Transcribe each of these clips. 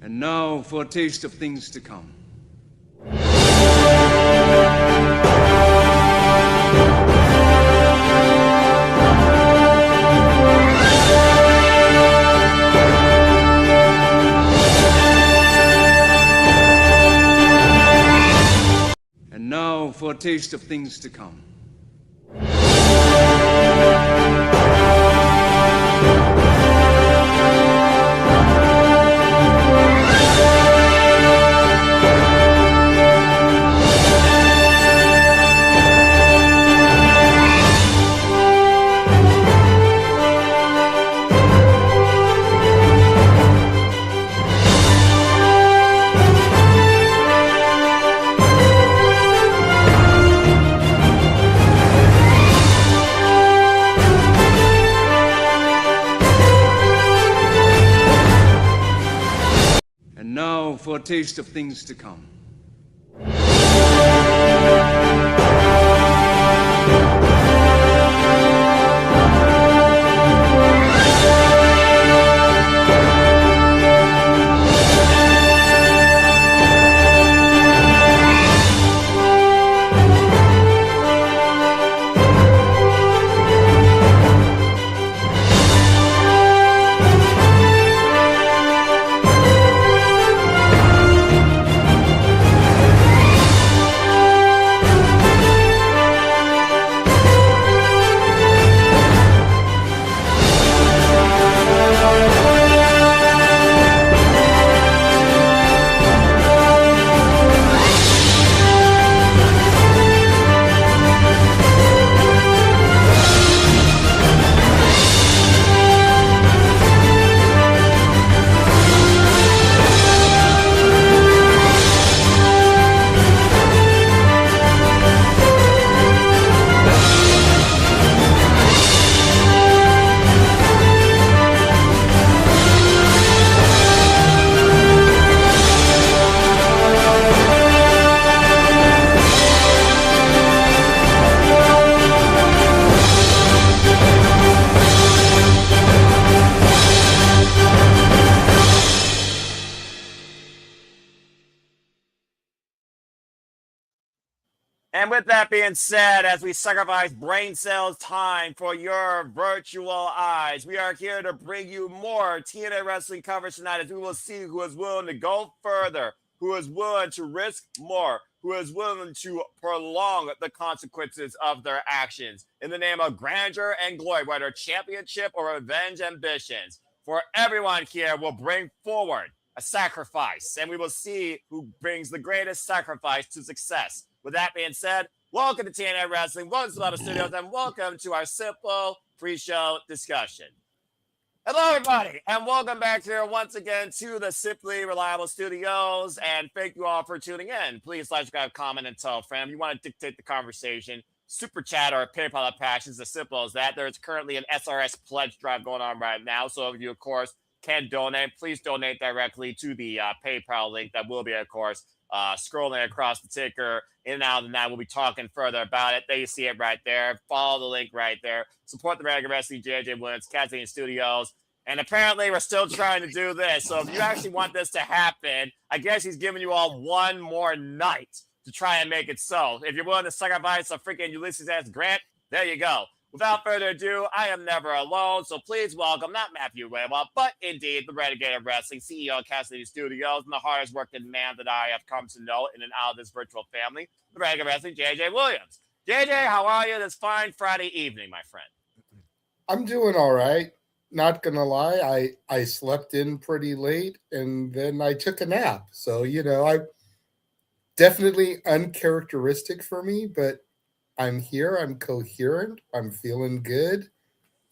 And now for a taste of things to come. And now for a taste of things to come. For a taste of things to come. And with that being said, as we sacrifice brain cells time for your virtual eyes, we are here to bring you more TNA wrestling coverage tonight as we will see who is willing to go further, who is willing to risk more, who is willing to prolong the consequences of their actions in the name of grandeur and glory, whether championship or revenge ambitions. For everyone here will bring forward a sacrifice, and we will see who brings the greatest sacrifice to success. With that being said, welcome to TNA Wrestling, welcome to Slater Studios, and welcome to our simple pre-show discussion. Hello, everybody, and welcome back here once again to the Simply Reliable Studios, and thank you all for tuning in. Please like, subscribe, comment, and tell a friend. If you want to dictate the conversation, super chat or PayPal of passions, as simple as that. There's currently an SRS pledge drive going on right now, so if you, of course, can donate, please donate directly to the PayPal link that will be, of course, scrolling across the ticker in and out, and that we'll be talking further about it. There you see it right there. Follow the link right there. Support the Regular Wrestling, JJ Williams, Kazarian Studios. And apparently we're still trying to do this. So if you actually want this to happen, I guess he's giving you all one more night to try and make it so. If you're willing to sacrifice a freaking Ulysses S. Grant, there you go. Without further ado, I am never alone, so please welcome not Matthew Waywell, but indeed the Renegade of Wrestling, CEO of Cassidy Studios, and the hardest working man that I have come to know in and out of this virtual family, the Renegade of Wrestling, JJ Williams. JJ, how are you this fine Friday evening, my friend? I'm doing all right. Not gonna lie, I slept in pretty late, and then I took a nap. So, I definitely uncharacteristic for me, but I'm here, I'm coherent, I'm feeling good,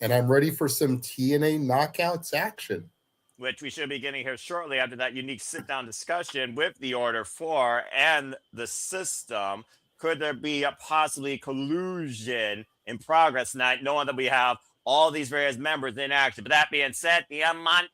and I'm ready for some TNA knockouts action. Which we should be getting here shortly after that unique sit-down discussion with the Order 4 and the system. Could there be a possibly collusion in progress tonight, knowing that we have all these various members in action? But that being said, Diamante,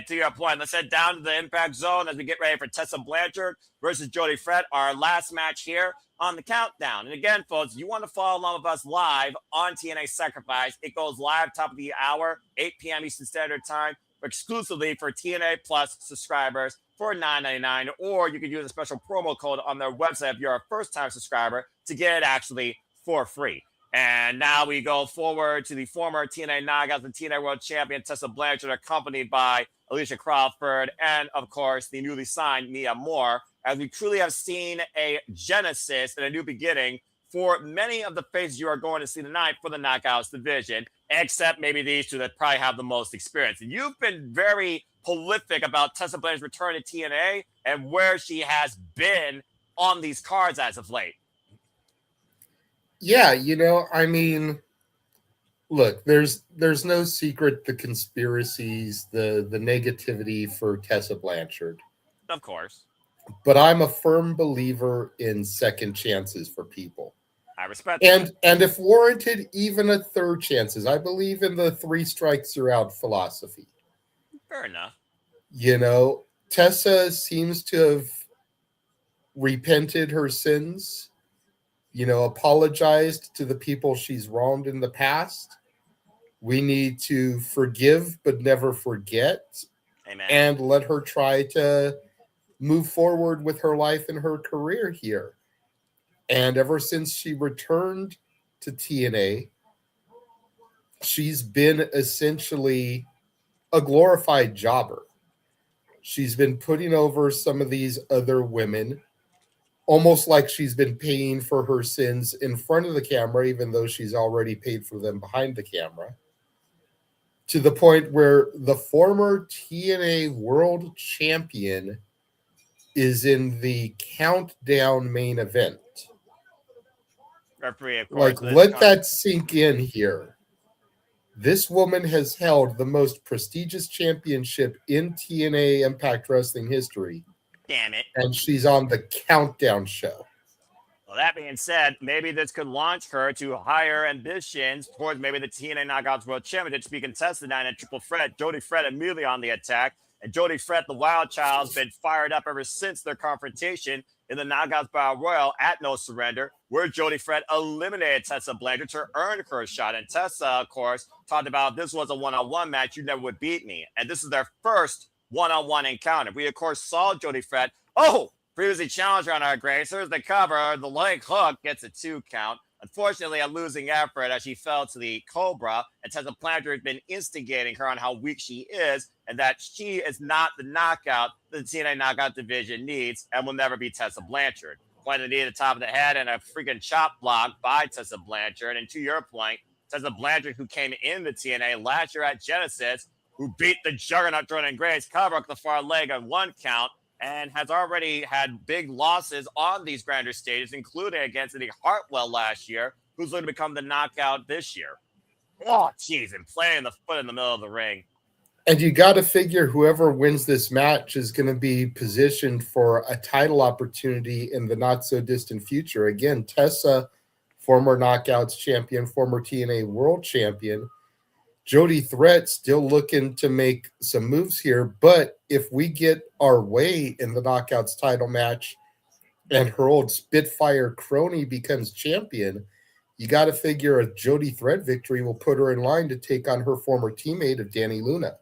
to your point, let's head down to the Impact Zone as we get ready for Tessa Blanchard versus Jody Fred, our last match here on the countdown. And again, folks, you want to follow along with us live on TNA Sacrifice. It goes live top of the hour, 8 p.m. Eastern Standard Time, exclusively for TNA Plus subscribers. for $9.99, or you could use a special promo code on their website if you're a first-time subscriber to get it actually for free. And now we go forward to the former TNA Knockouts and TNA World Champion Tessa Blanchard, accompanied by Alicia Crawford and, of course, the newly signed Mia Moore, as we truly have seen a genesis and a new beginning for many of the faces you are going to see tonight for the Knockouts division, except maybe these two that probably have the most experience. And you've been very prolific about Tessa Blanchard's return to TNA and where she has been on these cards as of late. Yeah, I mean, look, there's no secret the conspiracies, the negativity for Tessa Blanchard. Of course. But I'm a firm believer in second chances for people. I respect that. And if warranted, even a third chances. I believe in the 3 strikes you're out philosophy. Fair enough. Tessa seems to have repented her sins, apologized to the people she's wronged in the past. We need to forgive but never forget. Amen. And let her try to move forward with her life and her career here. And ever since she returned to TNA, she's been essentially a glorified jobber. She's been putting over some of these other women, almost like she's been paying for her sins in front of the camera, even though she's already paid for them behind the camera, to the point where the former TNA World Champion is in the countdown main event. Referee, of course, let that sink in here. This woman has held the most prestigious championship in TNA Impact Wrestling history. Damn it. And she's on the countdown show. Well, that being said, maybe this could launch her to higher ambitions towards maybe the TNA Knockouts World Championship to be contested in a triple threat. Jody Fred immediately on the attack. And Jody Fred, the Wild Child's been fired up ever since their confrontation in the Knockouts Battle Royal at No Surrender, where Jody Fred eliminated Tessa Blanchard to earn her shot. And Tessa, of course, talked about this was a one-on-one match. You never would beat me. And this is their first one-on-one encounter. We, of course, saw Jody Fred. Previously challenged her on our Grace. There's the cover. The leg hook gets a 2 count. Unfortunately, a losing effort as she fell to the Cobra, and Tessa Blanchard has been instigating her on how weak she is and that she is not the knockout that the TNA knockout division needs and will never be Tessa Blanchard. Point of the knee at the top of the head and a freaking chop block by Tessa Blanchard. And to your point, Tessa Blanchard, who came in the TNA last year at Genesis, who beat the juggernaut Jordan Grace, cover up the far leg on 1 count, and has already had big losses on these grander stages, including against Eddie Hartwell last year, who's going to become the knockout this year. Oh, jeez, and playing the foot in the middle of the ring. And you got to figure whoever wins this match is going to be positioned for a title opportunity in the not-so-distant future. Again, Tessa, former Knockouts champion, former TNA World Champion. Jody Threat still looking to make some moves here, but if we get our way in the Knockouts title match and her old Spitfire crony becomes champion, you got to figure a Jody Threat victory will put her in line to take on her former teammate of Dani Luna.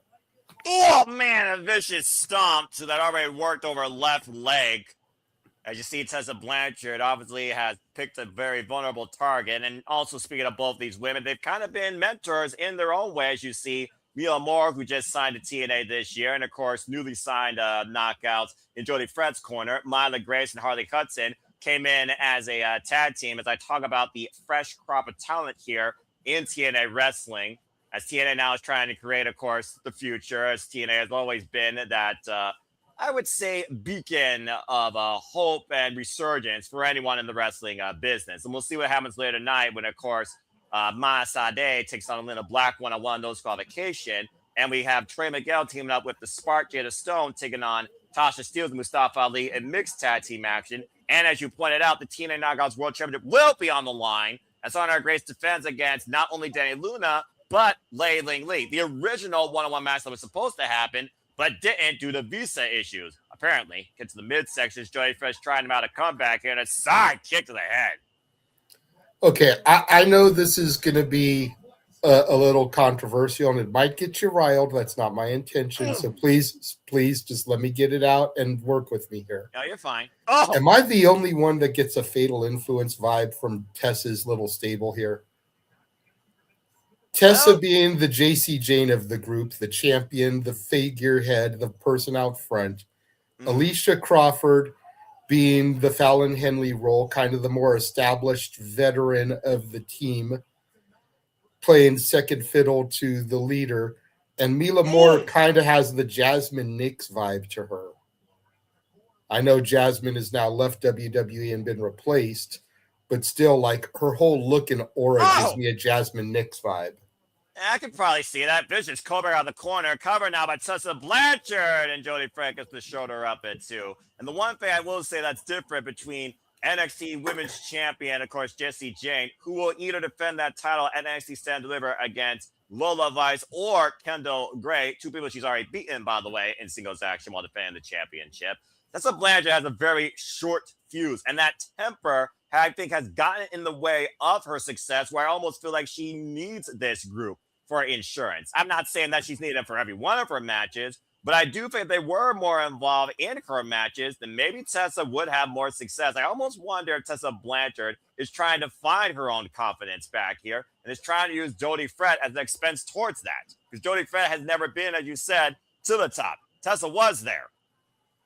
Oh, man, a vicious stomp to that already worked over left leg. As you see, Tessa Blanchard obviously has picked a very vulnerable target. And also, speaking of both these women, they've kind of been mentors in their own way, as you see. Mia Moore, who just signed to TNA this year, and, of course, newly signed knockouts in Jody Fred's corner. Myla Grace and Harley Hudson came in as a tag team as I talk about the fresh crop of talent here in TNA wrestling. As TNA now is trying to create, of course, the future, as TNA has always been that I would say beacon of hope and resurgence for anyone in the wrestling business. And we'll see what happens later tonight when, of course, Sade takes on Elayna Black one-on-one, those qualification. And we have Trey Miguel teaming up with the Spark Jada Stone taking on Tashs, Steelz, Mustafa Ali in mixed tag team action. And as you pointed out, the TNA Knockouts World Championship will be on the line as Honor Grace defends against not only Dani Luna, but Lei Ling Lee. The original one-on-one match that was supposed to happen but didn't due to visa issues. Apparently, get to the midsection, Jody Fresh trying him out a comeback here and a side kick to the head. Okay, I know this is going to be a little controversial and it might get you riled. That's not my intention. So please just let me get it out and work with me here. No, you're fine. Oh, Am I the only one that gets a Fatal Influence vibe from Tessa's little stable here? Tessa being the JC Jane of the group, the champion, the figurehead, the person out front. Alicia Crawford being the Fallon Henley role, kind of the more established veteran of the team, playing second fiddle to the leader. And Mila Moore kind of has the Jasmine Nix vibe to her. I know Jasmine has now left WWE and been replaced, but still, like, her whole look and aura gives me a Jasmine Nix vibe. I could probably see that. Vicious Cobra out of the corner, covered now by Tessa Blanchard, and Jody Frank gets the shoulder up it too. And the one thing I will say that's different between NXT Women's Champion, of course, Jessie Jane, who will either defend that title at NXT Stand Deliver against Lola Vice or Kendall Gray, two people she's already beaten, by the way, in singles action while defending the championship. Tessa Blanchard has a very short fuse, and that temper, I think, has gotten in the way of her success, where I almost feel like she needs this group for insurance. I'm not saying that she's needed for every one of her matches, but I do think if they were more involved in her matches, then maybe Tessa would have more success. I almost wonder if Tessa Blanchard is trying to find her own confidence back here and is trying to use Jody Fred as an expense towards that. Because Jody Fred has never been, as you said, to the top. Tessa was there.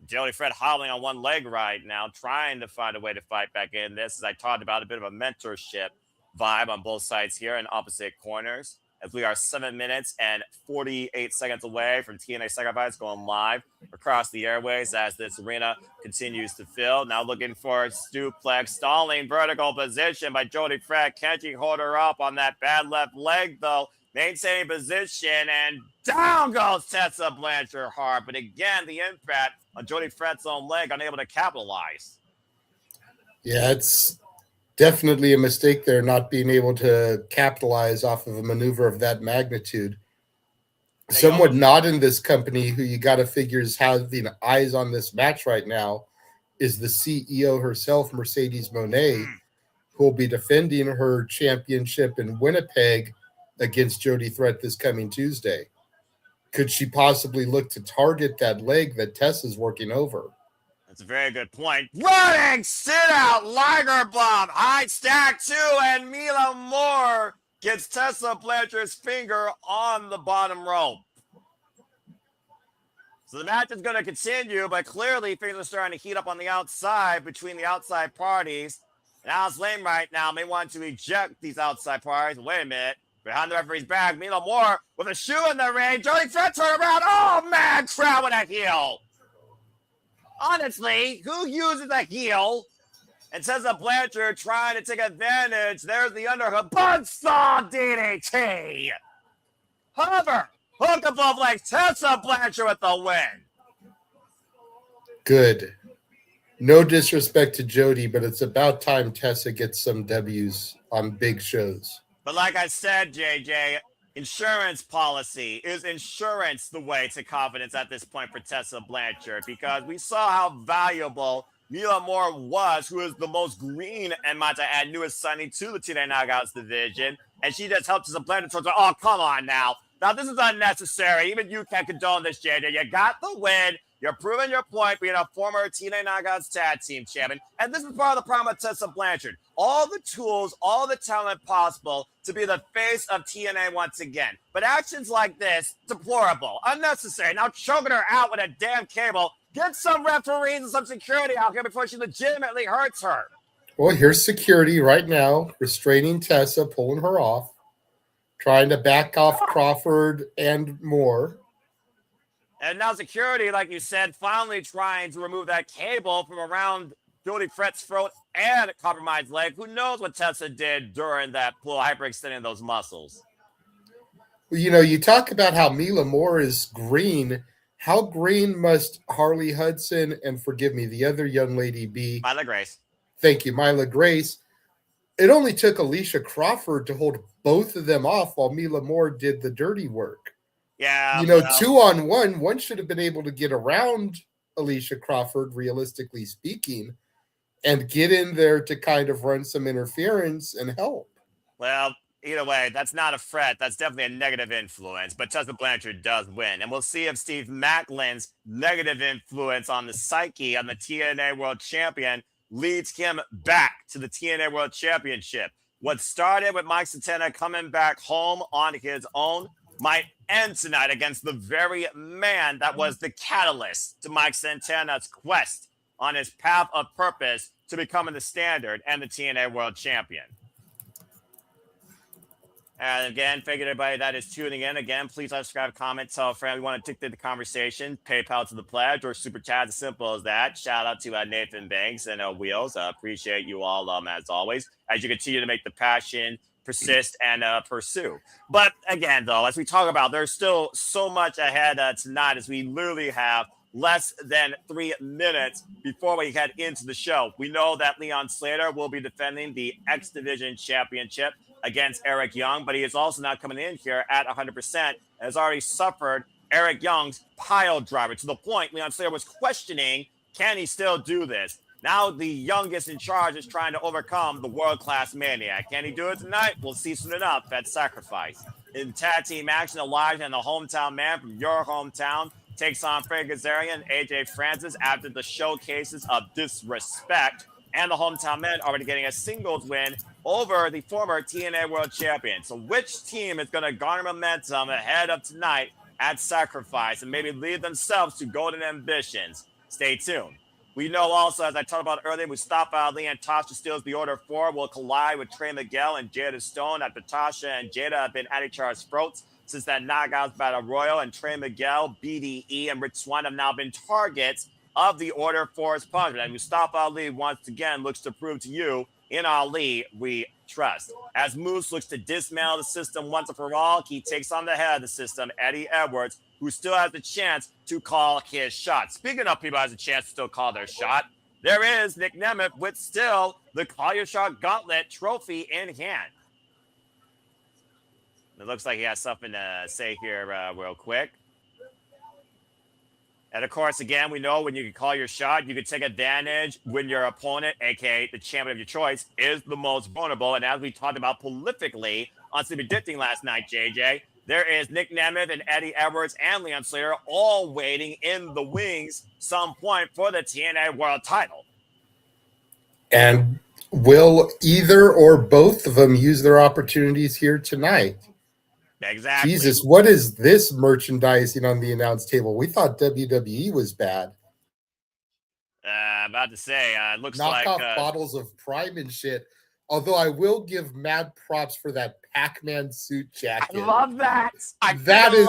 Jody Fred hobbling on one leg right now, trying to find a way to fight back in this, as I talked about, a bit of a mentorship vibe on both sides here in opposite corners. As we are 7 minutes and 48 seconds away from TNA Sacrifice going live across the airways as this arena continues to fill. Now looking for a suplex, stalling vertical position by Jody Fred. Can she hold her up on that bad left leg, though? Maintaining position, and down goes Tessa Blanchard hard. But again, the impact on Jody Fred's own leg, unable to capitalize. Yeah, it's definitely a mistake there, not being able to capitalize off of a maneuver of that magnitude. Someone not in this company who you got to figure is having eyes on this match right now is the CEO herself, Mercedes Moné, who will be defending her championship in Winnipeg against Jody Threat this coming Tuesday. Could she possibly look to target that leg that Tessa's working over? That's a very good point. Running sit-out Liger Bomb. High stack too, and Mila Moore gets Tessa Blanchard's finger on the bottom rope. So the match is going to continue, but clearly things are starting to heat up on the outside between the outside parties. And Alice Lane right now may want to eject these outside parties. Wait a minute. Behind the referee's back, Mila Moore with a shoe in the ring. Jody Fred turn around. Oh, man, crowd with a heel. Honestly, who uses a heel and Tessa Blanchard trying to take advantage? There's the underhook. Buzzsaw DDT. Hover. Hook above legs. Tessa Blanchard with the win. Good. No disrespect to Jody, but it's about time Tessa gets some W's on big shows. But like I said, JJ, insurance policy. Is insurance the way to confidence at this point for Tessa Blanchard? Because we saw how valuable Mila Moore was, who is the most green and might I add newest signing to the TNA Knockouts division. And she just helped Tessa Blanchard towards her. Oh, come on now. Now, this is unnecessary. Even you can't condone this, JJ. You got the win. You're proving your point being a former TNA Knockouts tag team champion. And this is part of the problem with Tessa Blanchard. All the tools, all the talent possible to be the face of TNA once again. But actions like this, deplorable, unnecessary. Now choking her out with a damn cable. Get some referees and some security out here before she legitimately hurts her. Well, here's security right now, restraining Tessa, pulling her off, trying to back off Crawford and Moore. And now security, like you said, finally trying to remove that cable from around Jody Fred's throat and compromised leg. Who knows what Tessa did during that pull, hyperextending those muscles. Well, you know, you talk about how Mila Moore is green. How green must Harley Hudson and, forgive me, the other young lady be? Mila Grace. Thank you, Mila Grace. It only took Alicia Crawford to hold both of them off while Mila Moore did the dirty work. Yeah. You know, 2-on-1, one should have been able to get around Alicia Crawford, realistically speaking, and get in there to kind of run some interference and help. Well, either way, that's not a threat. That's definitely a negative influence. But Tessa Blanchard does win. And we'll see if Steve Maclin's negative influence on the psyche on the TNA World Champion leads him back to the TNA World Championship. What started with Mike Santana coming back home on his own might end tonight against the very man that was the catalyst to Mike Santana's quest on his path of purpose to becoming the standard and the TNA World Champion. And again, thank you to everybody that is tuning in. Again, please subscribe, comment, tell a friend we want to dictate the conversation. PayPal to the pledge or super chat, as simple as that. Shout out to Nathan Banks and Wheels. Appreciate you all as always as you continue to make the passion persist and pursue. But again, though, as we talk about, there's still so much ahead tonight as we literally have less than 3 minutes before we head into the show. We know that Leon Slater will be defending the X Division Championship against Eric Young, but he is also not coming in here at 100% and has already suffered Eric Young's pile driver to the point Leon Slater was questioning, can he still do this? Now the youngest in charge is trying to overcome the world-class maniac. Can he do it tonight? We'll see soon enough at Sacrifice. In tag team action, Elijah and the hometown man from your hometown takes on Frankie Kazarian and AJ Francis after the showcases of disrespect. And the hometown men already getting a singles win over the former TNA World Champion. So which team is going to garner momentum ahead of tonight at Sacrifice and maybe lead themselves to golden ambitions? Stay tuned. We know also, as I talked about earlier, Mustafa Ali and Tashs Steelz the Order 4 will collide with Trey Miguel and Jada Stone after Tasha and Jada have been at each other's throats since that Knockouts Battle Royal, and Trey Miguel, BDE, and Rich Swann have now been targets of the Order 4's punishment. And Mustafa Ali once again looks to prove to you, in Ali, we trust. As Moose looks to dismantle the system once and for all, he takes on the head of the system, Eddie Edwards, who still has the chance to call his shot. Speaking of people who has a chance to still call their shot, there is Nick Nemeth with still the Call Your Shot Gauntlet trophy in hand. It looks like he has something to say here real quick. And of course, again, we know when you can call your shot, you can take advantage when your opponent, aka the champion of your choice, is the most vulnerable. And as we talked about prolifically on Sleepy Ditting last night, JJ, there is Nick Nemeth and Eddie Edwards and Leon Slater all waiting in the wings some point for the TNA World title. And will either or both of them use their opportunities here tonight? Exactly. Jesus, what is this merchandising on the announce table? We thought WWE was bad. About to say, it looks Knock like off bottles of Prime and shit. Although I will give mad props for that Pac-Man suit jacket. I love that. That is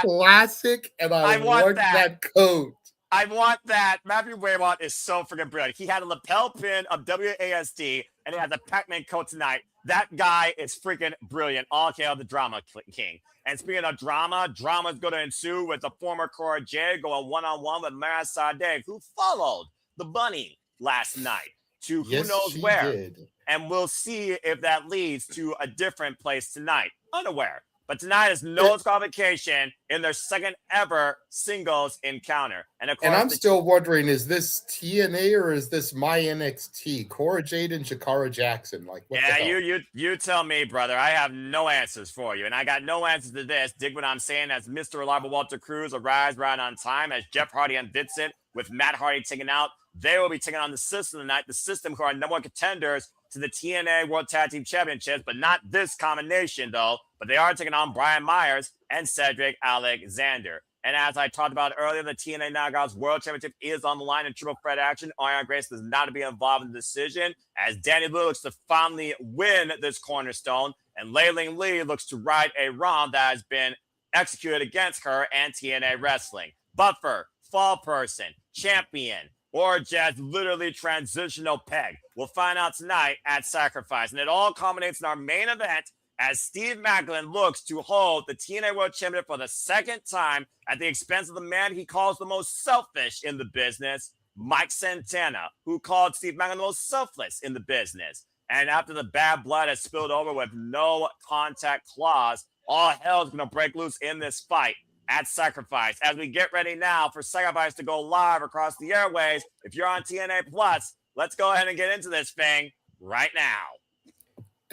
classic, and I want that coat. I want that. Matthew Waymont is so freaking brilliant. He had a lapel pin of WASD, and he has a Pac-Man coat tonight. That guy is freaking brilliant. All hail the drama king. And speaking of drama is going to ensue with the former Cora Jade going one-on-one with Mara Sade, who followed the bunny last night to who knows where. Did. And we'll see if that leads to a different place tonight. Unaware. But tonight is no disqualification in their second ever singles encounter. And of course, and I'm still wondering, is this TNA or is this my NXT? Cora Jade and Shakara Jackson. Like, what the hell? You tell me, brother. I have no answers for you. And I got no answers to this. Dig what I'm saying as Mr. Reliable Walter Cruz arrives right on time as Jeff Hardy and Vincent with Matt Hardy taken out. They will be taking on the System tonight. The System, who are number one contenders to the TNA World Tag Team Championships, but not this combination, though. But they are taking on Brian Myers and Cedric Alexander. And as I talked about earlier, the TNA Knockouts World Championship is on the line in triple threat action. Arianna Grace does not be involved in the decision, as Dani looks to finally win this cornerstone, and Layling Lee looks to right a wrong that has been executed against her and TNA Wrestling. Buffer, fall person, champion, or just literally transitional peg. We'll find out tonight at Sacrifice. And it all culminates in our main event as Steve Maclin looks to hold the TNA World Championship for the second time at the expense of the man he calls the most selfish in the business, Mike Santana, who called Steve Maclin the most selfless in the business. And after the bad blood has spilled over with no contact clause, all hell is going to break loose in this fight at Sacrifice. As we get ready now for Sacrifice to go live across the airways, if you're on TNA Plus, let's go ahead and get into this thing right now.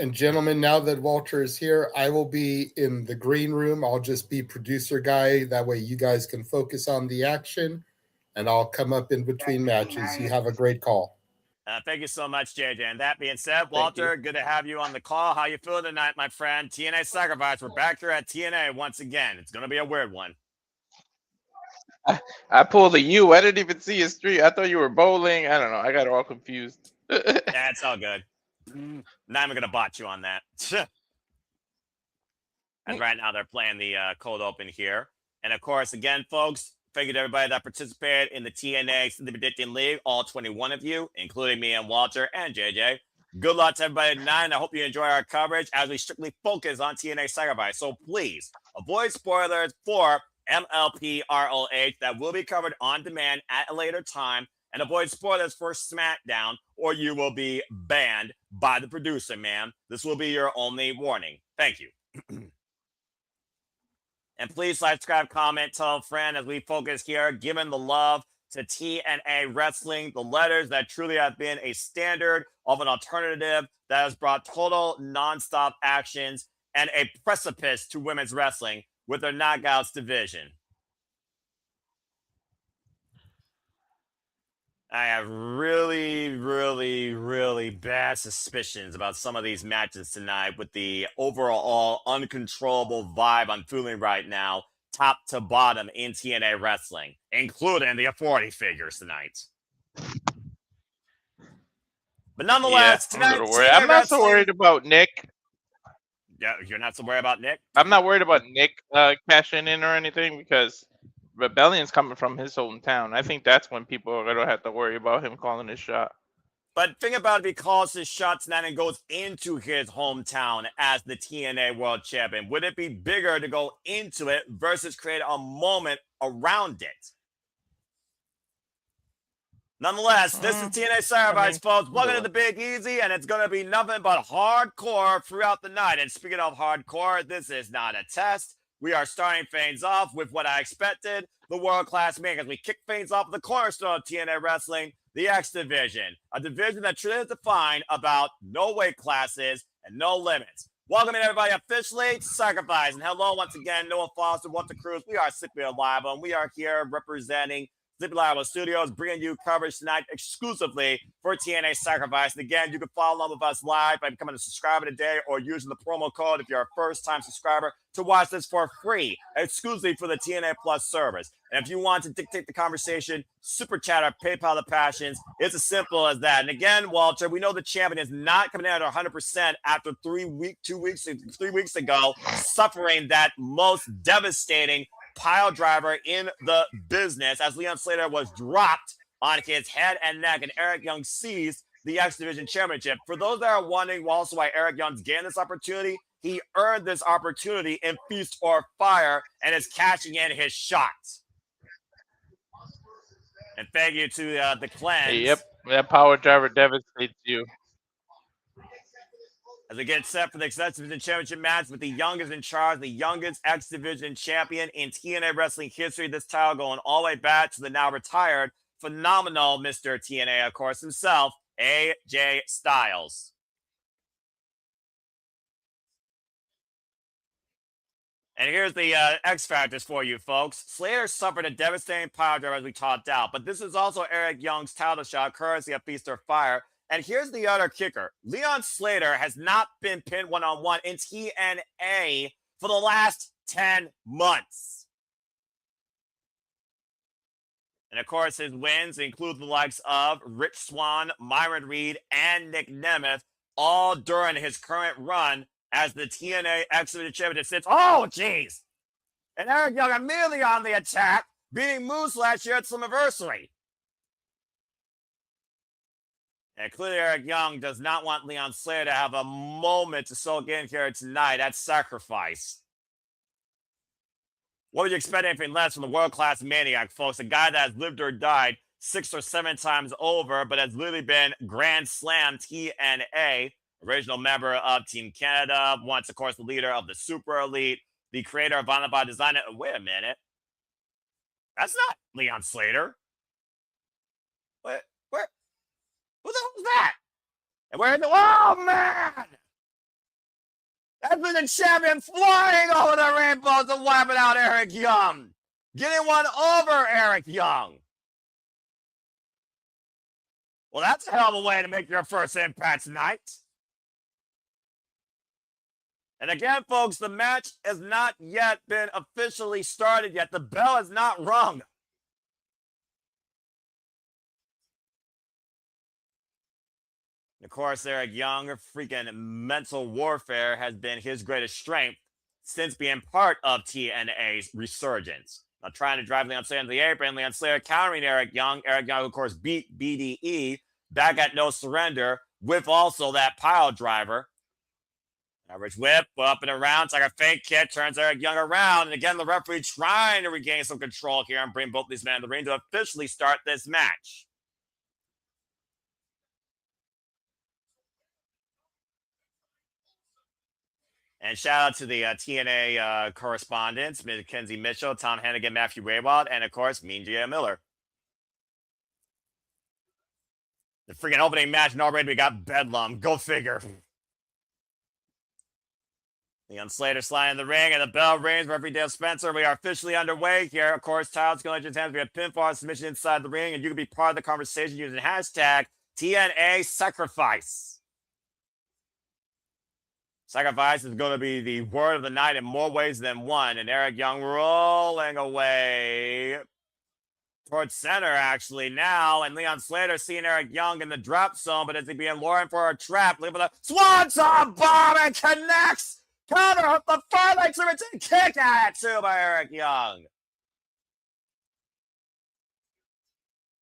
And gentlemen, now that Walter is here, I will be in the green room. I'll just be producer guy. That way you guys can focus on the action, and I'll come up in between matches. You have a great call. Thank you so much, JJ. And that being said, Walter, good to have you on the call. How you feeling tonight, my friend? TNA Sacrifice. We're back here at TNA once again. It's going to be a weird one. I pulled a U. I didn't even see a street. I thought you were bowling. I don't know. I got all confused. Yeah, it's all good. Not even going to bot you on that. And right now they're playing the cold open here. And of course, again, folks, thank you to everybody that participated in the TNA Extended Predicting League, all 21 of you, including me and Walter and JJ. Good luck to everybody tonight, and I hope you enjoy our coverage as we strictly focus on TNA Sacrifice. So please avoid spoilers for MLP ROH that will be covered on demand at a later time, and avoid spoilers for SmackDown, or you will be banned by the producer, man. This will be your only warning. Thank you. And please like, subscribe, comment, tell a friend as we focus here, giving the love to TNA Wrestling, the letters that truly have been a standard of an alternative that has brought total nonstop actions and a precipice to women's wrestling with their Knockouts division. I have really, really, really bad suspicions about some of these matches tonight with the overall uncontrollable vibe I'm feeling right now, top to bottom in TNA Wrestling, including the authority figures tonight. But nonetheless, yeah, tonight, I'm not so worried about Nick. Yeah, you're not so worried about Nick? I'm not worried about Nick cashing in or anything because Rebellion's coming from his hometown. I think that's when people are going to have to worry about him calling his shot. But think about if he calls his shot tonight and goes into his hometown as the TNA World Champion. Would it be bigger to go into it versus create a moment around it? Nonetheless, this is TNA Sacrifice, folks. Welcome to the Big Easy, and it's going to be nothing but hardcore throughout the night. And speaking of hardcore, this is not a test. We are starting things off with what I expected, the world-class main, as we kick things off with the cornerstone of TNA Wrestling, the X Division, a division that truly is defined about no weight classes and no limits. Welcome everybody officially to Sacrifice, and hello once again, Noah Foster, Walter Cruz. We are Sleepy Live, and we are here representing Sleepy Live Studios, bringing you coverage tonight exclusively for TNA Sacrifice. And again, you can follow along with us live by becoming a subscriber today or using the promo code if you're a first-time subscriber to watch this for free, exclusively for the TNA Plus service. And if you want to dictate the conversation, Super Chat or PayPal the Passions. It's as simple as that. And again, Walter, we know the champion is not coming out at 100% after 3 weeks ago, suffering that most devastating pile driver in the business as Leon Slater was dropped on his head and neck, and Eric Young seized the X Division Championship. For those that are wondering also why Eric Young's getting this opportunity, he earned this opportunity in Feast or Fire and is cashing in his shots. And thank you to the Cleanse. Yep, that power driver devastates you. As we get set for the X Division Championship match with the youngest in charge, the youngest X Division champion in TNA Wrestling history. This title going all the way back to the now retired, phenomenal Mr. TNA, of course, himself, AJ Styles. And here's the X Factors for you, folks. Slater suffered a devastating power drive as we talked out, but this is also Eric Young's title shot, courtesy of Feast or Fire. And here's the other kicker. Leon Slater has not been pinned one-on-one in TNA for the last 10 months. And, of course, his wins include the likes of Rich Swann, Myron Reed, and Nick Nemeth, all during his current run as the TNA X Division Champion since, oh, jeez. And Eric Young immediately on the attack, beating Moose last year at Slammiversary. And clearly Eric Young does not want Leon Slater to have a moment to soak in here tonight at Sacrifice. What would you expect anything less from the world-class maniac, folks? A guy that has lived or died 6 or 7 times over, but has literally been Grand Slam TNA, original member of Team Canada, once, of course, the leader of the Super Elite, the creator of Violent by Design. Wait a minute. That's not Leon Slater. Where? Who the hell is that? And where? Oh, man! That's been the champion flying over the rainbow to wiping out Eric Young. Getting one over Eric Young. Well, that's a hell of a way to make your first impact tonight. And again, folks, the match has not yet been officially started yet. The bell is not rung. Of course, Eric Young, freaking mental warfare has been his greatest strength since being part of TNA's resurgence. Now, trying to drive Leon Slater into the apron, Leon Slater countering Eric Young. Eric Young, of course, beat BDE back at No Surrender with also that pile driver. Average whip up and around. It's like a fake kick. Turns Eric Young around. And again, the referee trying to regain some control here and bring both these men in the ring to officially start this match. And shout out to the TNA correspondents, Mackenzie Mitchell, Tom Hennigan, Matthew Raywald, and of course, Mean J. Miller. The freaking opening match, and already we got Bedlam. Go figure. Leon Slater sliding in the ring, and the bell rings. Referee Dale Spencer. We are officially underway here. Of course, titles going to hands. We have pinfall submission inside the ring, and you can be part of the conversation using hashtag TNA Sacrifice. Sacrifice is going to be the word of the night in more ways than one. And Eric Young rolling away towards center, actually, now. And Leon Slater seeing Eric Young in the drop zone, but is he being lured for a trap? Leaving the Swanton bomb and connects. Counter hook the far leg to return. Kick at it, too, by Eric Young.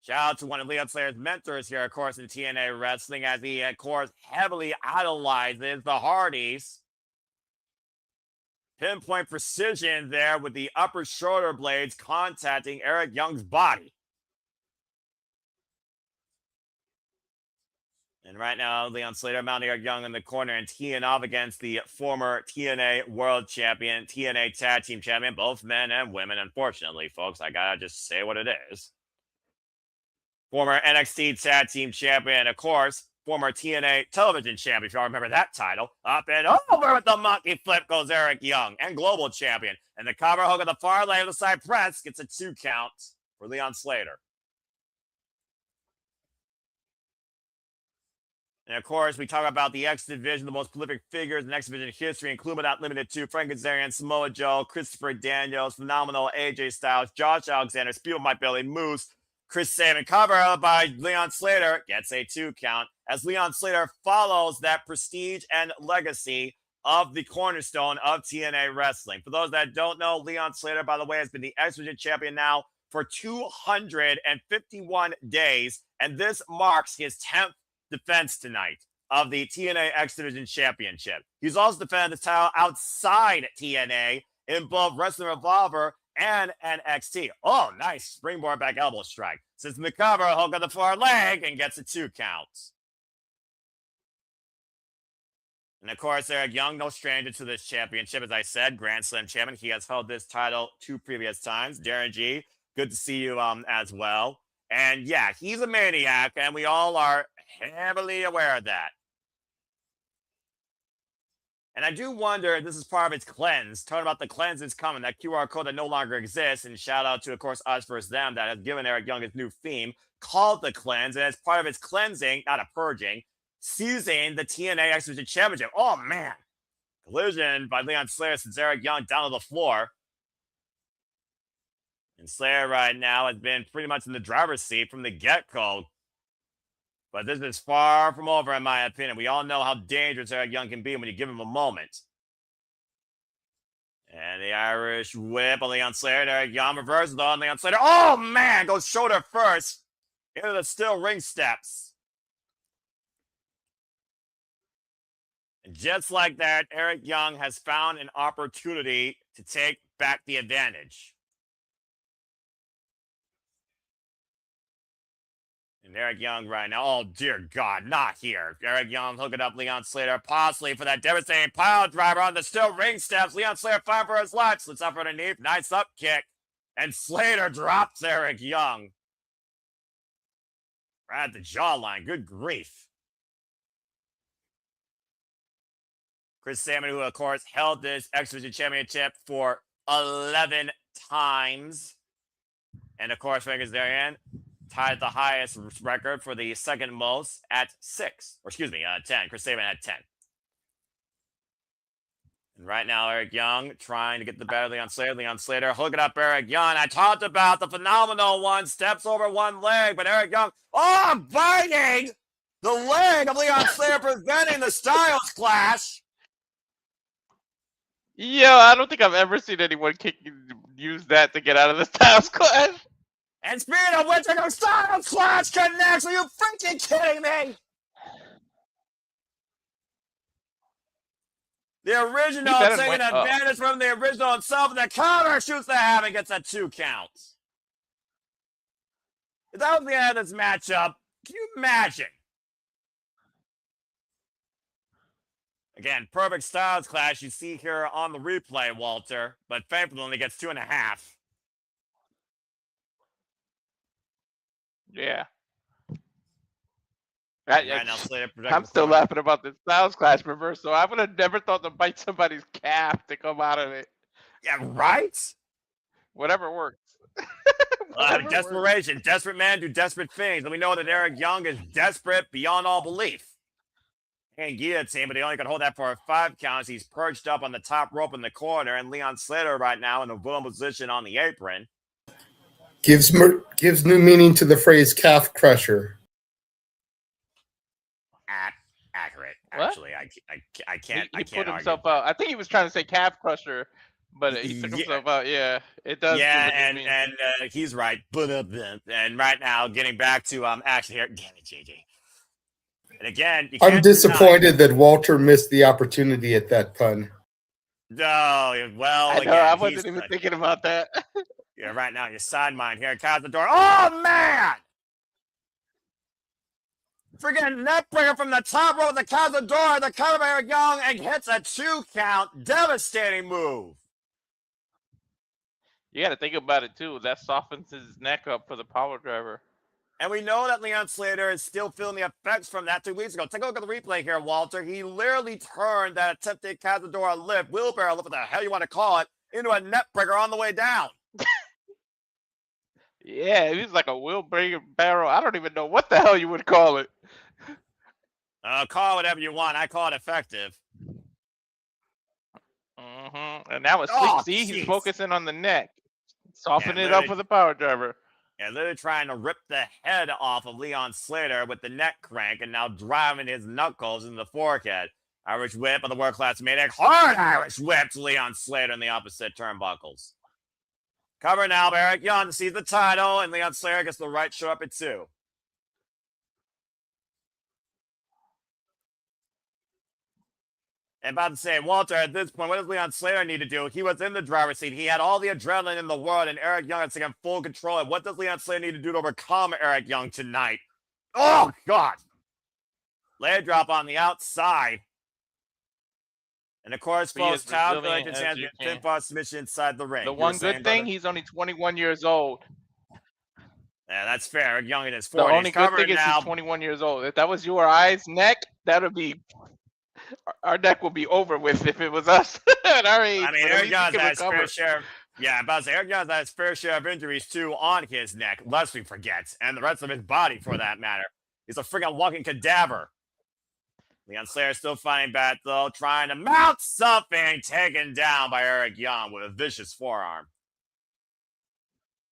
Shout out to one of Leon Slater's mentors here, of course, in TNA Wrestling, as he, of course, heavily idolizes the Hardys. Pinpoint precision there with the upper shoulder blades contacting Eric Young's body. And right now, Leon Slater mounting Eric Young in the corner and teeing off against the former TNA World Champion, TNA Tag Team Champion, both men and women, unfortunately, folks. I gotta just say what it is. Former NXT Tag Team Champion, of course, former TNA Television Champion, if y'all remember that title. Up and over with the monkey flip goes Eric Young, and Global Champion. And the cover hook of the far leg of the side press gets a 2 count for Leon Slater. And of course, we talk about the X Division, the most prolific figures in X Division history, including but not limited to Frank Kazarian, Samoa Joe, Christopher Daniels, Phenomenal AJ Styles, Josh Alexander, Spiel My Billy Moose, Chris Sabin, cover by Leon Slater, gets a 2 count as Leon Slater follows that prestige and legacy of the cornerstone of TNA Wrestling. For those that don't know, Leon Slater, by the way, has been the X Division champion now for 251 days, and this marks his 10th defense tonight of the TNA X Division Championship. He's also defended the title outside TNA in both Wrestling Revolver and NXT. Oh, nice springboard back elbow strike. Sits in the cover, hook on the far leg, and gets a 2 count. And of course, Eric Young, no stranger to this championship. As I said, Grand Slam champion. He has held this title 2 previous times. Darren G, good to see you as well. And yeah, he's a maniac, and we all are heavily aware of that. And I do wonder if this is part of its cleanse. Talking about the cleanse is coming, that QR code that no longer exists. And shout out to, of course, Us vs. Them that has given Eric Young his new theme called the cleanse. And as part of its cleansing, not a purging, seizing the TNA X Division Championship. Oh, man. Collision by Leon Slater sends Eric Young down to the floor. And Slater right now has been pretty much in the driver's seat from the get-go. But this is far from over, in my opinion. We all know how dangerous Eric Young can be when you give him a moment. And the Irish whip on Leon Slater. Eric Young reverses on Leon Slater. Oh, man! Goes shoulder first into the steel ring steps. And just like that, Eric Young has found an opportunity to take back the advantage. And Eric Young right now, oh dear God, not here. Eric Young hooking up Leon Slater, possibly for that devastating pile driver on the steel ring steps. Leon Slater fighting for his life, slits up underneath, nice up kick. And Slater drops Eric Young. Right at the jawline, good grief. Chris Sabin, who of course held this X Division Championship for 11 times. And of course, Kazarian tied the highest record for the second most at 6. Or excuse me, 10. Chris Sabin had 10. And right now, Eric Young trying to get the better of Leon Slater. Leon Slater hooking up Eric Young. I talked about the phenomenal one. Steps over one leg, but Eric Young, biting the leg of Leon Slater, preventing the Styles Clash. Yo, I don't think I've ever seen anyone use that to get out of the Styles Clash. And speaking of which, the Styles Clash connects. Are you freaking kidding me? The original taking advantage from the original himself, and the counter shoots the half and gets a 2 count. If that was the end of this matchup, can you imagine? Again, perfect Styles Clash you see here on the replay, Walter, but thankfully only gets 2.5. Yeah. Right now, Slater I'm still laughing about the Styles Clash reversal. I would have never thought to bite somebody's calf to come out of it. Yeah, right? Whatever works. Desperation. Desperate men do desperate things. And we know that Eric Young is desperate beyond all belief. And guillotine, but he only could hold that for 5 counts. He's perched up on the top rope in the corner, and Leon Slater right now in a vulnerable position on the apron. Gives new meaning to the phrase calf crusher. Accurate. What? Actually, I can't. He put himself out. I think he was trying to say calf crusher, but he took himself out. Yeah, it does. Yeah, and he's right. And right now, getting back to action here. Damn it, JJ. And again, I'm disappointed that Walter missed the opportunity at that pun. No, well, I know, I wasn't even thinking about that. Yeah, right now, your side mind here. Cazador. Oh, man! Freaking neckbreaker from the top rope of the Cazador. The cover by Eric Young and hits a 2 count. Devastating move. You got to think about it, too. That softens his neck up for the power driver. And we know that Leon Slater is still feeling the effects from that 2 weeks ago. Take a look at the replay here, Walter. He literally turned that attempted Cazador lift, wheelbarrow lift, what the hell you want to call it, into a neckbreaker on the way down. Yeah, it was like a wheelbarrow. I don't even know what the hell you would call it. Call it whatever you want. I call it effective. And that was slick. See, he's focusing on the neck. Soften it up for the power driver. Yeah, literally trying to rip the head off of Leon Slater with the neck crank and now driving his knuckles into the forehead. Irish whip on the world-class maniac. Hard Irish whip to Leon Slater in the opposite turnbuckles. Cover now, Eric Young sees the title, and Leon Slater gets the right show up at 2. And about to say, Walter, at this point, what does Leon Slater need to do? He was in the driver's seat. He had all the adrenaline in the world, and Eric Young is taking full control. And what does Leon Slater need to do to overcome Eric Young tonight? Oh, God. Leg drop on the outside. And, of course, folks, Kyle collected chance to pinfall submission inside the ring. The one good thing, he's only 21 years old. Yeah, that's fair. Eric Young in his 40s. The only good thing is he's 21 years old. If that was your eyes, neck, that would be... Our neck would be over with if it was us at our age. I mean, Eric Young's had his fair share. Yeah, about to say, Eric Young's had his fair share of injuries, too, on his neck, lest we forget, and the rest of his body, for that matter. He's a freaking walking cadaver. Leon Slater still fighting back, though, trying to mount something, taken down by Eric Young with a vicious forearm.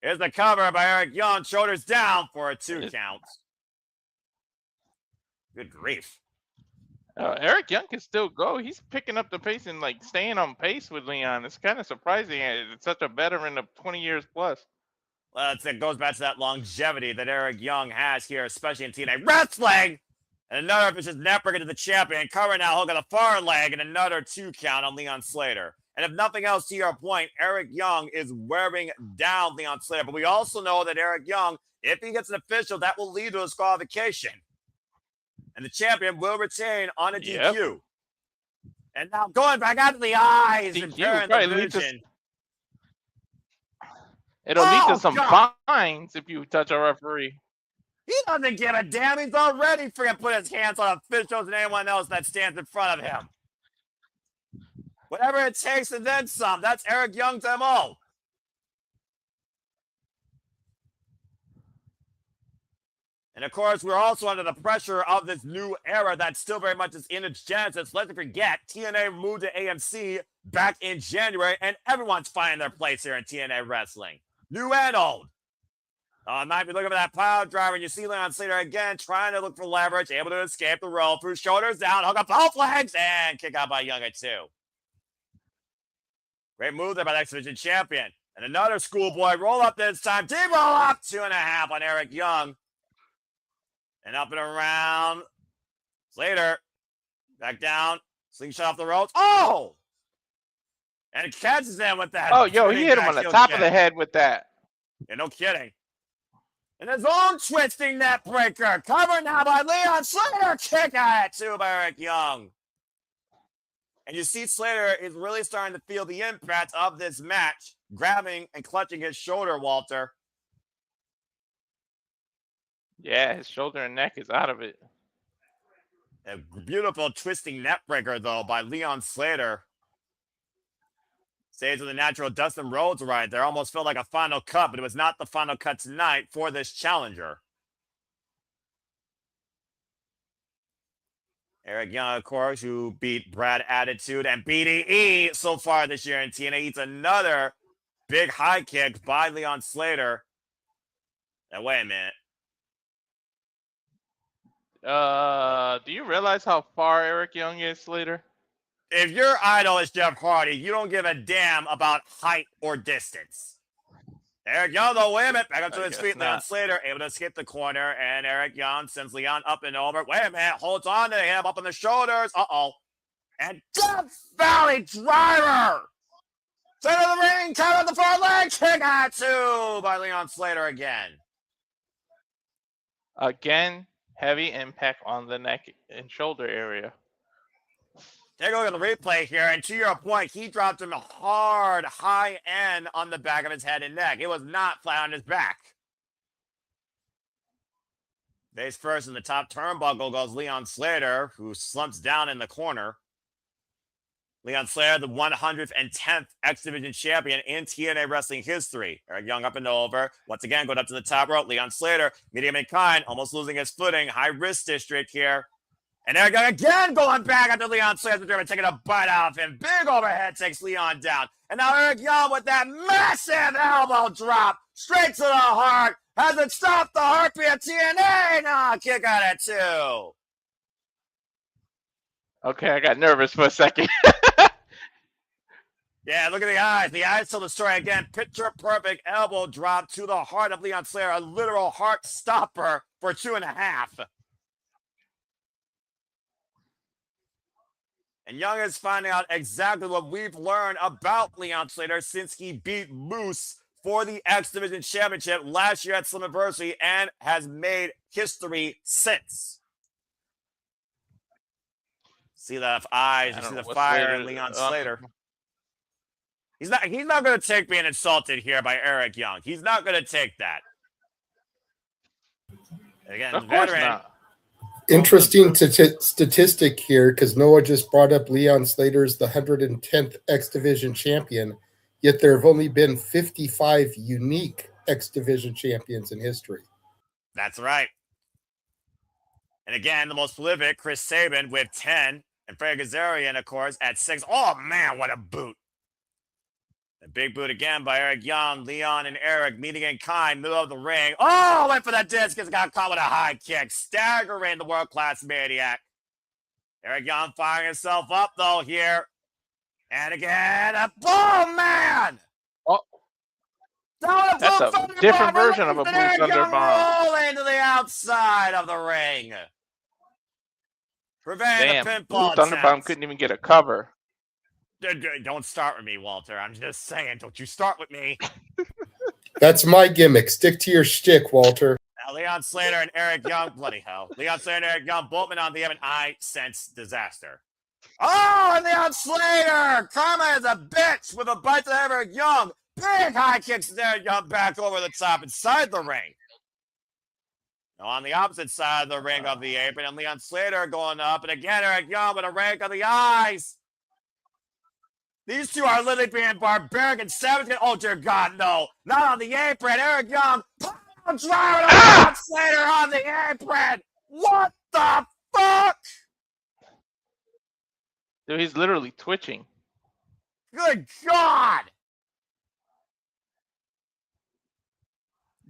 Here's the cover by Eric Young, shoulders down for a 2 count. Good grief. Eric Young can still go. He's picking up the pace and like staying on pace with Leon. It's kind of surprising. It's such a veteran of 20 years plus. Well, it goes back to that longevity that Eric Young has here, especially in TNA wrestling. And another vicious neckbreaker to the champion. Cover now, hook on the far leg, and another 2 count on Leon Slater. And if nothing else, to your point, Eric Young is wearing down Leon Slater. But we also know that Eric Young, if he gets an official, that will lead to a disqualification. And the champion will retain on a DQ. Yep. And now going back out to the eyes and tearing the vision. It'll lead to some fines if you touch a referee. He doesn't give a damn. He's already freaking put his hands on officials and anyone else that stands in front of him. Whatever it takes and then some. That's Eric Young's MO. And of course, we're also under the pressure of this new era that still very much is in its genesis. Let's not forget, TNA moved to AMC back in January, and everyone's finding their place here in TNA wrestling. New and old. Might be looking for that power driver, and you see Leon Slater again trying to look for leverage, able to escape the roll through shoulders down, hook up both legs, and kick out by Young at 2. Great move there by the X Division champion. And another schoolboy roll up this time. Deep roll up, 2.5 on Eric Young. And up and around. Slater. Back down. Slingshot off the ropes. Oh! And it catches him with that. Oh, yo, he hit him on the top of the head with that. Yeah, no kidding. And his own twisting net breaker. Covered now by Leon Slater. Kick out at 2 by Eric Young. And you see Slater is really starting to feel the impact of this match. Grabbing and clutching his shoulder, Walter. Yeah, his shoulder and neck is out of it. A beautiful twisting net breaker, though, by Leon Slater. Stays with the natural Dustin Rhodes right there. Almost felt like a final cut, but it was not the final cut tonight for this challenger. Eric Young, of course, who beat Brad Attitude and BDE so far this year in TNA, eats another big high kick by Leon Slater. Now, wait a minute. Do you realize how far Eric Young is, Slater? If your idol is Jeff Hardy, you don't give a damn about height or distance. Eric Young, though, wait a minute. Back up to his feet. Leon Slater able to skip the corner, and Eric Young sends Leon up and over. Wait a minute. Holds on to him up on the shoulders. Uh-oh. And Death Valley Driver. Center of the ring. Cover the far leg. Kick out 2 by Leon Slater again. Again, heavy impact on the neck and shoulder area. Take a look at the replay here, and to your point, he dropped him a hard, high end on the back of his head and neck. It was not flat on his back. Face first in the top turnbuckle goes Leon Slater, who slumps down in the corner. Leon Slater, the 110th X Division champion in TNA wrestling history. Eric Young up and over. Once again, going up to the top rope. Leon Slater, medium in kind, almost losing his footing. High risk district here. And Eric Young again going back after Leon Slater, taking a bite out of him. Big overhead takes Leon down. And now Eric Young with that massive elbow drop straight to the heart. Has it stopped the heartbeat of TNA? No, kick out at 2. Okay, I got nervous for a second. Yeah, look at the eyes. The eyes tell the story again. Picture perfect elbow drop to the heart of Leon Slater. A literal heart stopper for 2.5. And Young is finding out exactly what we've learned about Leon Slater since he beat Moose for the X Division Championship last year at Slammiversary and has made history since. See the eyes, you see the fire in Leon Slater. He's not going to take being insulted here by Eric Young. He's not going to take that. Again, of course not. Interesting statistic here, because Noah just brought up Leon Slater's the 110th X Division champion, yet there have only been 55 unique X Division champions in history. That's right. And again, the most prolific, Chris Sabin with 10, and Frankie Kazarian, of course, at 6. Oh, man, what a boot. A big boot again by Eric Young. Leon and Eric meeting in kind, middle of the ring. Oh, went for that discus, got caught with a high kick. Staggering the world-class maniac. Eric Young firing himself up, though, here. And again, a boom, man! Oh, that's a different version of a Blue Thunder Bomb. Rolling to the outside of the ring. Preventing the pinfall Blue Thunder Bomb couldn't even get a cover. Don't start with me, Walter. I'm just saying, don't you start with me. That's my gimmick. Stick to your shtick, Walter. Now, Leon Slater and Eric Young, bloody hell. Leon Slater and Eric Young, both men on the end. I sense disaster. Oh, and Leon Slater! Karma is a bitch with a bite to Eric Young. Big high kicks to Eric Young back over the top inside the ring. Now, on the opposite side of the ring of the apron, and Leon Slater going up. And again, Eric Young with a rake of the eyes. These two are literally being barbaric and savage. Oh, dear God, no. Not on the apron. Eric Young, driving on Slater on the apron. What the fuck? Dude, he's literally twitching. Good God.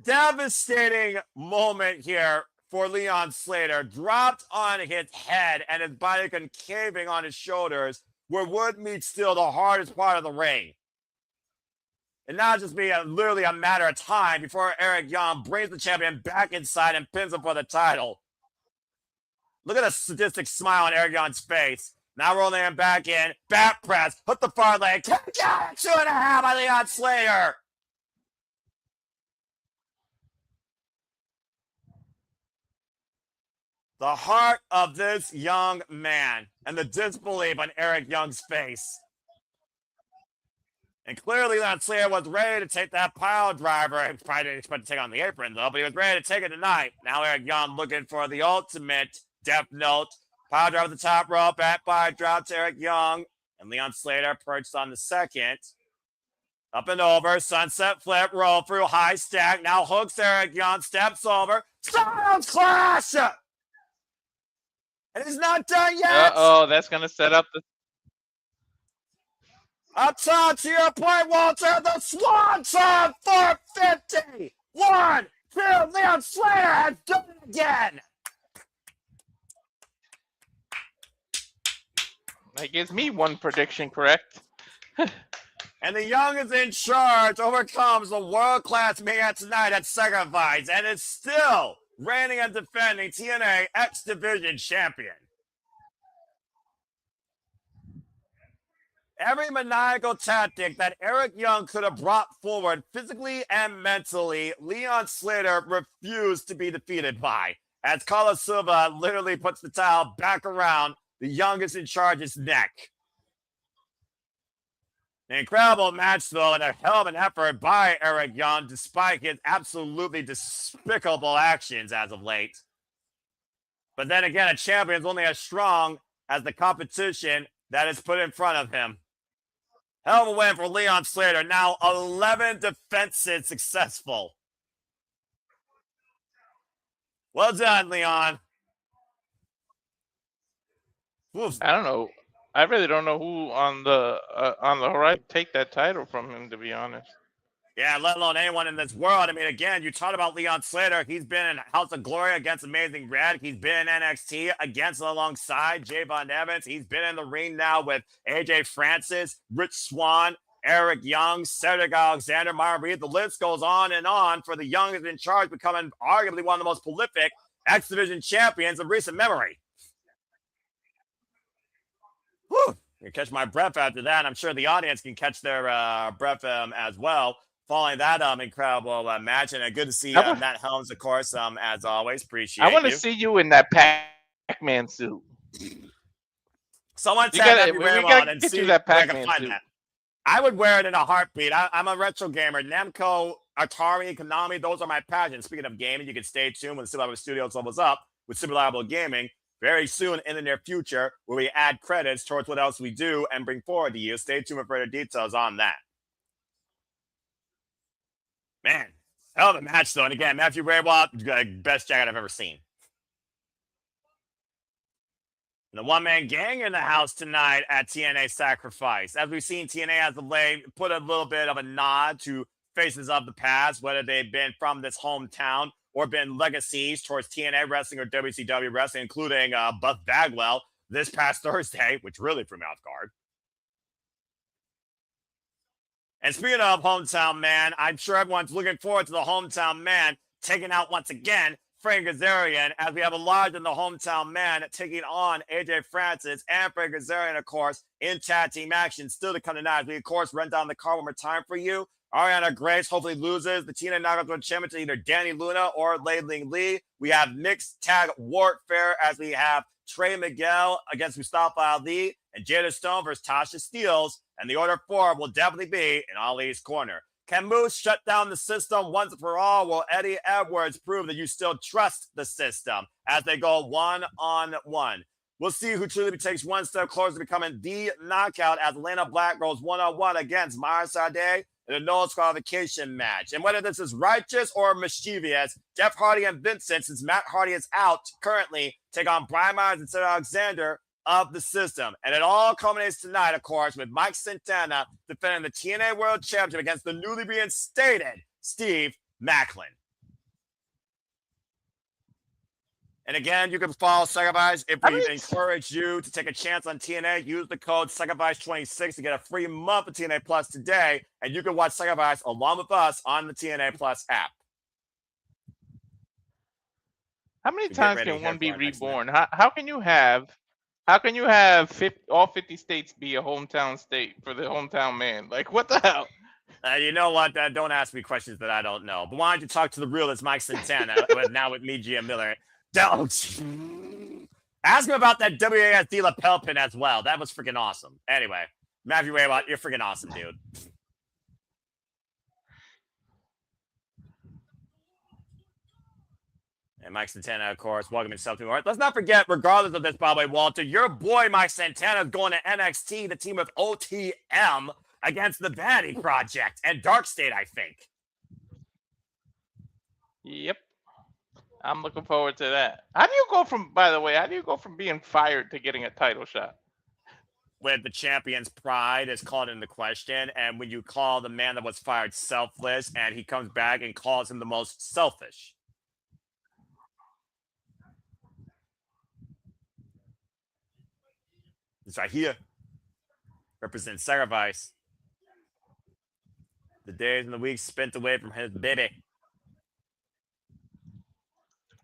Devastating moment here for Leon Slater. Dropped on his head and his body concaving on his shoulders, where wood meets steel, the hardest part of the ring. And now just be literally a matter of time before Eric Young brings the champion back inside and pins him for the title. Look at the sadistic smile on Eric Young's face. Now rolling him back in. Back press. Put the far leg. Kick out. 2.5 by Leon Slater. The heart of this young man and the disbelief on Eric Young's face. And clearly, Leon Slater was ready to take that pile driver. He probably didn't expect to take on the apron, though, but he was ready to take it tonight. Now Eric Young looking for the ultimate Death Note. Pile driver at the top rope, back by drop to Eric Young. And Leon Slater perched on the second. Up and over, sunset flip, roll through, high stack. Now hooks Eric Young, steps over. Styles Clash! And he's not done yet. Uh-oh, that's going to set up the... Up top, to your point, Walter, the Swanton 450. 1, 2, Leon Slater has done it again. That gives me one prediction correct. And the Young is in charge, overcomes the world-class man tonight at Sacrifice, and is still reigning and defending TNA X Division champion. Every maniacal tactic that Eric Young could have brought forward physically and mentally, Leon Slater refused to be defeated by. As Carlos Silva literally puts the towel back around the youngest in charge's neck. An incredible match, though, and a hell of an effort by Eric Young, despite his absolutely despicable actions as of late. But then again, a champion is only as strong as the competition that is put in front of him. Hell of a win for Leon Slater. Now 11 defenses successful. Well done, Leon. Oof. I don't know. I really don't know who on the horizon take that title from him, to be honest. Yeah, let alone anyone in this world. I mean, again, you talked about Leon Slater. He's been in House of Glory against Amazing Red. He's been in NXT against alongside Jay Von Evans. He's been in the ring now with AJ Francis, Rich Swann, Eric Young, Cedric Alexander, Myron Reed. The list goes on and on for the youngest in charge, becoming arguably one of the most prolific X Division champions of recent memory. Whew. You can catch my breath after that. I'm sure the audience can catch their breath as well. Following that incredible match, and good to see Matt Helms, of course, as always. Appreciate it. I want to see you in that Pac-Man suit. Someone tag me and get see you that where I can Pac-Man find suit. that. I would wear it in a heartbeat. I'm a retro gamer. Namco, Atari, Konami, those are my passions. Speaking of gaming, you can stay tuned when Super Studios levels up with Super Reliable Gaming very soon in the near future, where we add credits towards what else we do and bring forward to you. Stay tuned for further details on that. Man, hell of a match, though. And again, Matthew Raywalt, best jacket I've ever seen. And the one-man gang in the house tonight at TNA Sacrifice. As we've seen, TNA as of late put a little bit of a nod to faces of the past, whether they've been from this hometown or been legacies towards TNA wrestling or WCW wrestling, including Buff Bagwell this past Thursday, which really threw me off guard. And speaking of hometown man, I'm sure everyone's looking forward to the hometown man taking out once again Frank Kazarian, as we have a large in the hometown man taking on AJ Francis and Frank Kazarian, of course, in tag team action still to come tonight. We, of course, run down the card one more time for you. Arianna Grace hopefully loses the TNA Knockouts World Championship to either Dani Luna or Lei Ling Lee. We have mixed tag warfare as we have Trey Miguel against Mustafa Ali and Jada Stone versus Tashs Steelz. And the order 4 will definitely be in Ali's corner. Can Moose shut down the system once and for all? Will Eddie Edwards prove that you still trust the system as they go one-on-one? We'll see who truly takes one step closer to becoming the knockout as Elayna Black goes one-on-one against Sade in a no disqualification match. And whether this is righteous or mischievous, Jeff Hardy and Vincent, since Matt Hardy is out currently, take on Brian Myers and Cedric Alexander of the system. And it all culminates tonight, of course, with Mike Santana defending the TNA World Championship against the newly reinstated Steve Maclin. And again, you can follow Sacrifice if we encourage you to take a chance on TNA. Use the code Sacrifice26 to get a free month of TNA Plus today. And you can watch Sacrifice along with us on the TNA Plus app. How many times can one be reborn? How can you have all 50 states be a hometown state for the hometown man? Like, what the hell? You know what? Don't ask me questions that I don't know. But why don't you talk to the realist Mike Santana now with me, Gia Miller? Ask him about that WASD lapel pin as well. That was freaking awesome. Anyway, Matthew Waywat, you're freaking awesome, dude. And Mike Santana, of course, welcome himself to Let's not forget, regardless of this, by the way, Walter, your boy Mike Santana is going to NXT to team with OTM against the Vanity Project and Dark State, I think. Yep. I'm looking forward to that. How do you go from being fired to getting a title shot? When the champion's pride is called into question, and when you call the man that was fired selfless, and he comes back and calls him the most selfish. This right here represents Sacrifice. The days and the weeks spent away from his baby.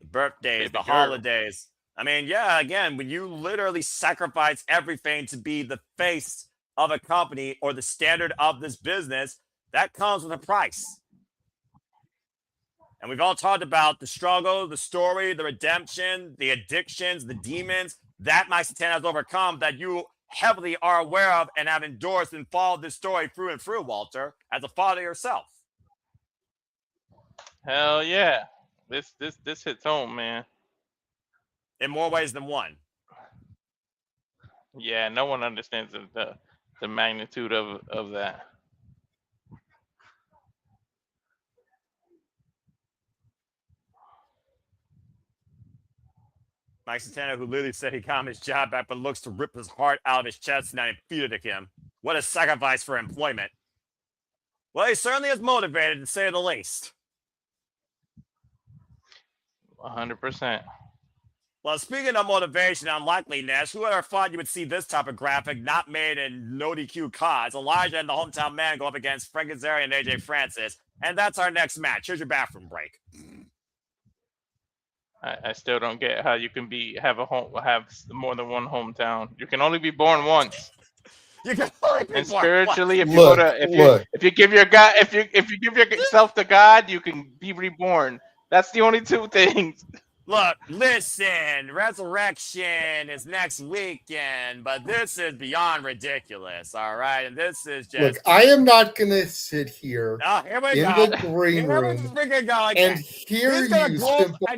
Birthdays, the holidays. I mean, yeah, again, when you literally sacrifice everything to be the face of a company or the standard of this business, that comes with a price. And we've all talked about the struggle, the story, the redemption, the addictions, the demons that Mike Santana has overcome that you heavily are aware of and have endorsed and followed this story through and through, Walter, as a father yourself. Hell yeah. This hits home, man. In more ways than one. Yeah, no one understands the magnitude of that. Mike Santana, who literally said he got his job back, but looks to rip his heart out of his chest and defeated him. What a sacrifice for employment. Well, he certainly is motivated, to say the least. 100%. Well, speaking of motivation and unlikeliness, who would have thought you would see this type of graphic not made in no DQ cards? Elijah and the hometown man go up against Frankie Kazarian and AJ Francis. And that's our next match. Here's your bathroom break. I still don't get how you can have more than one hometown. You can only be born once. You can only be and born spiritually, once. if you give yourself to God, you can be reborn. That's the only two things. Look, listen, Resurrection is next weekend, but this is beyond ridiculous, all right? And this is just... Look, I am not going to sit here in the green room and hear you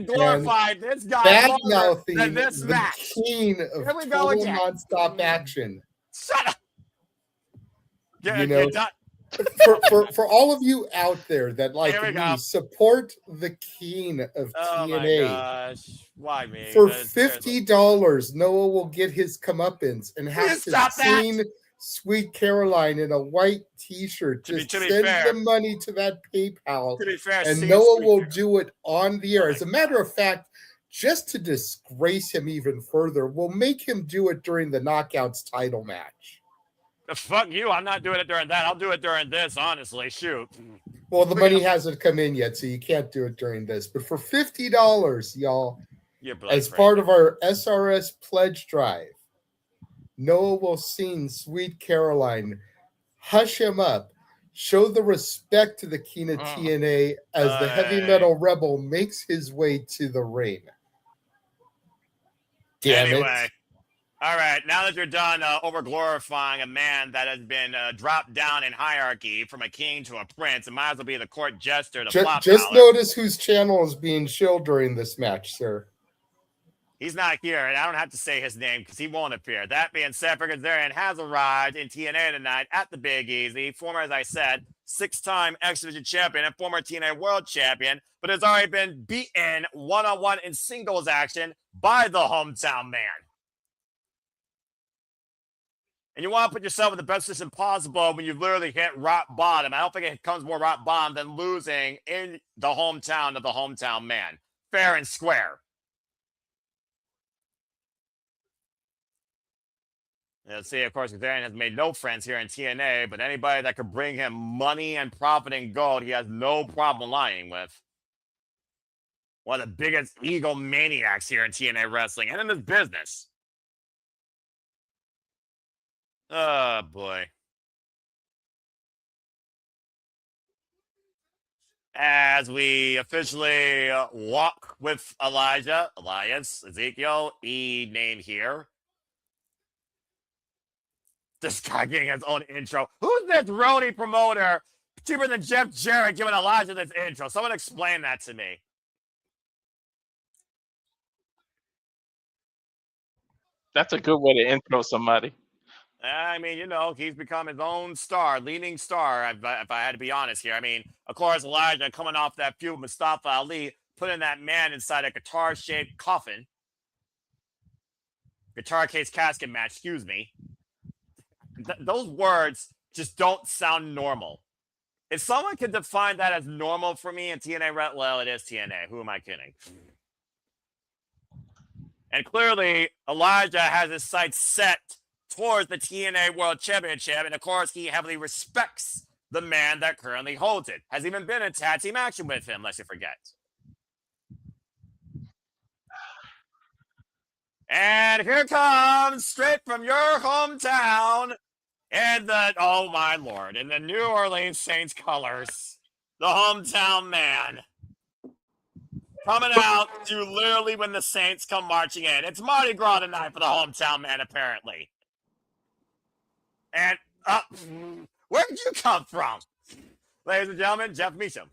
glorify this guy bad-mouthing this the match. king of total nonstop action. Shut up! For all of you out there that like me support the king of TNA. My gosh. Why me? For $50, Noah will get his comeuppance and have to sing Sweet Caroline in a white t-shirt. Just send the money to that PayPal. To be fair, and Noah will do it on the air. As a matter of fact, just to disgrace him even further, we'll make him do it during the Knockouts title match. Fuck you. I'm not doing it during that. I'll do it during this, honestly. Shoot. Well, the money hasn't come in yet, so you can't do it during this. But for $50, y'all, as part of our SRS pledge drive, Noah will sing Sweet Caroline, hush him up, show the respect to the king of TNA as the heavy metal rebel makes his way to the ring. Damn it. All right, now that you're done over-glorifying a man that has been dropped down in hierarchy from a king to a prince, it might as well be the court jester. Just notice whose channel is being shilled during this match, sir. He's not here, and I don't have to say his name because he won't appear. That being said, Kazarian has arrived in TNA tonight at the Big Easy. Former, as I said, 6-time X Division champion and former TNA World Champion, but has already been beaten one-on-one in singles action by the hometown man. And you want to put yourself in the best position possible when you've literally hit rock bottom. I don't think it comes more rock bottom than losing in the hometown of the hometown man. Fair and square. Let's see, of course, Kazarian has made no friends here in TNA, but anybody that could bring him money and profit and gold, he has no problem lying with. One of the biggest egomaniacs here in TNA wrestling and in this business. Oh, boy. As we officially walk with Elijah, Elias, Ezekiel, name here. This guy getting his own intro. Who's this Rony promoter cheaper than Jeff Jarrett giving Elijah this intro? Someone explain that to me. That's a good way to intro somebody. I mean, you know, he's become his own star, leading star, if I had to be honest here. I mean, of course, Elijah coming off that feud with Mustafa Ali, putting that man inside a guitar-shaped coffin. Guitar case casket match, excuse me. Those words just don't sound normal. If someone could define that as normal for me in TNA, well, it is TNA. Who am I kidding? And clearly, Elijah has his sights set towards the TNA World Championship, and of course, he heavily respects the man that currently holds it. Has even been in tag team action with him, lest you forget. And here comes, straight from your hometown, and oh my lord, in the New Orleans Saints colors, the hometown man. Coming out to literally when the Saints come marching in. It's Mardi Gras tonight for the hometown man, apparently. And where did you come from? Ladies and gentlemen, Jeff Meacham.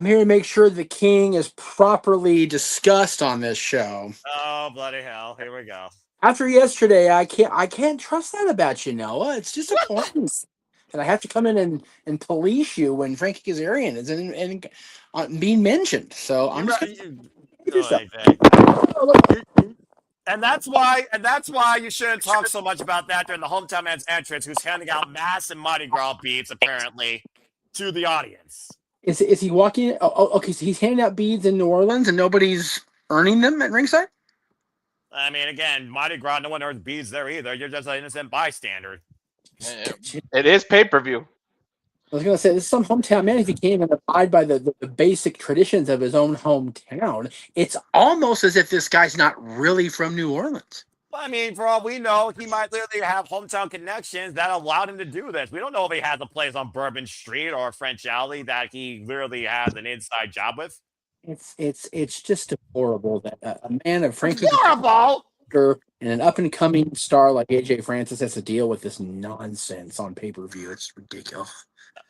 I'm here to make sure the king is properly discussed on this show. Oh, bloody hell. Here we go. After yesterday, I can't trust that about you, Noah. It's just a point. And I have to come in and police you when Frankie Kazarian is being mentioned. So I'm just going to And that's why you shouldn't talk so much about that during the hometown man's entrance, who's handing out mass and Mardi Gras beads, apparently, to the audience. Is he walking? Oh, okay, so he's handing out beads in New Orleans and nobody's earning them at ringside? I mean, again, Mardi Gras, no one earns beads there either. You're just an innocent bystander. It is pay-per-view. I was going to say, this is some hometown man. If he can't even abide by the basic traditions of his own hometown, it's almost as if this guy's not really from New Orleans. Well, I mean, for all we know, he might literally have hometown connections that allowed him to do this. We don't know if he has a place on Bourbon Street or French Alley that he literally has an inside job with. It's just horrible that a man of Frankie horrible and an up-and-coming star like AJ Francis has to deal with this nonsense on pay-per-view. It's ridiculous.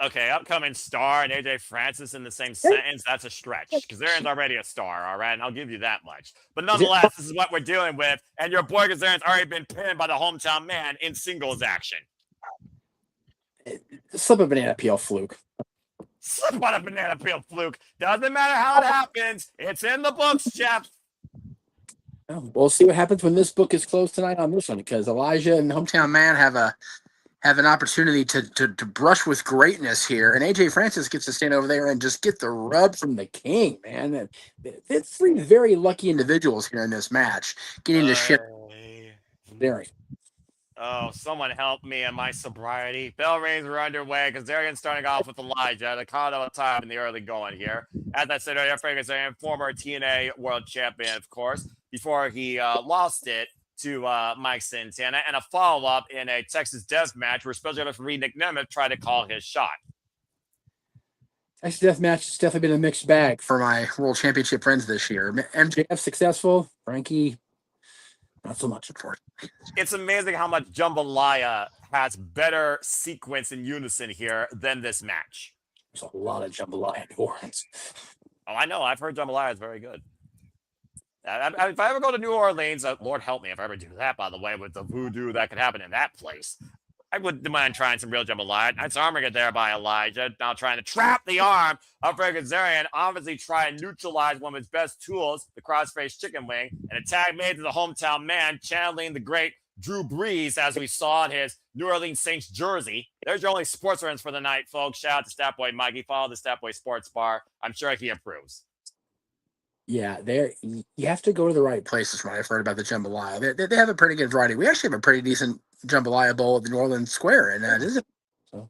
Okay, upcoming star and AJ Francis in the same sentence, that's a stretch. Kazarian's already a star, all right? And I'll give you that much. But nonetheless, this is what we're dealing with. And your boy Kazarian's already been pinned by the hometown man in singles action. Slip a banana peel fluke. Slip on a banana peel fluke. Doesn't matter how it happens. It's in the books, Jeff. Well, we'll see what happens when this book is closed tonight on this one, because Elijah and Hometown Man have an opportunity to brush with greatness here, and AJ Francis gets to stand over there and just get the rub from the king, man. It's three very lucky individuals here in this match getting to ship. Very. Oh, someone help me in my sobriety. Bell rings are underway. Kazarian starting off with Elijah. The count of time in the early going here. As I said earlier, Frankie Kazarian, former TNA World Champion, of course, before he lost it to Mike Santana, and a follow-up in a Texas Death Match where special referee Nick Nemeth tried to call his shot. Texas Death Match has definitely been a mixed bag for my World Championship friends this year. MJF successful, Frankie not so much, unfortunately. It's amazing how much jambalaya has better sequence in unison here than this match. There's a lot of jambalaya in New Orleans. Oh, I know. I've heard jambalaya is very good. If I ever go to New Orleans, Lord help me if I ever do that, by the way, with the voodoo that could happen in that place. I wouldn't mind trying some real jambalaya. Nice arm get there by Elijah. Now trying to trap the arm of Kazarian. Obviously try and neutralize one of his best tools, the crossface chicken wing. And a tag made to the hometown man, channeling the great Drew Brees, as we saw in his New Orleans Saints jersey. There's your only sports reference for the night, folks. Shout out to Statboy Mikey. Follow the Statboy Sports Bar. I'm sure he approves. Yeah, you have to go to the right places. When I've heard about the jambalaya, they have a pretty good variety. We actually have a pretty decent jambalaya bowl at the New Orleans Square, and is it? So.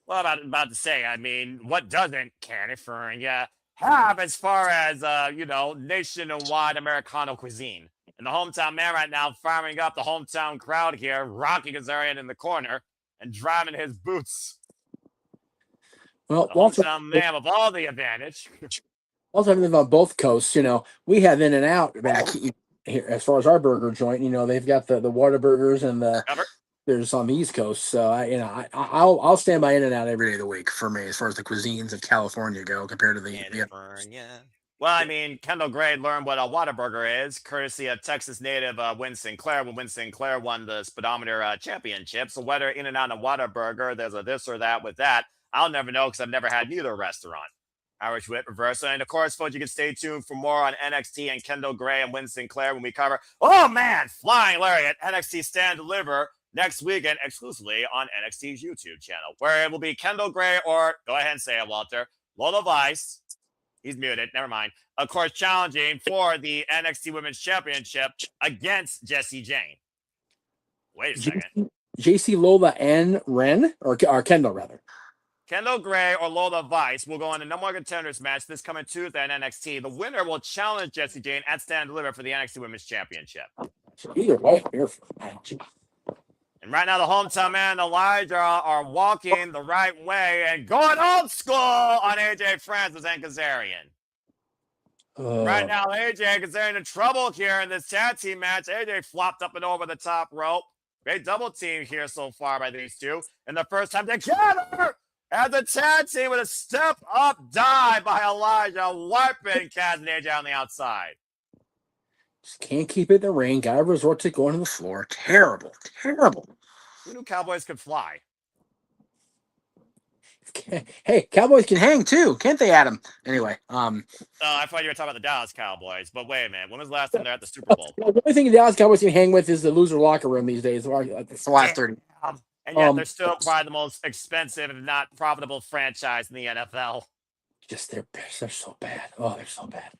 Well, about to say, I mean, what doesn't California have as far as nationwide Americano cuisine? And the hometown man right now firing up the hometown crowd here, rocking Kazarian in the corner and driving his boots. Well, the hometown man with all the advantage. Also, I live on both coasts. We have In-N-Out back here as far as our burger joint. They've got the Whataburgers and there's on the East Coast. So I'll stand by In-N-Out every day of the week for me as far as the cuisines of California go compared to the California. Well, I mean, Kendall Gray learned what a Whataburger is, courtesy of Texas native Win Sinclair when Win Sinclair won the speedometer championship. So whether In-N-Out and Whataburger, there's a this or that with that, I'll never know because I've never had neither restaurant. Irish Whip Reversal. And of course, folks, you can stay tuned for more on NXT and Kendall Gray and Win Sinclair when we cover, Flying Lariat, NXT Stand Deliver next weekend exclusively on NXT's YouTube channel, where it will be Kendall Gray or, go ahead and say it, Walter, Lola Vice. He's muted. Never mind. Of course, challenging for the NXT Women's Championship against Jessie Jane. Wait a second. JC, Lola, and Ren? Or Kendall, rather. Kendall Gray or Lola Vice will go on the number one contenders match this coming Tuesday at NXT. The winner will challenge Jessie Jane at Stand Deliver for the NXT Women's Championship. Either way, and right now, the hometown man and Elijah are walking the right way and going old school on AJ Francis and Kazarian. Right now, AJ and Kazarian in trouble here in this tag team match. AJ flopped up and over the top rope. Great double team here so far by these two. And the first time together as a tag team with a step-up dive by Elijah, wiping Kaz and AJ on the outside. Just can't keep it in the ring. Got to resort to going to the floor. Terrible. Who knew Cowboys could fly? Hey, Cowboys can hang too, can't they, Adam? Anyway, I thought you were talking about the Dallas Cowboys, but wait a minute. When was the last time they're at the Super Bowl? The only thing the Dallas Cowboys can hang with is the loser locker room these days. It's the last 30. And yet they're still probably the most expensive and not profitable franchise in the NFL. Just they're so bad. Oh, they're so bad.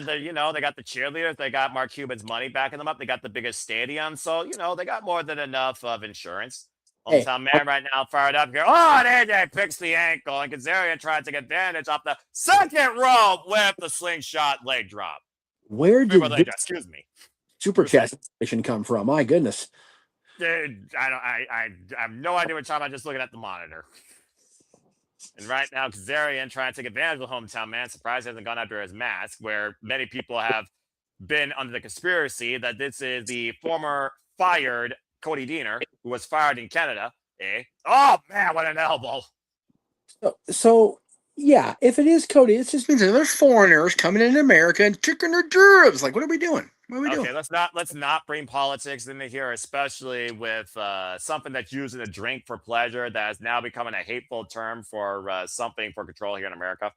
They got the cheerleaders. They got Mark Cuban's money backing them up. They got the biggest stadium. So, they got more than enough of insurance. Hometown man right now fired up here. Oh, and AJ picks the ankle. And Kazarian tried to take advantage off the second rope with the slingshot leg drop. Where did excuse me. Super chat come from? My goodness. Dude, I have no idea what you're talking about just looking at the monitor. And right now, Kazarian trying to take advantage of the hometown man. Surprised he hasn't gone after his mask, where many people have been under the conspiracy that this is the former fired Cody Deaner, who was fired in Canada. Oh, man, what an elbow. So yeah, if it is Cody, it just means that there's foreigners coming into America and kicking their gerbs. Like, what are we doing? Okay, let's not bring politics into here, especially with something that's used in a drink for pleasure that is now becoming a hateful term for something for control here in America.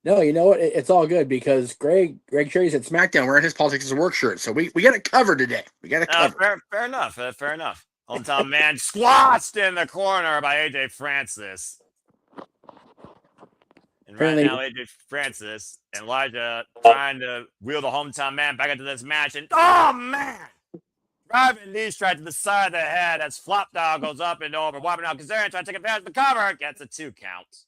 No, you know what? It's all good because Greg Cherry's at SmackDown wearing his politics as a work shirt, so we got it covered today. We got it covered. Fair enough. Fair enough. Hometown man squashed in the corner by AJ Francis. And right now, AJ Francis and Elijah trying to wheel the hometown man back into this match. And, oh, man! Driving knee straight to the side of the head as Flop Dog goes up and over. Wiping out Kazarian trying to take advantage of the cover. Gets a 2 count.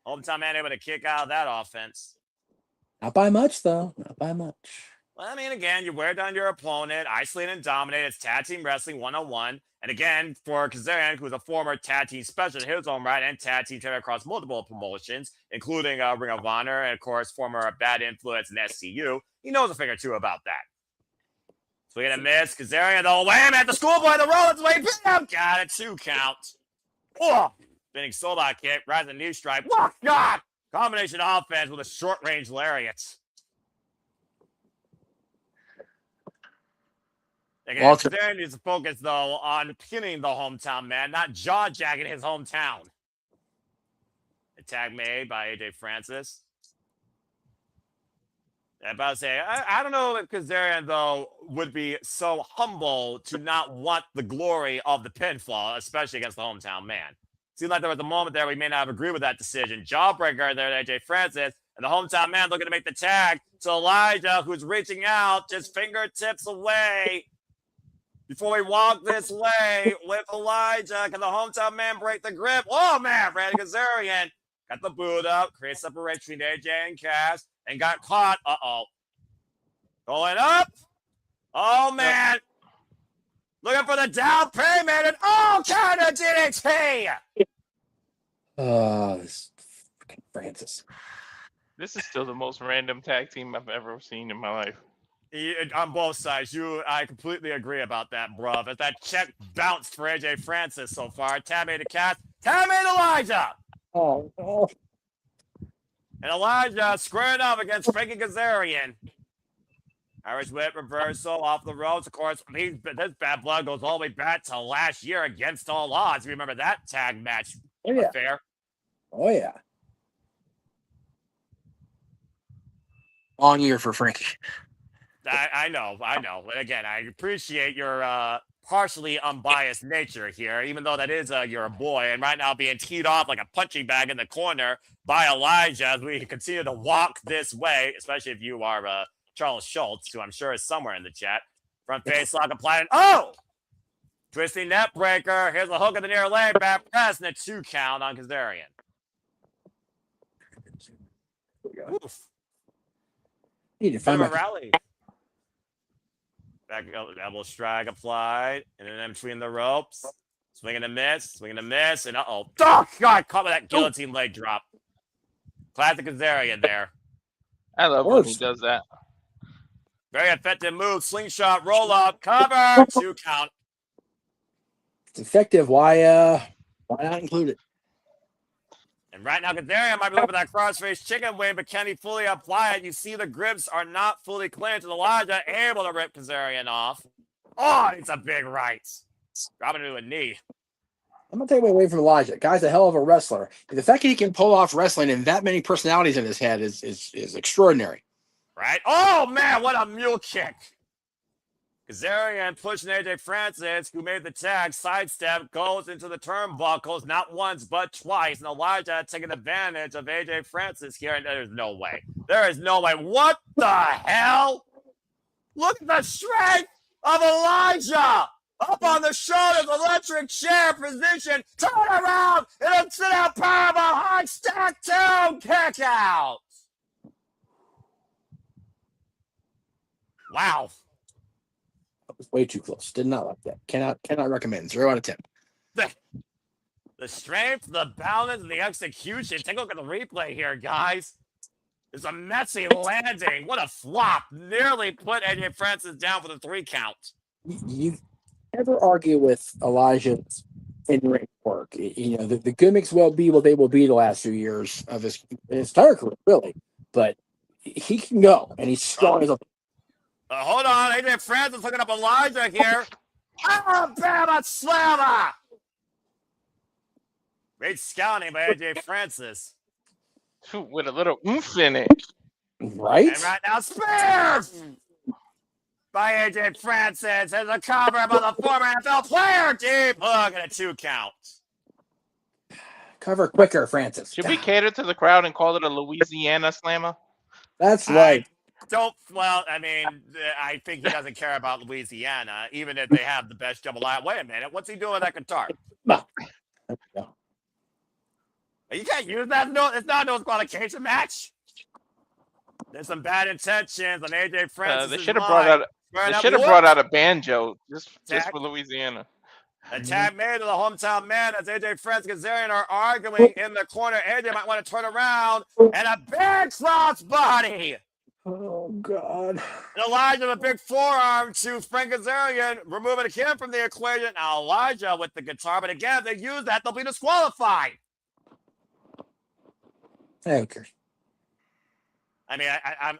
Hometown man able to kick out of that offense. Not by much, though. Not by much. Well, I mean, again, you wear down your opponent, isolate and dominate. It's tag team wrestling 101. And again, for Kazarian, who's a former tag team specialist in his own right and tag team champion across multiple promotions, including Ring of Honor and, of course, former Bad Influence and SCU, he knows a thing or two about that. So we get a miss. Kazarian, the wham at the schoolboy, the Rollins way down. Got it, 2 count. Oh, spinning soul-out kick, rising knee strike. Oh, God! Combination offense with a short-range lariat. Kazarian needs to focus, though, on pinning the hometown man, not jaw-jacking his hometown. Attack made by AJ Francis. I'm about to say, I don't know if Kazarian, though, would be so humble to not want the glory of the pinfall, especially against the hometown man. Seemed like there was a moment there we may not have agreed with that decision. Jawbreaker there, AJ Francis, and the hometown man looking to make the tag to Elijah, who's reaching out just fingertips away. Before we walk this way with Elijah, can the hometown man break the grip? Oh, man, Randy Kazarian got the boot up, creates separation between AJ and Kaz, and got caught. Uh-oh. Going up. Oh, man. Looking for the down payment, and counter DDT. This fucking Francis. This is still the most random tag team I've ever seen in my life. On both sides, I completely agree about that, bruv. As that check bounced for AJ Francis so far. Tab made a Kaz. Tab made Elijah. Oh, no. And Elijah squared up against Frankie Kazarian. Irish whip reversal off the ropes. Of course, this bad blood goes all the way back to last year against all odds. Remember that tag match affair? Oh, yeah. Long year for Frankie. I know. And again, I appreciate your partially unbiased nature here, even though that is you're a boy, and right now being teed off like a punching bag in the corner by Elijah as we continue to walk this way, especially if you are Charles Schultz, who I'm sure is somewhere in the chat. Front face lock applied. Twisting net breaker. Here's a hook of the near leg, back press, and a 2 count on Kazarian. Oof. Need to find a rally. Back elbow strike applied, and then between the ropes. Swing and a miss, and oh, God, caught with that guillotine leg drop. Classic Kazarian there. I love when he does that. Very effective move. Slingshot, roll up, cover, 2 count. It's effective. Why not include it? And right now, Kazarian might be looking for that crossface chicken wing, but can he fully apply it? You see the grips are not fully cleansed. Elijah able to rip Kazarian off. Oh, it's a big right. Dropping into a knee. I'm going to take away from Elijah. Guy's a hell of a wrestler. The fact that he can pull off wrestling and that many personalities in his head is extraordinary. Right? Oh, man, what a mule kick. Kazarian pushing AJ Francis, who made the tag, sidestep, goes into the turnbuckles, not once, but twice. And Elijah taking advantage of AJ Francis here, and there's no way. There is no way. What the hell? Look at the strength of Elijah. Up on the shoulders, electric chair position, turn around, and a sit-down powerbomb, high stack 2, kick out. Wow. That was way too close. Did not like that. Cannot recommend. 0 out of 10. The strength, the balance, and the execution. Take a look at the replay here, guys. It's a messy landing. What a flop. Nearly put AJ Francis down for the 3 count. You never argue with Elijah's in-ring work. You know, the gimmicks will be what they will be the last few years of his entire career, really. But he can go, and he's strong as a... hold on. AJ Francis looking up Elijah here. Alabama slammer. Great scouting by AJ Francis. With a little oomph in it. Right? And right now, spear by AJ Francis as a cover by the former NFL player. Deep hook and a 2 count. Cover quicker, Francis. Should we cater to the crowd and call it a Louisiana slammer? That's right. I think he doesn't care about Louisiana, even if they have the best double line. Wait a minute. What's he doing with that guitar? No. You can't use that. No, it's not no qualification match. There's some bad intentions on AJ Francis. They should have brought out a banjo just for Louisiana. Attack made to the hometown man as AJ Francis and Kazarian are arguing in the corner. AJ might want to turn around and a big cross body. Oh, God. And Elijah with a big forearm to Frank Kazarian, removing him from the equation. Now Elijah with the guitar, but again, if they use that, they'll be disqualified. Okay. I mean,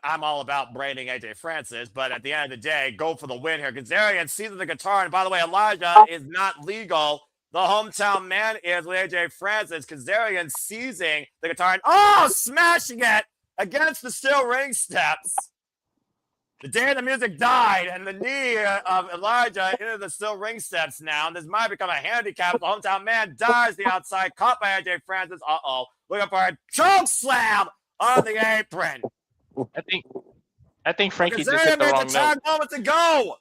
I'm all about branding AJ Francis, but at the end of the day, go for the win here. Kazarian seizes the guitar, and by the way, Elijah is not legal. The hometown man is with AJ Francis. Kazarian seizing the guitar and smashing it against the steel ring steps. The day the music died, and the knee of Elijah into the steel ring steps now. And this might become a handicap. The hometown man dives the outside, caught by AJ Francis. Looking for a choke slam on the apron. I think Frankie just hit the wrong note. Moment to go.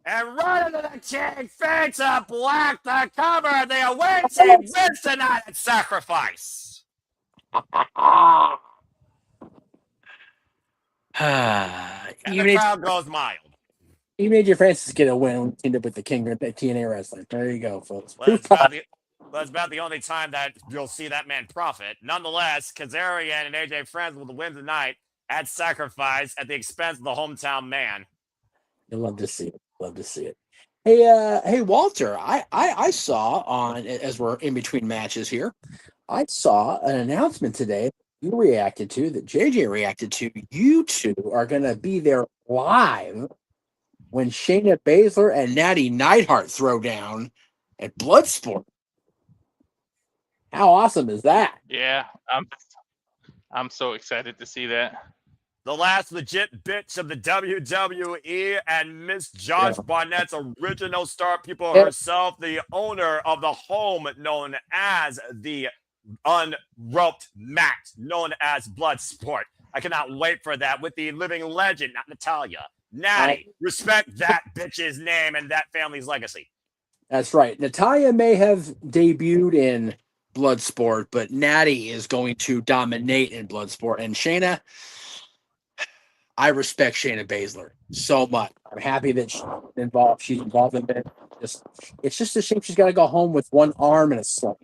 And right into the king, fades a black the cover. The away team wins tonight at Sacrifice. And the crowd goes mild. Even AJ Francis get a win when he teamed up with the King at TNA Wrestling. There you go, folks. Well, it's about the only time that you'll see that man profit. Nonetheless, Kazarian and AJ Francis will win tonight at Sacrifice at the expense of the hometown man. You'll love to see it. Love to see it. Hey, Walter. I saw on, as we're in between matches here, I saw an announcement today you reacted to, that JJ reacted to. You two are going to be there live when Shayna Baszler and Natty Neidhart throw down at Bloodsport. How awesome is that? Yeah, I'm so excited to see that. The last legit bitch of the WWE and Miss Josh Barnett's original star people herself, the owner of the home known as the Unroped Mat, known as Bloodsport. I cannot wait for that with the living legend, not Natalya. Natty, respect that bitch's name and that family's legacy. That's right. Natalya may have debuted in Bloodsport, but Natty is going to dominate in Bloodsport. And Shayna, I respect Shayna Baszler so much. I'm happy that she's involved. She's involved in it. It's just a shame she's got to go home with one arm and a sling.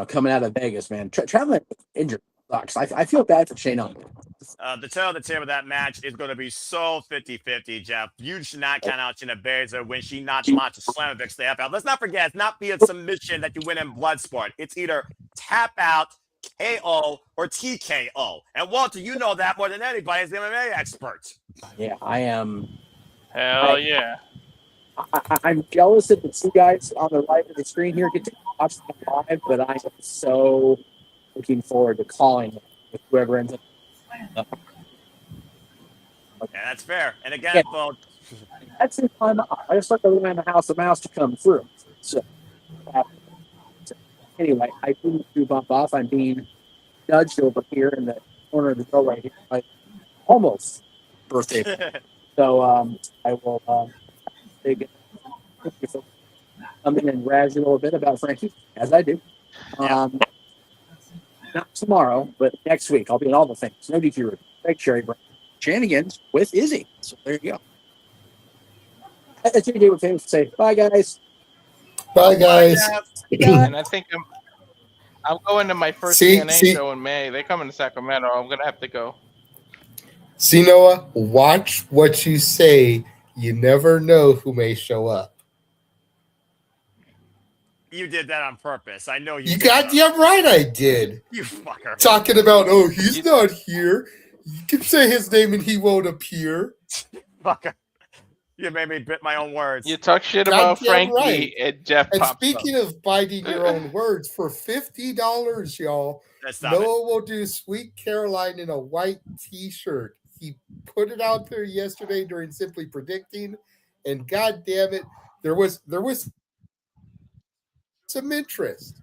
Coming out of Vegas, man. Traveling injured sucks. I feel bad for Shayna. The tail of the tip of that match is going to be so 50-50, Jeff. You should not count out Shayna Baszler when she knocks Monty Slamovic the F out. Let's not forget, it's not via submission that you win in Bloodsport. It's either tap out, KO, or TKO. And Walter, you know that more than anybody as the MMA expert. Yeah, I am. Hell yeah. I'm jealous that the two guys on the right of the screen here get to watch them live, but I am so looking forward to calling it with whoever ends up. Yeah, that's fair. And again, folks, that's in my mouth. I just like to around the house of mouse to come through. So anyway, I do bump off. I'm being judged over here in the corner of the door right here. My almost birthday. So I will come in and razz you a little bit about Frankie, as I do. Not tomorrow, but next week. I'll be in all the things. No DQ, Greg Cherry, shenanigans with Izzy. So there you go. That's your day with famous to say bye, guys. Bye, guys. And I think I'm going to my first TNA show in May. They come into Sacramento. I'm gonna have to go. See, Noah, watch what you say. You never know who may show up. You did that on purpose. I know you. You goddamn right I did. You fucker. Talking about, he's not here. You can say his name and he won't appear. Fucker. You made me bit my own words. You talk shit about Frankie and Jeff. And speaking of biting your own words, for $50, y'all, Noah will do Sweet Caroline in a white T-shirt. He put it out there yesterday during Simply Predicting, and God damn it, there was some interest,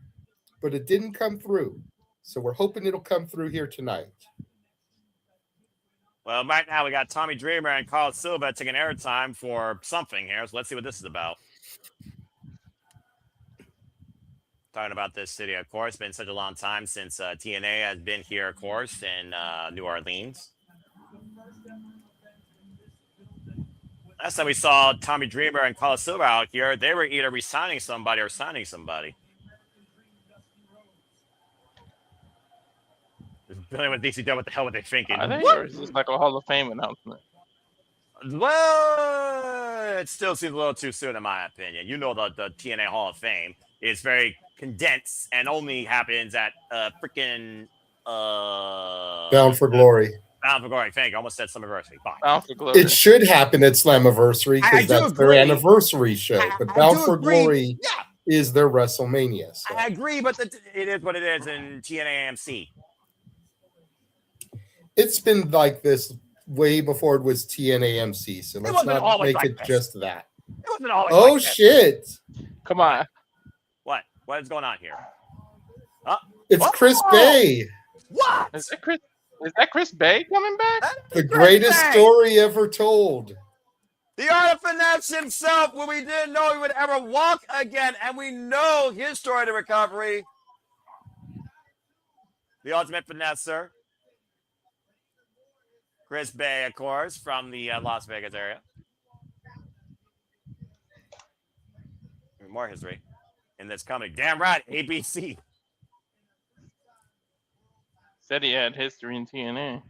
but it didn't come through. So we're hoping it'll come through here tonight. Well, right now we got Tommy Dreamer and Carl Silva taking airtime for something here. So let's see what this is about. Talking about this city, of course. It's been such a long time since TNA has been here, of course, in New Orleans. Last time we saw Tommy Dreamer and Carl Silva out here, they were either re-signing somebody or signing somebody. Dealing with DCW, what the hell were they thinking? I think it's just like a Hall of Fame announcement. Well, it still seems a little too soon, in my opinion. You know, the TNA Hall of Fame is very condensed and only happens at freaking Bound for Glory. Bound for Glory. Thank you. I almost said Slammiversary. Thank you. Almost said Slammiversary. Fine. Bound for Glory. It should happen at Slammiversary because that's their anniversary show. But Bound for Glory is their WrestleMania. So. I agree, but it is what it is in TNA AMC. It's been like this way before it was TNA AMC. So let's not make it just that. It wasn't always shit. Come on. What? What is going on here? It's Chris Bay. What? Is that Chris Bay coming back? The greatest story ever told. The Art of Finesse himself, when we didn't know he would ever walk again, and we know his story to recovery. The ultimate finesser. Chris Bay, of course, from the Las Vegas area. More history in this company. Damn right, ABC. Said he had history in TNA.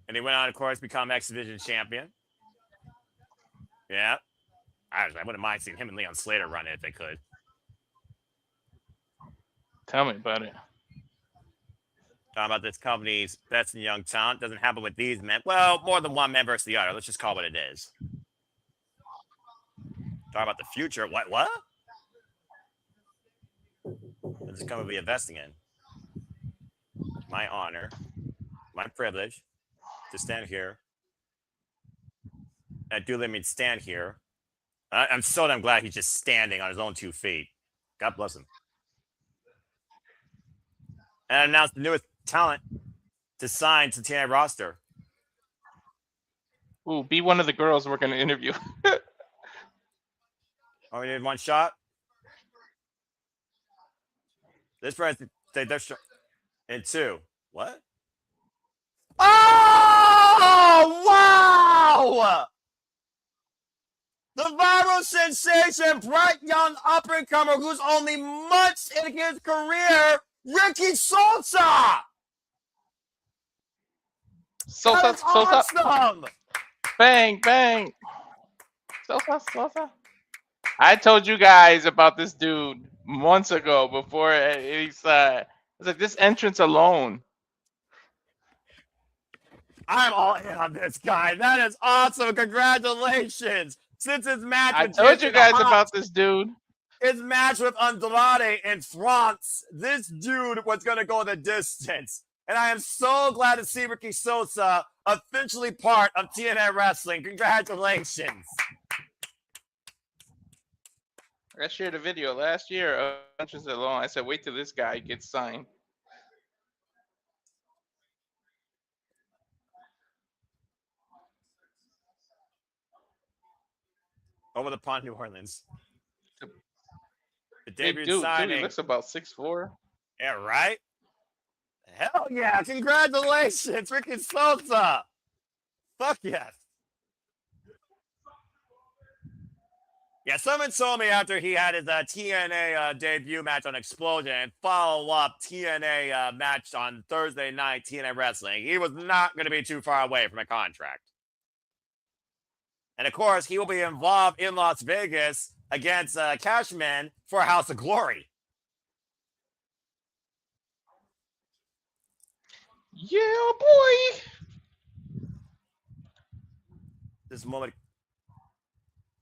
And he went on, of course, become X Division champion. Yeah. I wouldn't mind seeing him and Leon Slater run it if they could. Tell me about it. Talking about this company's best and young talent. Doesn't happen with these men. Well, more than one man versus the other. Let's just call it what it is. Talking about the future. What? This is company we're investing in. My honor, my privilege to stand here. I do let me stand here. I'm so damn glad he's just standing on his own 2 feet. God bless him. And announce the newest talent to sign to TNA roster. Ooh, be one of the girls we're going to interview. Oh, we need one shot. This person, they're and 2. What? Oh, wow! The viral sensation, bright young up-and-comer who's only months in his career, Ricky Sosa! Sosa. Awesome! Bang, bang. Sosa. I told you guys about this dude months ago before he's I was like, this entrance alone. I'm all in on this guy. That is awesome. Congratulations. Since his match I told you guys about this dude. His match with Andrade in France, this dude was going to go the distance. And I am so glad to see Ricky Sosa officially part of TNA Wrestling. Congratulations. I shared a video last year of entrance alone. I said, wait till this guy gets signed. Over the pond, New Orleans. The Hey, debut dude, signing. he looks about 6'4". Yeah, right? Hell yeah. Congratulations, Ricky Sosa. Fuck yes. Yeah, someone told me after he had his TNA debut match on Explosion and follow-up TNA match on Thursday night, TNA Wrestling, he was not going to be too far away from a contract. And, of course, he will be involved in Las Vegas against Cashman for House of Glory. Yeah, boy. This moment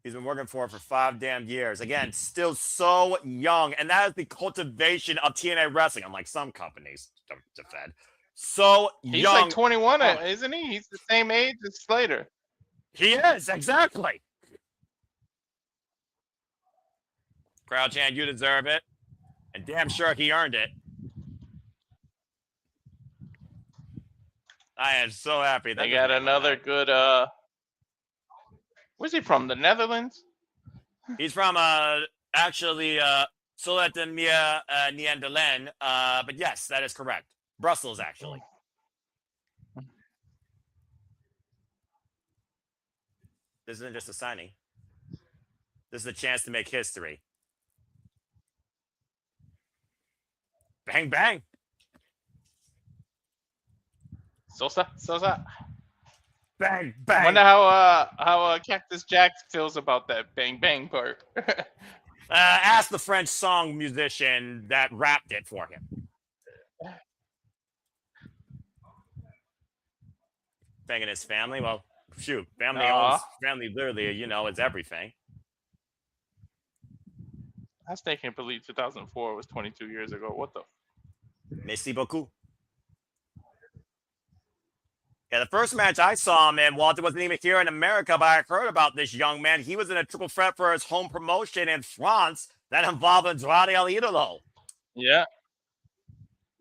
he's been working for 5 damn years. Again, still so young. And that is the cultivation of TNA Wrestling, unlike some companies to Fed. So He's young. like 21, isn't he? He's the same age as Slater. He is, exactly. Crowd chant, you deserve it. And damn sure he earned it. I am so happy. They got another good, where's he from? The Netherlands? He's from, actually, Solette Nederland. But yes, that is correct. Brussels, actually. This isn't just a signing. This is a chance to make history. Bang, bang. Sosa. Bang, bang. I wonder how Cactus Jack feels about that bang, bang part. Ask the French song musician that rapped it for him. in his family. Well, shoot, family Aw. owns family. Literally, is everything. I was thinking, believe 2004 was 22 years ago. What the? Merci beaucoup. Yeah, the first match I saw him in, Walter wasn't even here in America, but I heard about this young man. He was in a triple threat for his home promotion in France that involved Andrade El Idolo. Yeah.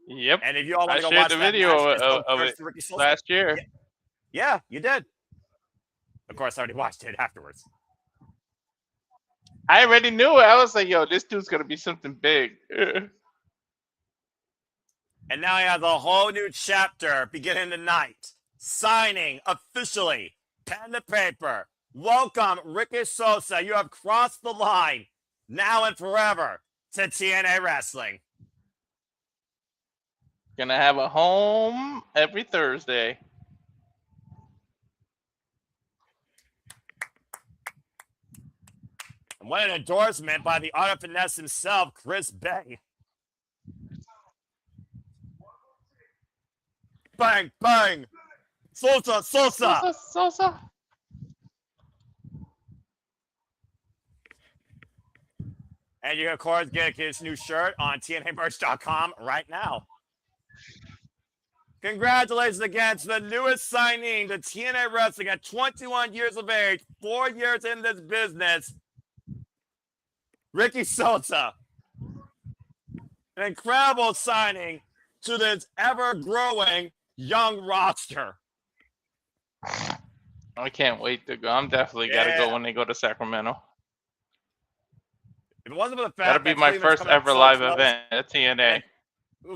Yep. And if you all want I to go shared watch the that video match, of it last year. Yeah, you did. Of course, I already watched it afterwards. I already knew it. I was like, yo, this dude's going to be something big. And now he has a whole new chapter beginning tonight. Signing officially, pen to paper. Welcome, Ricky Sosa. You have crossed the line now and forever to TNA Wrestling. Gonna have a home every Thursday. And what an endorsement by the Art of Finesse himself, Chris Bay. Bang, bang. Sosa. Sosa. And you can, of course, get his new shirt on TNAmerch.com right now. Congratulations again to the newest signing to TNA Wrestling at 21 years of age, 4 years in this business, Ricky Sosa. An incredible signing to this ever-growing young roster. I can't wait to go. I'm definitely got to go when they go to Sacramento. If it wasn't for the fact That'll be that my Cleveland's first coming up ever so live close, event at TNA.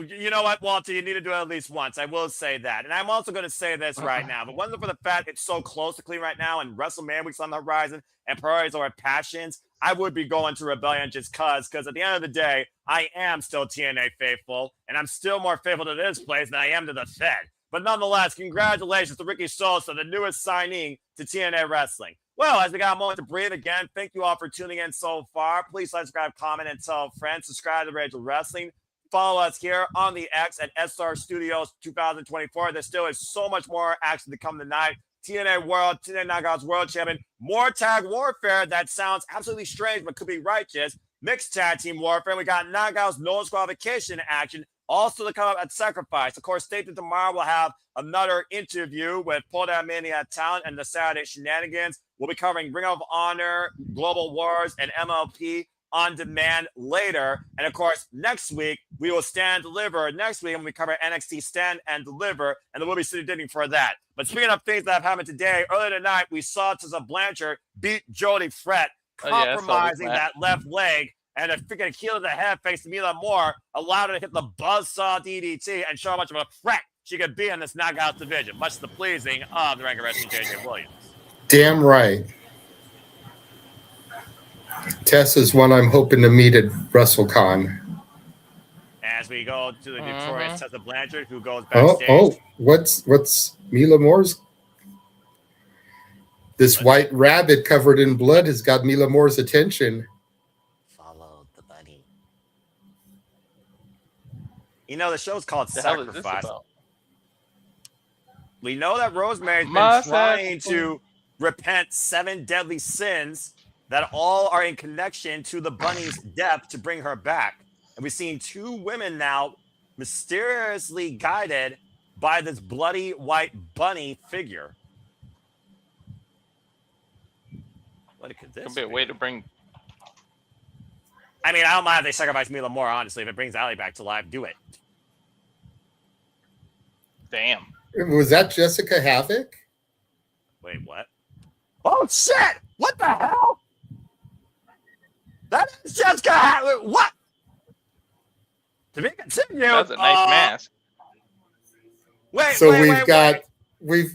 You know what, Walter? You need to do it at least once. I will say that. And I'm also going to say this right now. If it wasn't for the fact it's so close to Cleveland right now and WrestleMania week's on the horizon and priorities over passions, I would be going to Rebellion just because at the end of the day, I am still TNA faithful, and I'm still more faithful to this place than I am to the Fed. But nonetheless, congratulations to Ricky Sosa, the newest signing to TNA Wrestling. Well, as we got a moment to breathe again, thank you all for tuning in so far. Please like, subscribe, comment, and tell friends. Subscribe to Rachel Wrestling. Follow us here on the X at SR Studios 2024. There still is so much more action to come tonight. TNA World, TNA Knockouts World Champion, more tag warfare that sounds absolutely strange but could be righteous. Mixed tag team warfare. We got Knockouts no disqualification action. Also to come up at Sacrifice. Of course, stay tuned tomorrow. We'll have another interview with Pull Down Mania Talent and the Saturday Shenanigans. We'll be covering Ring of Honor, Global Wars, and MLP on demand later. And of course, next week, we will stand deliver. Next week, we cover NXT Stand and Deliver, and there will be city digging for that. But speaking of things that have happened today, earlier tonight, we saw Tessa Blanchard beat Jody Fret, compromising that left leg, and a freaking heel to the head faced Mila Moore allowed her to hit the buzzsaw DDT and show how much of a threat she could be in this knockout division, much to the pleasing of the Ranker Wrestling JJ Williams. Damn right. Tess is one I'm hoping to meet at WrestleCon. As we go to the victorious Tessa Blanchard, who goes backstage. What's Mila Moore's? This white rabbit covered in blood has got Mila Moore's attention. Follow the bunny. The show's called Sacrifice. We know that Rosemary's been trying to repent 7 deadly sins that all are in connection to the bunny's death to bring her back. And we've seen 2 women now mysteriously guided by this bloody white bunny figure. What could this Could be a way to bring... I don't mind if they sacrifice Mila Moore, honestly. If it brings Allie back to life, do it. Damn. Was that Jessica Havoc? Wait, what? Oh, shit! What the hell? That is Jessica Havoc. What? To be continued. That's a nice mask.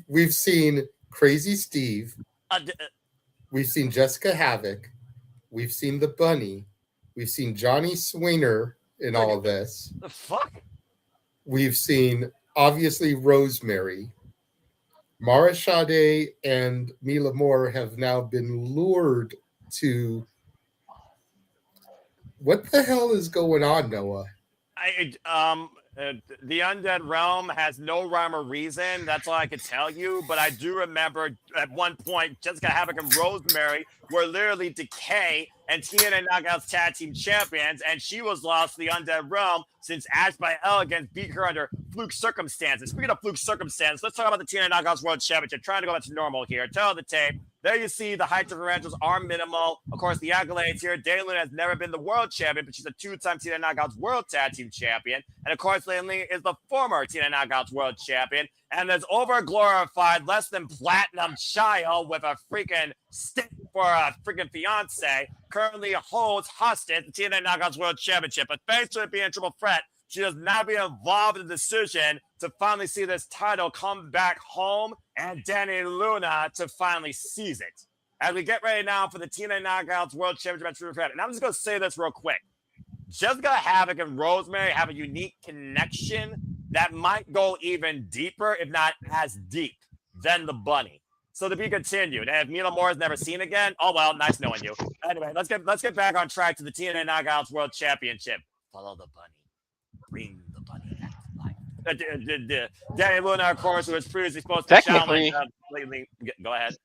We've seen Crazy Steve. We've seen Jessica Havoc. We've seen the bunny. We've seen Johnny Sweener in all of this. The fuck? We've seen, obviously, Rosemary. Mara Sade and Mila Moore have now been lured to... What the hell is going on, Noah? The Undead Realm has no rhyme or reason. That's all I can tell you. But I do remember at one point, Jessica Havoc and Rosemary were literally Decay and TNA Knockouts Tag Team Champions, and she was lost to the Undead Realm since Ash by Elegance beat her under fluke circumstances. Speaking of fluke circumstances, let's talk about the TNA Knockouts World Championship. Trying to go back to normal here. Tell the tape. There you see the height differentials are minimal. Of course, the accolades here. Dani has never been the world champion, but she's a two-time TNA Knockouts World Tag Team Champion. And of course, Elayna is the former TNA Knockouts World Champion. And this over-glorified, less than platinum child with a freaking stick for a freaking fiance currently holds hostage the TNA Knockouts World Championship. But thanks to it being a triple threat, she does not be involved in the decision to finally see this title come back home and Dani Luna to finally seize it. As we get ready now for the TNA Knockouts World Championship match, and I'm just going to say this real quick. Jessica Havoc and Rosemary have a unique connection that might go even deeper, if not as deep, than the bunny. So to be continued. And if Mila Moore is never seen again, oh well, nice knowing you. Anyway, let's get back on track to the TNA Knockouts World Championship. Follow the bunny. Bring the bunny back to life. Dani Luna, of course, who was previously supposed to challenge. Go ahead.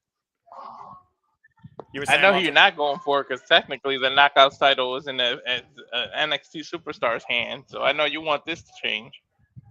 You were saying, I know who you're not going for because technically the Knockouts title is in the NXT Superstars' hand. So I know you want this to change.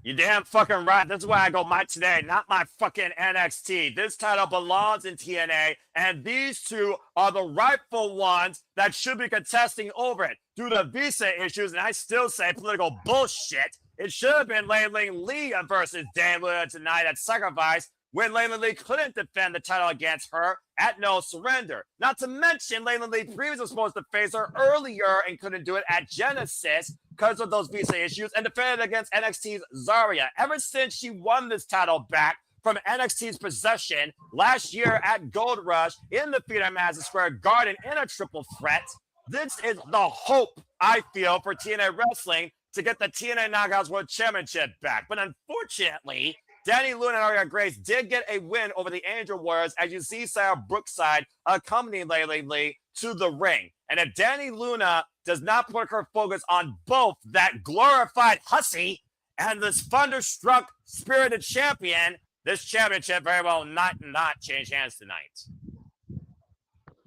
You damn fucking right. This is why I go my today, not my fucking NXT. This title belongs in TNA, and these two are the rightful ones that should be contesting over it. Due to visa issues, and I still say political bullshit, it should have been Layla Lee versus Dani Luna tonight at Sacrifice when Layla Lee couldn't defend the title against her at No Surrender. Not to mention, Layla Lee previously was supposed to face her earlier and couldn't do it at Genesis because of those visa issues and defended against NXT's Zarya. Ever since she won this title back from NXT's possession last year at Gold Rush in the Freedom Madison Square Garden in a triple threat, this is the hope, I feel, for TNA Wrestling to get the TNA Knockouts World Championship back. But unfortunately, Dani Luna and Arianna Grace did get a win over the Angel Warriors, as you see Sarah Brookside accompanying Layla Lee to the ring. And if Dani Luna does not put her focus on both that glorified hussy and this thunderstruck spirited champion, this championship very well not change hands tonight.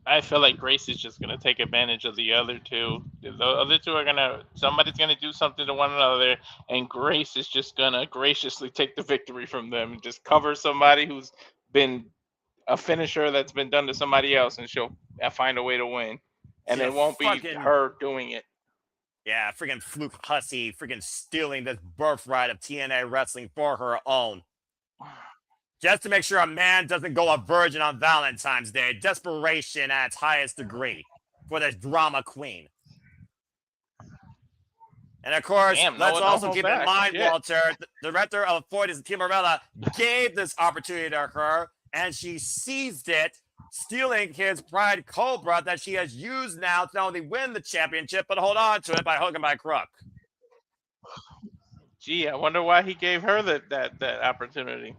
I feel like Grace is just going to take advantage of the other two. The other two are somebody's going to do something to one another, and Grace is just going to graciously take the victory from them and just cover somebody who's been a finisher that's been done to somebody else, and she'll find a way to win. And it won't be her doing it. Yeah, freaking fluke hussy, freaking stealing this birthright of TNA wrestling for her own. Just to make sure a man doesn't go a virgin on Valentine's Day. Desperation at its highest degree for this drama queen. And of course, let's also keep in mind, Walter, the director of Fortis, Tim Morella, gave this opportunity to her, and she seized it, stealing his Pride Cobra that she has used now to not only win the championship, but hold on to it by hook and by crook. Gee, I wonder why he gave her that opportunity.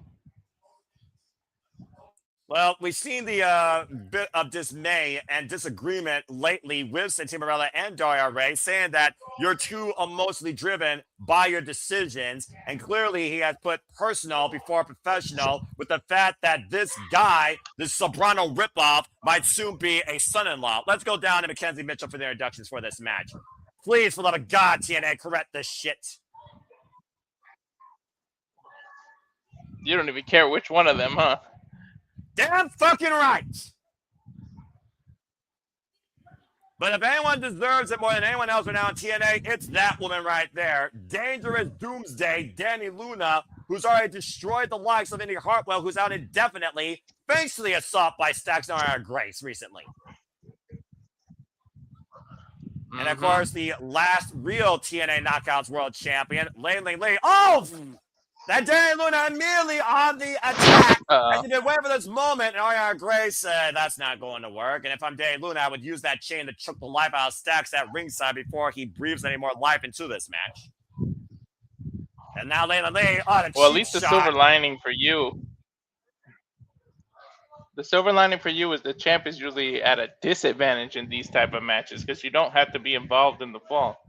Well, we've seen the bit of dismay and disagreement lately with Santana Morella and Daria Ray, saying that you're too emotionally driven by your decisions. And clearly he has put personal before professional with the fact that this guy, this Sobrano ripoff, might soon be a son-in-law. Let's go down to Mackenzie Mitchell for the introductions for this match. Please, for the love of God, TNA, correct this shit. You don't even care which one of them, huh? Damn fucking right. But if anyone deserves it more than anyone else right now in TNA, it's that woman right there. Dangerous Doomsday, Dani Luna, who's already destroyed the likes of Indy Hartwell, who's out indefinitely, thanks to the assault by Stacks and Grace recently. And of course, the last real TNA Knockouts World Champion, Layla Lee. Oh! That Dani Luna immediately on the attack. And she did wait for this moment, and Arianna Grace said, that's not going to work. And if I'm Dani Luna, I would use that chain to choke the life out of Stacks at ringside before he breathes any more life into this match. And now Layla Lee on a well, at least the silver lining for you. The silver lining for you is the champ is usually at a disadvantage in these type of matches because you don't have to be involved in the fall.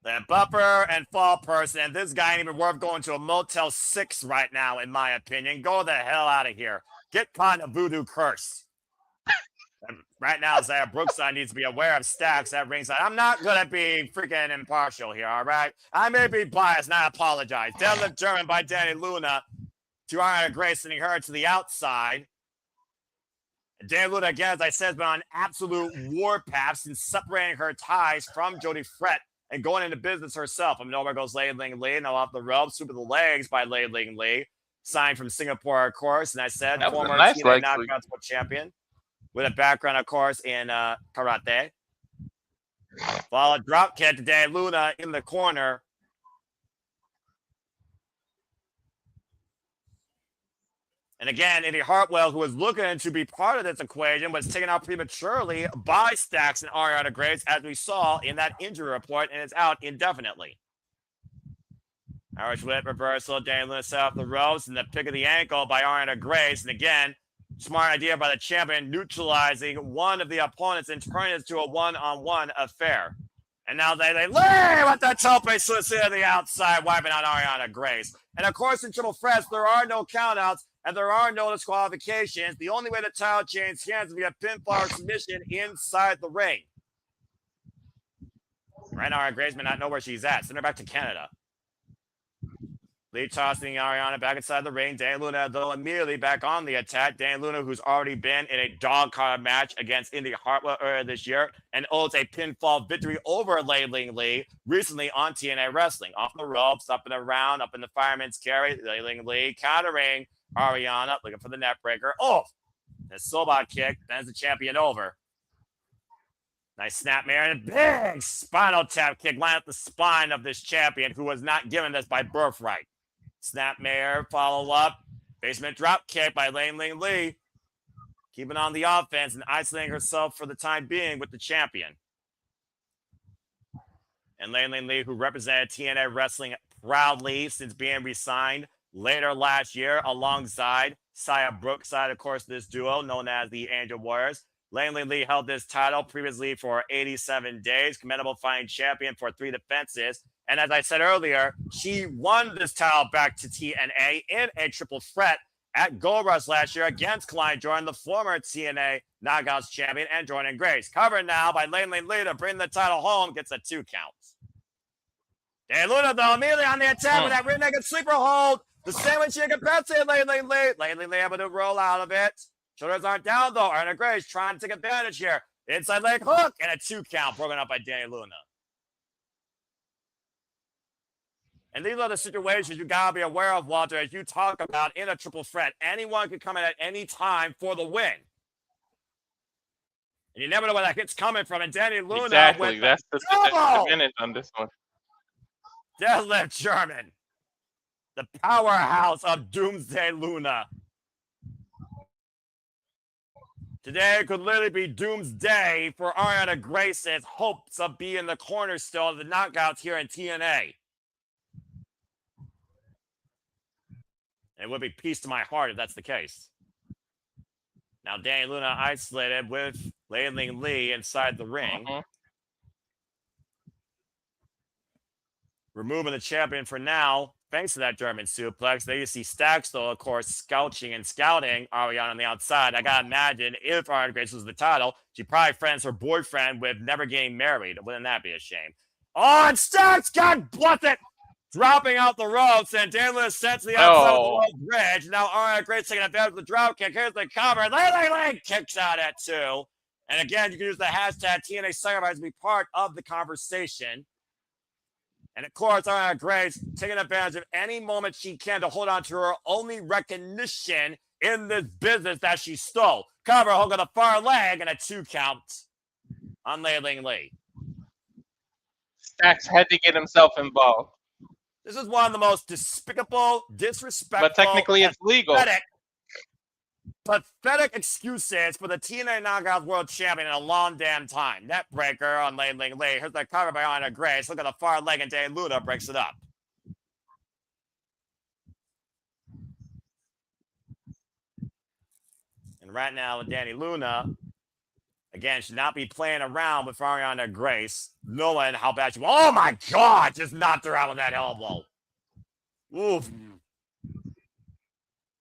The bumper and fall person, and this guy ain't even worth going to a Motel 6 right now, in my opinion. Go the hell out of here. Get caught in a voodoo curse. And right now, Zaya Brookside needs to be aware of Stacks at ringside. I'm not going to be freaking impartial here, all right? I may be biased, and I apologize. Deadlift German by Dani Luna to Arianna Grace, sending her to the outside. Dani Luna, again, as I said, has been on absolute warpath since separating her ties from Jody Fret and going into business herself. Nowhere goes Lei Ling Lee, now off the ropes, sweep of the legs by Lei Ling Lee. Signed from Singapore, of course, and I said That was former a nice TNA leg Knockouts sweep. World Champion with a background, of course, in karate. Follow drop kick to Dani Luna in the corner. And again, Indy Hartwell, who was looking to be part of this equation, was taken out prematurely by Stacks and Arianna Grace, as we saw in that injury report, and is out indefinitely. Irish whip reversal. Dani Luna set off the ropes and the pick of the ankle by Arianna Grace. And again, smart idea by the champion, neutralizing one of the opponents and turning it to a one-on-one affair. And now they lay with the tope suicida to the outside, wiping out Arianna Grace. And of course, in triple threats, there are no countouts and there are no disqualifications. The only way the title changes hands is via pinfall or submission inside the ring. Right now, Arianna Grace may not know where she's at. Send her back to Canada. Lee tossing Arianna back inside the ring. Dani Luna, though, immediately back on the attack. Dani Luna, who's already been in a dog collar match against Indy Hartwell earlier this year and owns a pinfall victory over Lei Ling Lee recently on TNA Wrestling. Off the ropes, up and around, up in the fireman's carry. Lei Ling Lee countering Arianna, looking for the net breaker. Oh, the Sobot kick bends the champion over. Nice snapmare and a big spinal tap kick line up the spine of this champion who was not given this by birthright. Snapmare, follow up, basement drop kick by Lei Ling Lee. Keeping on the offense and isolating herself for the time being with the champion. And Lei Ling Lee, who represented TNA Wrestling proudly since being re-signed later last year alongside Saya Brookside, of course, this duo known as the Angel Warriors. Lei Ling Lee held this title previously for 87 days, commendable fighting champion for 3 defenses. And as I said earlier, she won this title back to TNA in a triple threat at Gold Rush last year against Klein Jordan, the former TNA Knockouts champion, and Jordan Grace. Covered now by Lei Ling Lee to bring the title home, gets a 2 count. Dani Luna, though, immediately on the attack with that rear naked sleeper hold. The sandwich she compensated Lei Ling Lee. Lei Ling Lee able to roll out of it. Shoulders aren't down, though. Arianna Grace trying to take advantage here. Inside leg hook and a 2 count broken up by Dani Luna. And these are the situations you got to be aware of, Walter, as you talk about in a triple threat. Anyone can come in at any time for the win. And you never know where that hit's coming from. And Dani Luna Exactly. with That's the minute on this one. Deadlift German. The powerhouse of Doomsday Luna. Today could literally be Doomsday for Arianna Grace's hopes of being the cornerstone of the knockouts here in TNA. It would be peace to my heart if that's the case. Now Dani Luna isolated with Lei Ling Lee inside the ring. Removing the champion for now, thanks to that German suplex. There you see Stacks, though, of course, scouting and scouting Arianna on the outside. I gotta imagine if Arianna Grace was the title, she probably friends her boyfriend with never getting married. Wouldn't that be a shame? Oh, and Stacks, God bless it! Dropping out the ropes, and Dani Luna sent to the outside of the low bridge. Now Arianna Grace taking advantage of the drop kick. Here's the cover. Lei kicks out at 2. And again, you can use the hashtag TNA Sacrifice to be part of the conversation. And of course, Arianna Grace taking advantage of any moment she can to hold on to her only recognition in this business that she stole. Cover, hook on the far leg, and a 2 count on Lei Ling Lee. Stacks had to get himself involved. This is one of the most despicable, disrespectful, But technically it's legal. Pathetic excuses for the TNA Knockouts World Champion in a long damn time. Net breaker on Lei Ling Lee. Here's the cover by Arianna Grace. Look at the far leg, and Dani Luna breaks it up. And right now, Dani Luna, Again, should not be playing around with Arianna Grace, knowing how bad she was. Oh my God! Just knocked her out with that elbow. Oof.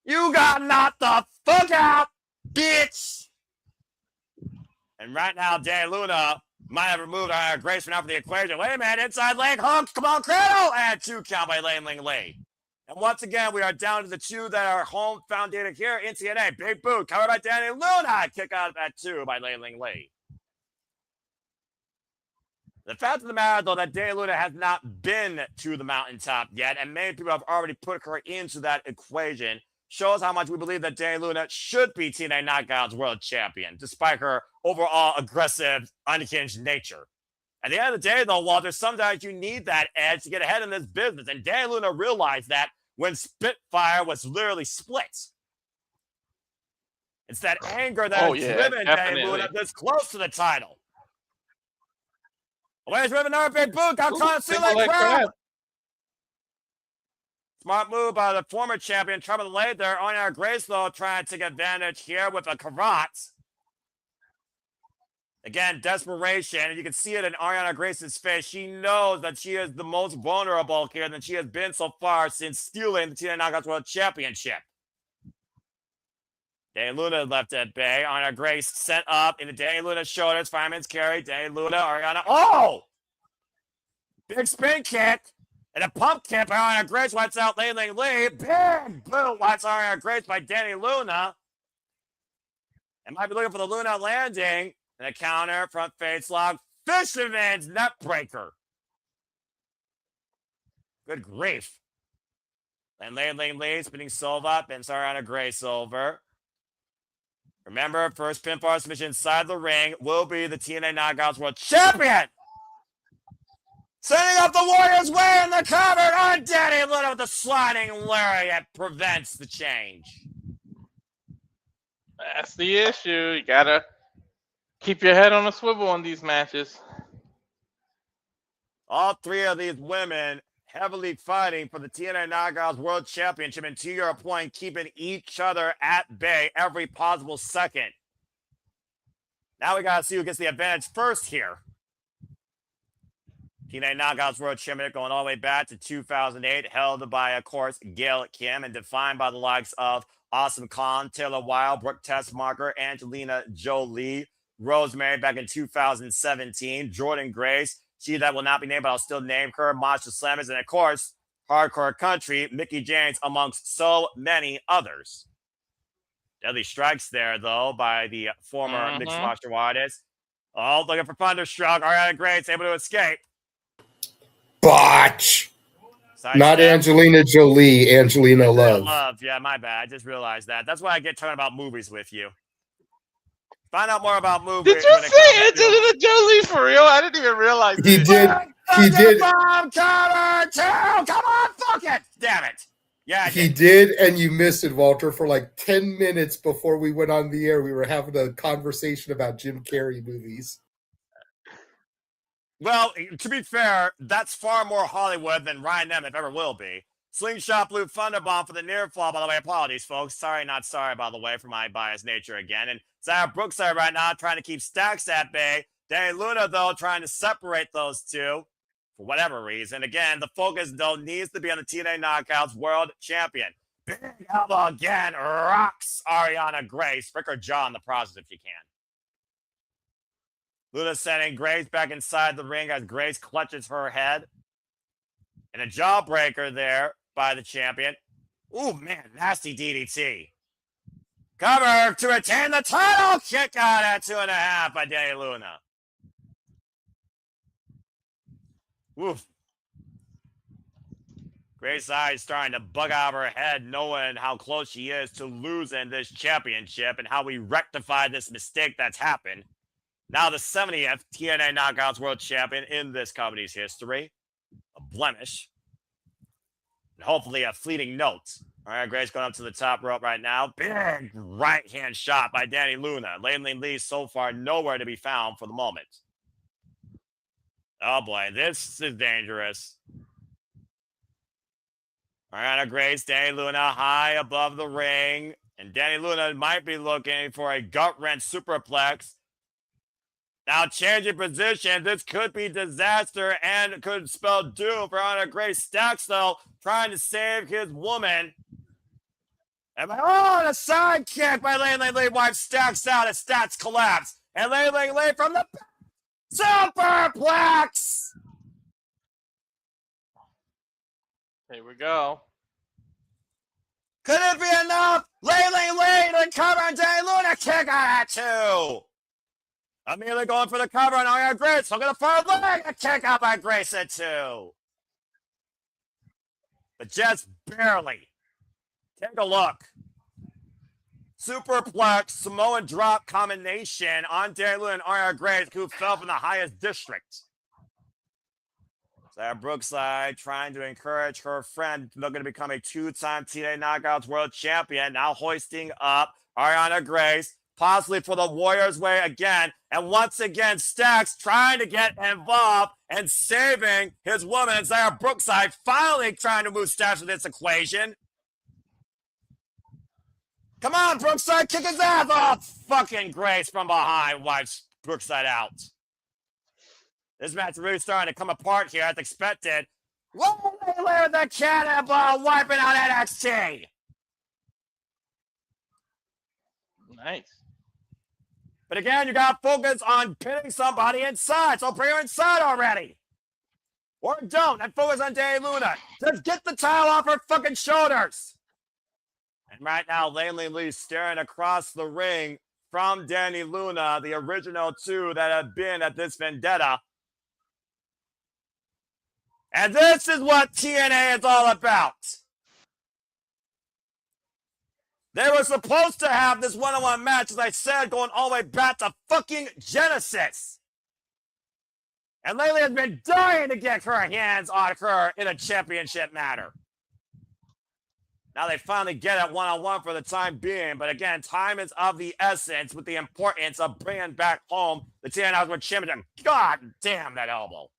You got knocked the fuck out, bitch! And right now, Dani Luna might have removed Grace from the equation. Wait a minute, inside leg hook. Come on, Cradle! And 2 count by Lee. And once again, we are down to the 2 that are home founded here in TNA. Big boot, covered by Dani Luna. Kick out at 2 by Lee. The fact of the matter, though, that Dani Luna has not been to the mountaintop yet, and many people have already put her into that equation, shows how much we believe that Dani Luna should be TNA Knockouts World Champion, despite her overall aggressive, unhinged nature. At the end of the day, though, Walter, sometimes you need that edge to get ahead in this business, and Dani Luna realized that when Spitfire was literally split. It's that anger that has driven Dani Luna this close to the title. Where's driven another big boot? Got caught in like crap. Smart move by the former champion, Trevor Slater. Arianna Grace, though, trying to take advantage here with a karate. Again, desperation. And you can see it in Arianna Grace's face. She knows that she is the most vulnerable here than she has been so far since stealing the TNA Knockouts World Championship. Dani Luna left at bay. Arianna Grace sent up into Dani Luna's shoulders. Fireman's carry. Dani Luna, Arianna. Oh! Big spin kick. And a pump kick by Arianna Grace. Wipes out Lee. Big boot. Wipes Arianna Grace by Dani Luna. And might be looking for the Luna landing. And a counter, front face lock. Fisherman's net breaker. Good grief. And Lee spinning Silva up. And Arianna Grace over. Remember, first pinfall submission inside the ring will be the TNA Knockouts World Champion. Setting up the Warriors way in the cover on Dani Luna with the sliding lariat prevents the change. That's the issue. You gotta keep your head on a swivel on these matches. All 3 of these women heavily fighting for the TNA Knockouts World Championship, and to your point, keeping each other at bay every possible second. Now we got to see who gets the advantage first here. TNA Knockouts World Championship going all the way back to 2008, held by, of course, Gail Kim, and defined by the likes of Awesome Khan, Taylor Wilde, Brooke Tessmarker, Angelina Jolie, Rosemary back in 2017, Jordan Grace, she that will not be named, but I'll still name her, Masha Slammers, and of course, Hardcore Country, Mickie James, amongst so many others. Deadly strikes there, though, by the former mixed martial artist. Oh, looking for Thunderstruck. Arianna Grace able to escape. Botch. Not Angelina Jolie, Angelina Love. Yeah, my bad. I just realized that. That's why I get talking about movies with you. Find out more about movies. Did you say Angelina Jolie for real? I didn't even realize he did. He did. Come on, fuck it! Damn it! Yeah, he did, and you missed it, Walter. For like 10 minutes before we went on the air, we were having a conversation about Jim Carrey movies. Well, to be fair, that's far more Hollywood than Ryan Nemeth ever will be. Slingshot Blue Thunderbomb for the near fall, by the way. Apologies, folks. Sorry, not sorry, by the way, for my biased nature again. And Zara Brookside right now trying to keep Stacks at bay. Dani Luna, though, trying to separate those two for whatever reason. Again, the focus, though, needs to be on the TNA Knockouts World Champion. Big elbow again rocks Arianna Grace. Break her jaw in the process if you can. Luna sending Grace back inside the ring as Grace clutches her head. And a jawbreaker there by the champion. Ooh, man, nasty DDT. Cover to retain the title. Kick out at 2.5 by Dani Luna. Oof. Grace's eyes starting to bug out of her head, knowing how close she is to losing this championship and how we rectify this mistake that's happened. Now the 70th TNA Knockouts World Champion in this company's history. A blemish. And hopefully a fleeting note. All right, Grace going up to the top rope right now. Big right-hand shot by Dani Luna. Lee so far nowhere to be found for the moment. Oh, boy, this is dangerous. Arianna Grace, Dani Luna high above the ring. And Dani Luna might be looking for a gut-wrench superplex. Now changing position, this could be disaster and could spell doom for Arianna Grace. Steelz, though, trying to save his woman. And the sidekick by Elayna wipes Steelz out as Stats collapse. And Elayna from the superplex. Here we go. Could it be enough? Elayna to cover and Dani kick out at 2. Immediately going for the cover on Arianna Grace. Looking at the far leg. A kick out by Grace at 2. But just barely. Take a look. Superplex Samoan drop combination on Dani and Arianna Grace, who fell from the highest district. Sarah Brookside trying to encourage her friend looking to become a 2-time TNA Knockouts World Champion, now hoisting up Arianna Grace, possibly for the Warriors way again. And once again, Steelz trying to get involved and saving his woman, Sarah Brookside, finally trying to move Steelz in this equation. Come on, Brookside, kick his ass off. Fucking Grace from behind wipes Brookside out. This match is really starting to come apart here as expected. Whoa, they with the cannonball, wiping out NXT. Nice. But again, you got to focus on pinning somebody inside. So bring her inside already. Or don't, and focus on Dani. Just get the towel off her fucking shoulders. And right now, Elayna staring across the ring from Dani, the original 2 that have been at this vendetta. And this is what TNA is all about. They were supposed to have this one-on-one match, as I said, going all the way back to fucking Genesis. And Elayna has been dying to get her hands on her in a championship matter. Now they finally get it one-on-one for the time being. But again, time is of the essence with the importance of bringing back home the TNA World Championship. God damn that elbow.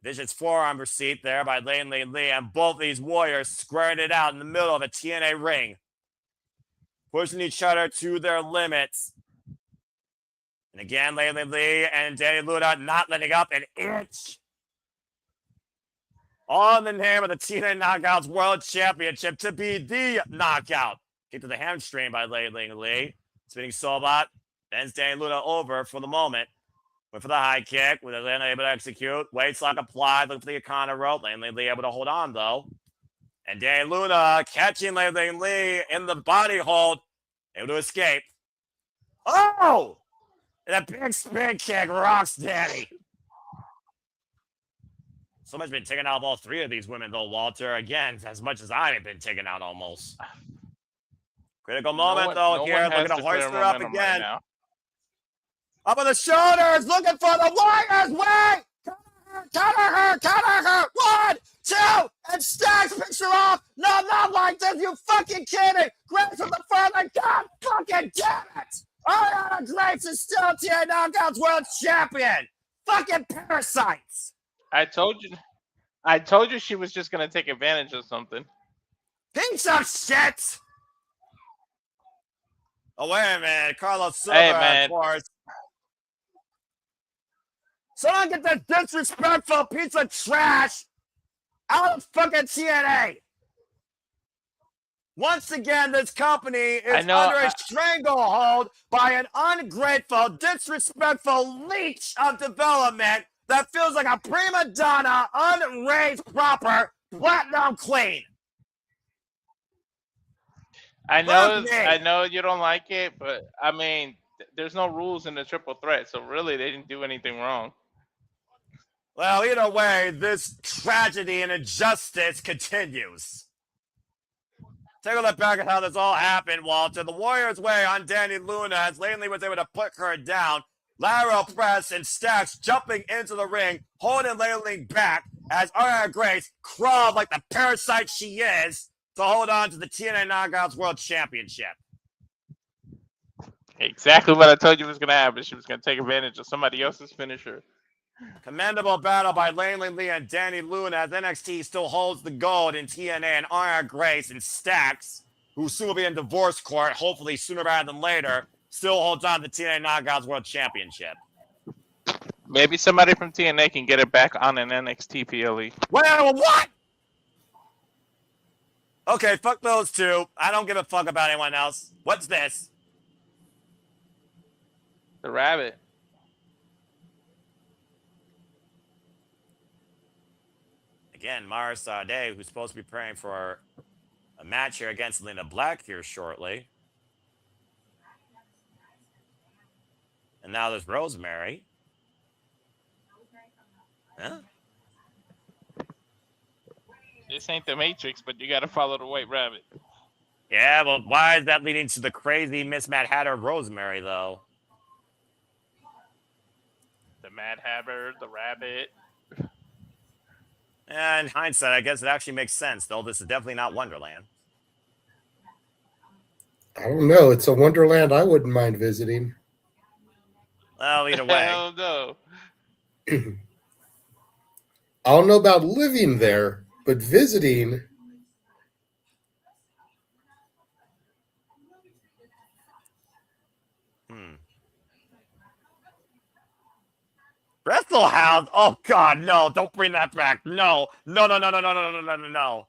Vision's forearm receipt there by Elayna, and both these warriors squaring it out in the middle of a TNA ring. Pushing each other to their limits. And again, Elayna and Dani not letting up an inch. All in the name of the TNA Knockouts World Championship to be the knockout. Kick to the hamstring by Elayna. Spinning Soulbot. Bends Dani over for the moment. Went for the high kick, with Elayna able to execute. Weights lock applied, looking for the Elayna rope. Elayna able to hold on, though. And Dani catching Elayna in the body hold. Able to escape. Oh! And a big spin kick rocks Dani. So much been taken out of all 3 of these women, though, Walter. Again, as much as I've been taken out almost. Critical moment, here. Looking to hoist her up again. Right up on the shoulders, looking for the Warriors. Wait! Counter her. 1, 2, and Steelz picks her off. No, not like this. You fucking kidding? Grace from the front. God fucking damn it! Arianna Grace is still TNA Knockouts World Champion. Fucking parasites. I told you she was just gonna take advantage of something. Piece of shit. Oh, wait a minute. Carlos Silva, hey, man. Of course. Someone get that disrespectful piece of trash out of fucking TNA. Once again, this company is under a stranglehold by an ungrateful, disrespectful leech of development that feels like a prima donna, unraised proper, platinum queen. I know you don't like it, but I mean, there's no rules in the triple threat, so really they didn't do anything wrong. Well, either way, this tragedy and injustice continues. Take a look back at how this all happened, Walter. The Warriors' way on Dani as Elayna was able to put her down. Lateral press and Steelz jumping into the ring, holding Elayna back as Arianna Grace crawled like the parasite she is to hold on to the TNA Knockouts World Championship. Exactly what I told you was going to happen. She was going to take advantage of somebody else's finisher. Commendable battle by Elayna and Dani as NXT still holds the gold in TNA, and Arianna Grace and Steelz, who soon will be in divorce court, hopefully sooner rather than later, still holds on to the TNA Knockouts World Championship. Maybe somebody from TNA can get it back on an NXT PLE. Well, what? Okay, fuck those two. I don't give a fuck about anyone else. What's this? The rabbit. Again, Mara Sade, who's supposed to be preparing for a match here against Elayna Black here shortly. And now there's Rosemary. Huh? This ain't the Matrix, but you gotta follow the white rabbit. Yeah, well, why is that leading to the crazy Miss Mad Hatter Rosemary, though? The Mad Hatter, the rabbit. And in hindsight, I guess it actually makes sense, though. This is definitely not Wonderland. I don't know. It's a wonderland I wouldn't mind visiting. Well, either way. Hell no. I don't know about living there, but visiting. Wrestle House? Oh, God, no. Don't bring that back. No. No, no, no, no, no, no, no, no, no, no.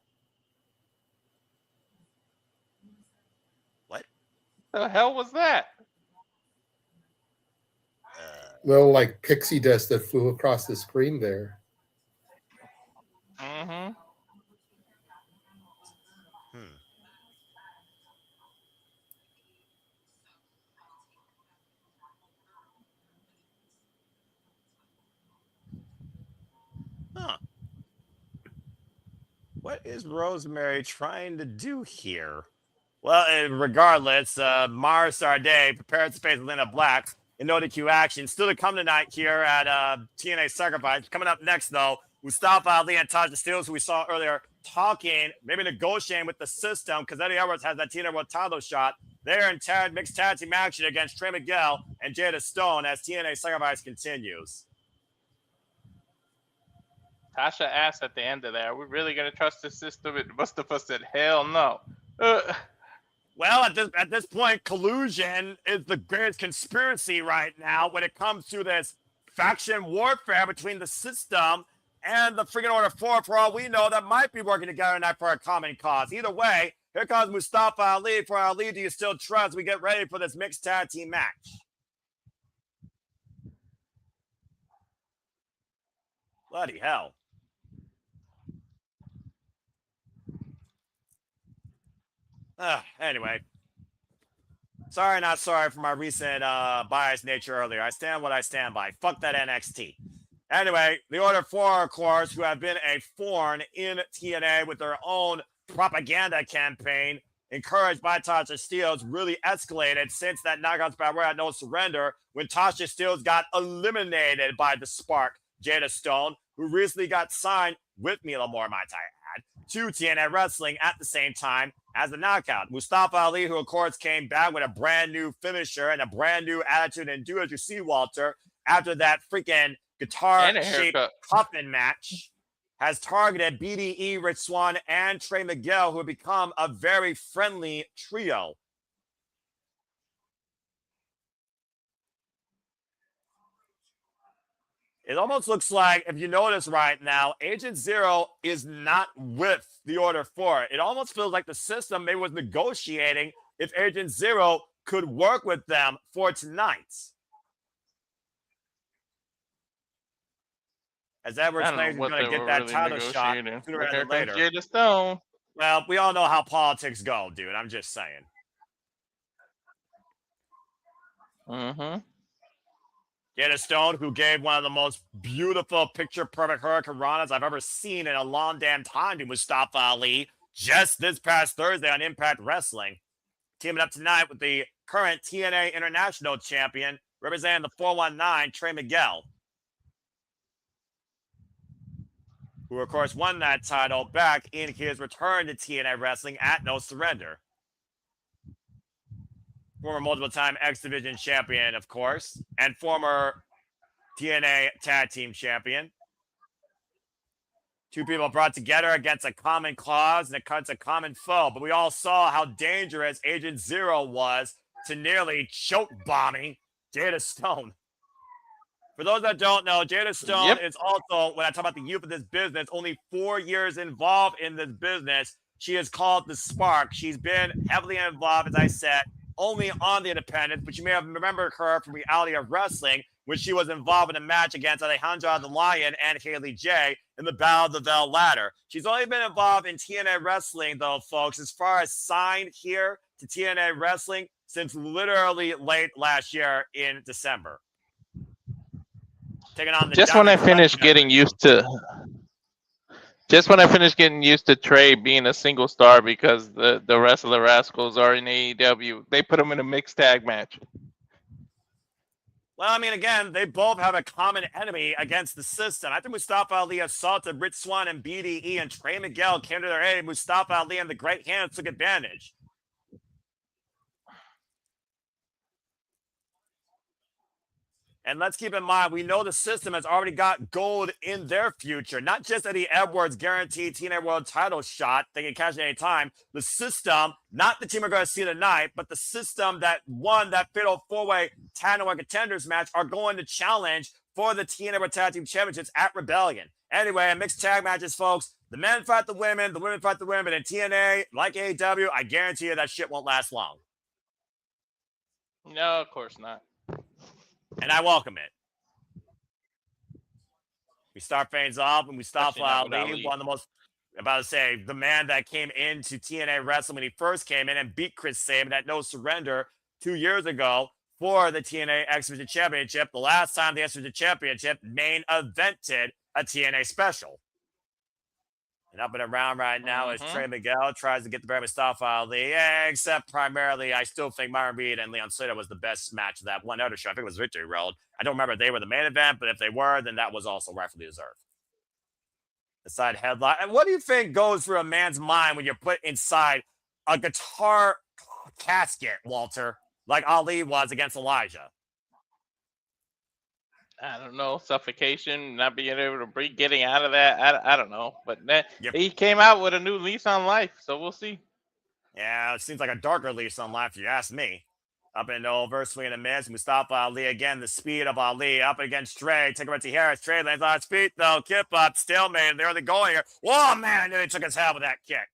What? The hell was that? Little like pixie dust that flew across the screen there. Mm-hmm. Huh. What is Rosemary trying to do here? Well, regardless, Mara Sade prepared to face Elayna Black in ODQ action. Still to come tonight here at TNA Sacrifice. Coming up next, though, Mustafa Ali and Tashs, Steelz, who we saw earlier, talking, maybe negotiating with the system, because Eddie Edwards has that TNA World title shot. They're in mixed tag team action against Trey Miguel and Jada Stone as TNA Sacrifice continues. Tasha asked at the end of that, are we really going to trust the system? And Mustafa said, hell no. Well, at this point, collusion is the greatest conspiracy right now when it comes to this faction warfare between the system and the freaking Order 4, for all we know, that might be working together tonight for a common cause. Either way, here comes Mustafa Ali. For Ali, do you still trust? We get ready for this mixed tag team match. Bloody hell. Anyway. Sorry, not sorry for my recent biased nature earlier. I stand what I stand by. Fuck that NXT. Anyway, the Order 4, of course, who have been a thorn in TNA with their own propaganda campaign, encouraged by Tashs Steelz, really escalated since that Knockouts Battle Royale No Surrender, when Tashs Steelz got eliminated by the Spark, Jada Stone, who recently got signed with Mila Moore, might I add, to TNA Wrestling at the same time as the Knockout. Mustafa Ali, who of course came back with a brand new finisher and a brand new attitude, and do as you see, Walter, after that freaking guitar-shaped coffin match, has targeted BDE, Rich Swann, and Trey Miguel, who have become a very friendly trio. It almost looks like, if you notice right now, Agent Zero is not with the Order 4. It almost feels like the system maybe was negotiating if Agent Zero could work with them for tonight. As Edwards claims he's going to get that title shot sooner rather than later. Jada Stone. Well, we all know how politics go, dude. I'm just saying. Mm-hmm. Jada Stone, who gave one of the most beautiful picture-perfect Hurricane Ranas I've ever seen in a long damn time to Mustafa Ali just this past Thursday on Impact Wrestling. Teaming up tonight with the current TNA International Champion, representing the 419, Trey Miguel, who, of course, won that title back in his return to TNA Wrestling at No Surrender. Former multiple-time X Division champion, of course, and former TNA Tag Team champion. Two people brought together against a common cause and against a common foe, but we all saw how dangerous Agent Zero was to nearly choke bombing Jada Stone. For those that don't know, Jada Stone Yep. is also, when I talk about the youth of this business, only 4 years involved in this business. She is called the Spark. She's been heavily involved, as I said, only on the independents, but you may have remembered her from Reality of Wrestling when she was involved in a match against Alejandra the Lion and Haley J in the Battle of the Veil ladder. She's only been involved in TNA Wrestling, though, folks, as far as signed here to TNA Wrestling, since literally late last year in December. Taking on the Just when I finished getting used to Trey being a single star because the rest of the Rascals are in AEW, they put him in a mixed tag match. Well, I mean, again, they both have a common enemy against the system. I think Mustafa Ali assaulted Rich Swann and BDE, and Trey Miguel came to their aid. Mustafa Ali and the Great Hands took advantage. And let's keep in mind, we know the system has already got gold in their future. Not just Eddie Edwards guaranteed TNA World title shot. They can cash it any time. The system, not the team we're going to see tonight, but the system that won that fatal four-way Tag Team Contenders match are going to challenge for the TNA World Tag Team Championships at Rebellion. Anyway, mixed tag matches, folks. The men fight the women fight the women. But in TNA, like AEW, I guarantee you that shit won't last long. No, of course not. And I welcome it. We start things off and Mustafa Ali, one of the most, about to say, the man that came into TNA Wrestling when he first came in and beat Chris Sabin at No Surrender 2 years ago for the TNA X Division Championship. The last time the X Division Championship main evented a TNA special. And up and around right now is Trey Miguel tries to get the better Mustafa Ali. Yeah, except primarily, I still think Myron Reed and Leon Slater was the best match of that one other show. I think it was Victory Road. I don't remember if they were the main event, but if they were, then that was also rightfully deserved. The side headline. And what do you think goes through a man's mind when you're put inside a guitar casket, Walter, like Ali was against Elijah? I don't know, suffocation, not being able to breathe, getting out of that. I don't know. But he came out with a new lease on life, so we'll see. Yeah, it seems like a darker lease on life, if you ask me. Up in the over, swing and a miss. Mustafa Ali again, the speed of Ali up against Trey. Take him to Harris. Trey lands on his feet, though. Kip up, stalemate. There they go here. Whoa, man, I knew they took his head with that kick.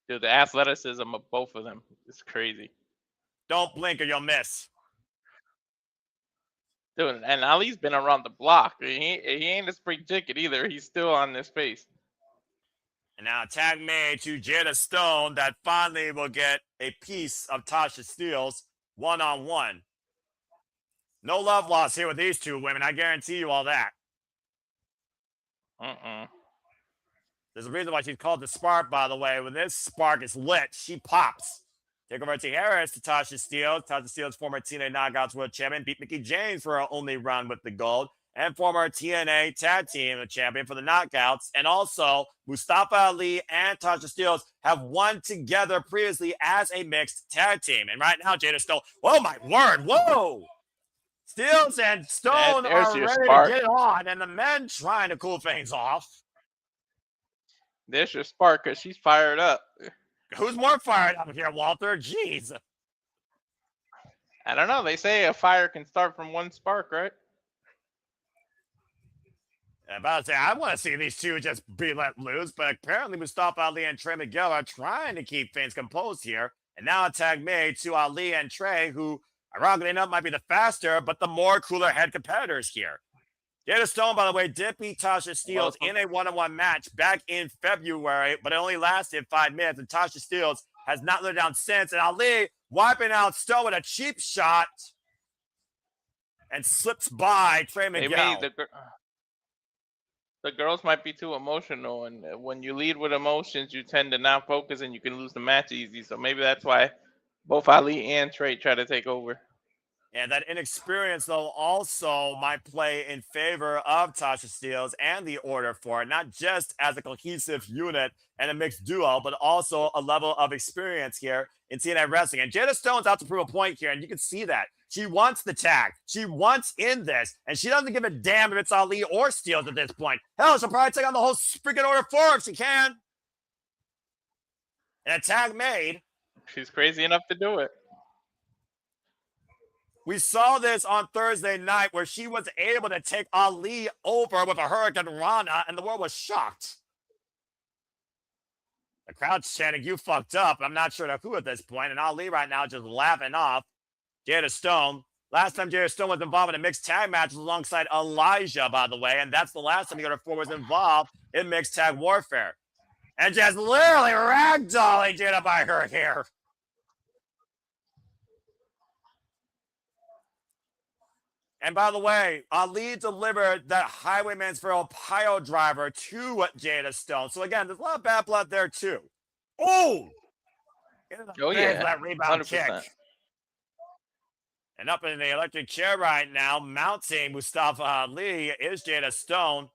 Dude, the athleticism of both of them is crazy. Don't blink or you'll miss. Dude, and Ali's been around the block. He ain't a spring chicken either. He's still on this face. And now tag made to Jada Stone that finally will get a piece of Tashs Steelz one-on-one. No love lost here with these two women. I guarantee you all that. There's a reason why she's called the Spark, by the way. When this Spark is lit, she pops. Take over to Harris to Tashs Steelz. Tashs Steelz, former TNA Knockouts World Champion, beat Mickie James for her only run with the gold. And former TNA Tag Team Champion for the Knockouts. And also, Mustafa Ali and Tashs Steelz have won together previously as a mixed tag team. And right now, Jada Stone, oh my word, whoa! Steelz and Stone are ready to get on, and the men trying to cool things off. There's your spark, because she's fired up. Who's more fired up here, Walter? Jeez. I don't know. They say a fire can start from one spark, right? I'm about to say, I want to see these two just be let loose, but apparently Mustafa Ali and Trey Miguel are trying to keep things composed here. And now a tag made to Ali and Trey, who, ironically enough, might be the faster, but the more cooler head competitors here. Jada Stone, by the way, did beat Tashs Steelz in a one-on-one match back in February, but it only lasted 5 minutes, and Tashs Steelz has not let it down since. And Ali wiping out Stone with a cheap shot and slips by Trey Miguel. The girls might be too emotional, and when you lead with emotions, you tend to not focus, and you can lose the match easy. So maybe that's why both Ali and Trey try to take over. And that inexperience, though, also might play in favor of Tashs Steelz and the Order for it, not just as a cohesive unit and a mixed duo, but also a level of experience here in TNA Wrestling. And Jada Stone's out to prove a point here, and you can see that. She wants the tag. She wants in this, and she doesn't give a damn if it's Ali or Steelz at this point. Hell, she'll probably take on the whole freaking Order 4 if she can. And a tag made. She's crazy enough to do it. We saw this on Thursday night where she was able to take Ali over with a Hurricane Rana, and the world was shocked. The crowd's chanting, "You fucked up." I'm not sure who at this point, and Ali right now just laughing off Jada Stone. Last time Jada Stone was involved in a mixed tag match was alongside Elijah, by the way, and that's the last time Jada 4 was involved in mixed tag warfare. And just literally ragdolling Jada by her hair. And by the way, Ali delivered that Highwayman's Ferrell pile driver to Jada Stone. So again, there's a lot of bad blood there too. Oh! That rebound 100%. kick. And up in the electric chair right now, mounting Mustafa Ali is Jada Stone.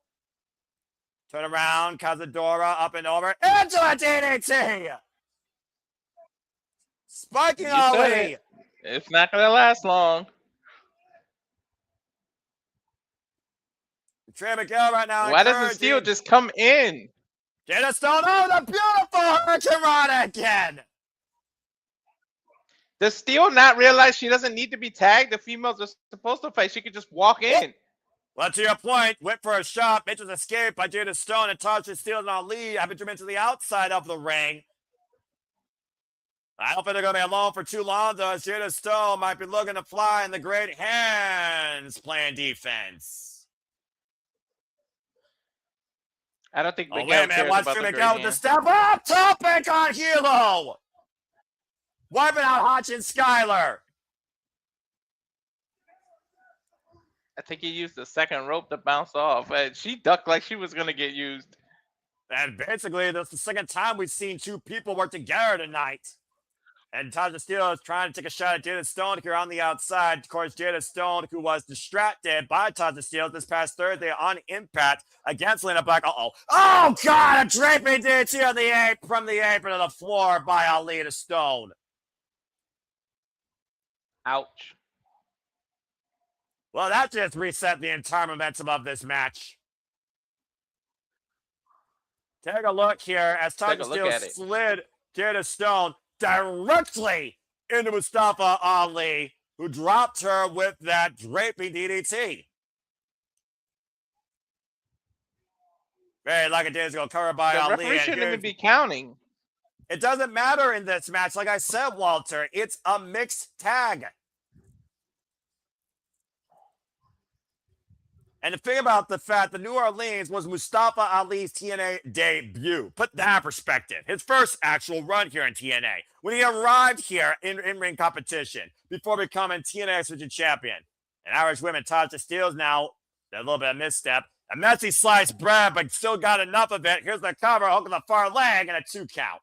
Turn around, Cazadora up and over into a DDT! Spiking Ali! It's not going to last long. Trey Miguel right now. Why doesn't Steel just come in? Jada Stone, oh, the beautiful Hurricane Rana again. Does Steel not realize she doesn't need to be tagged? The females are supposed to fight. She could just walk in. Well, to your point, went for a shot. Mitchell's escaped by Jada Stone, and Tashs, Steelz, and Ali have been driven to the outside of the ring. I don't think they're going to be alone for too long, though, as Jada Stone might be looking to fly in the great hands playing defense. I don't think Miguel wait a minute. Watch Miguel with the step up. Topic on Hilo. Wiping out Hotch and Skyler. I think he used the second rope to bounce off. She ducked like she was going to get used. And basically, that's the second time we've seen two people work together tonight. And Tashs Steelz is trying to take a shot at Jada Stone here on the outside. Of course, Jada Stone, who was distracted by Tashs Steelz this past Thursday on Impact against Elayna Black. Oh, God, a draping DDT on the from the apron to the floor by Ali to Stone. Ouch. Well, that just reset the entire momentum of this match. Take a look here as Tashs Steelz slid Jada Stone directly into Mustafa Ali, who dropped her with that draping DDT. Very like it is, go covered by Ali. The referee shouldn't even be counting. It doesn't matter in this match. Like I said, Walter, it's a mixed tag. And the thing about the fact that New Orleans was Mustafa Ali's TNA debut. Put that in perspective. His first actual run here in TNA. When he arrived here in ring competition before becoming TNA Exhibition Champion. And Irish women, Tashs Steelz now, a little bit of misstep. A messy sliced bread, but still got enough of it. Here's the cover, hook on the far leg, and a 2 count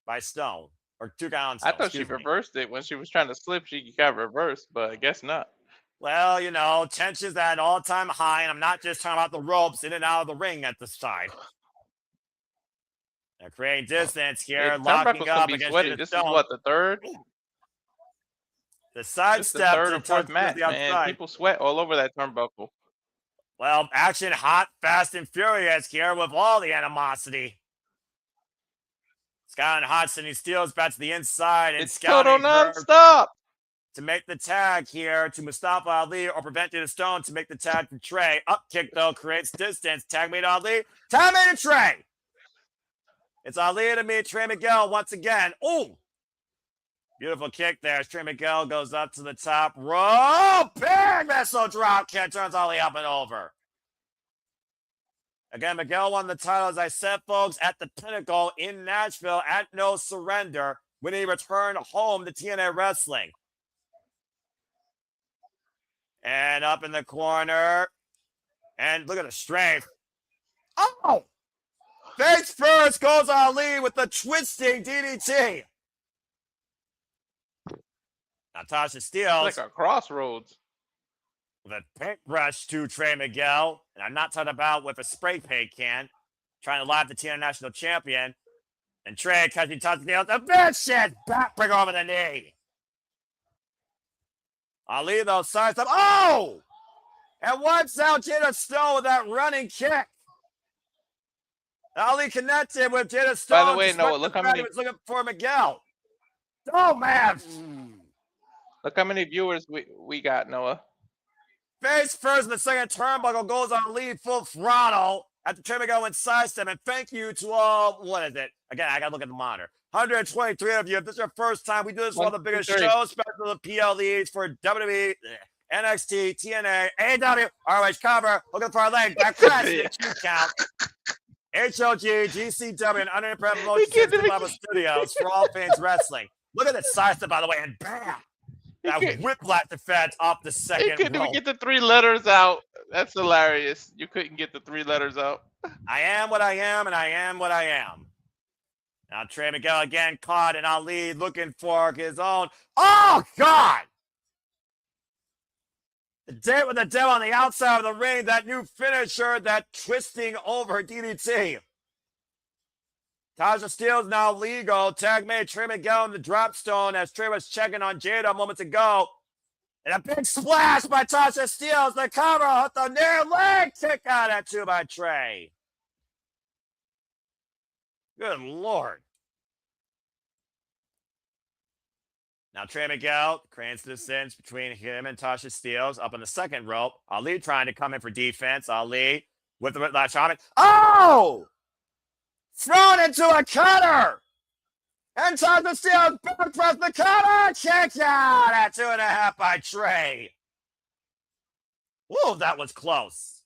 by Stone. Or 2 count on Stone. I thought she reversed it. When she was trying to slip, she got reversed, but I guess not. Well, you know, tension's at an all-time high, and I'm not just talking about the ropes in and out of the ring at this side. They're creating distance here, locking up against Jada This Stone. is what, the third? The sidestep third or to fourth the match, man. outside. People sweat all over that turnbuckle. Well, action hot, fast, and furious here with all the animosity. Scott and Hodgson, he steals back to the inside and it's total non-stop. To make the tag here to Mustafa Ali or prevent Jada Stone to make the tag to Trey. Up kick, though, creates distance. Tag made Ali. Tag made to Trey. It's Ali to meet Trey Miguel once again. Oh, beautiful kick there as Trey Miguel goes up to the top rope. Big missile drop kick turns Ali up and over. Again, Miguel won the title, as I said, folks, at the Pinnacle in Nashville at No Surrender when he returned home to TNA Wrestling. And up in the corner. And look at the strength. Oh! Face first goes Ali with the twisting DDT. Now Tashs Steelz. It's like a crossroads. With a paintbrush to Trey Miguel. And I'm not talking about with a spray paint can. Trying to live the TNA National Champion. And Trey catching Tashs Steelz. A big shit. Backbreaker over the knee. Ali, though, sides up. Oh! And wipes out Jada Stone with that running kick. Ali connected with Jada Stone. By the way, Noah, look how many. He was looking for Miguel. Oh, man. Look how many viewers we got, Noah. Face first in the second turnbuckle, goes on lead full throttle after Trey Miguel went sidestep. And thank you to all, what is it? Again, I got to look at the monitor. 123 of you. If this is your first time, we do this for all the biggest shows, especially the PLEs for WWE, NXT, TNA, AEW, ROH cover, looking for our leg, back press, the count. HOG, GCW, and Underground Promotions Level Studios for all fans wrestling. Look at the sidestep, by the way, and bam! That whiplash effect off the second You couldn't rope. even get the 3 letters out. That's hilarious. You couldn't get the 3 letters out. I am what I am, and I am what I am. Now Trey Miguel again caught, and Ali looking for his own. Oh, God! The date with the devil on the outside of the ring, that new finisher, that twisting over DDT. Tashs Steelz now legal. Tag made Trey Miguel in the drop stone as Trey was checking on Jada moments ago. And a big splash by Tashs Steelz. The cover with the near leg kick out at 2 by Trey. Good Lord. Now Trey Miguel cranes the distance between him and Tashs Steelz up on the second rope. Ali trying to come in for defense. Ali with the whiplash on it. Oh! Thrown into a cutter! And Tashs Steelz back press the cutter! Kick out at 2.5 by Trey. Whoa, that was close.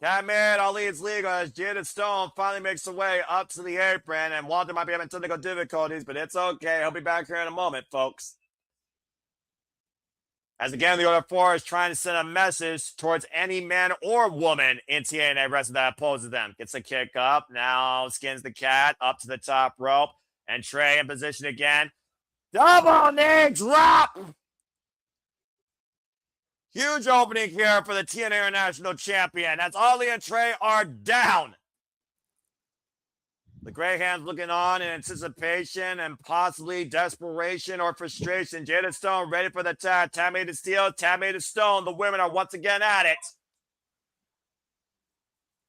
That man, Ali's legal as Jada Stone finally makes her way up to the apron, and Walter might be having technical difficulties, but it's okay. He'll be back here in a moment, folks. As again, the Order 4 is trying to send a message towards any man or woman in TNA wrestling that opposes them. Gets a kick up, now skins the cat up to the top rope, and Trey in position again. Double knee drop! Huge opening here for the TNA International Champion as Ali and Trey are down. The Grey Hands looking on in anticipation and possibly desperation or frustration. Jada Stone ready for the tag. Tag made to Steelz, tag made to Stone. The women are once again at it.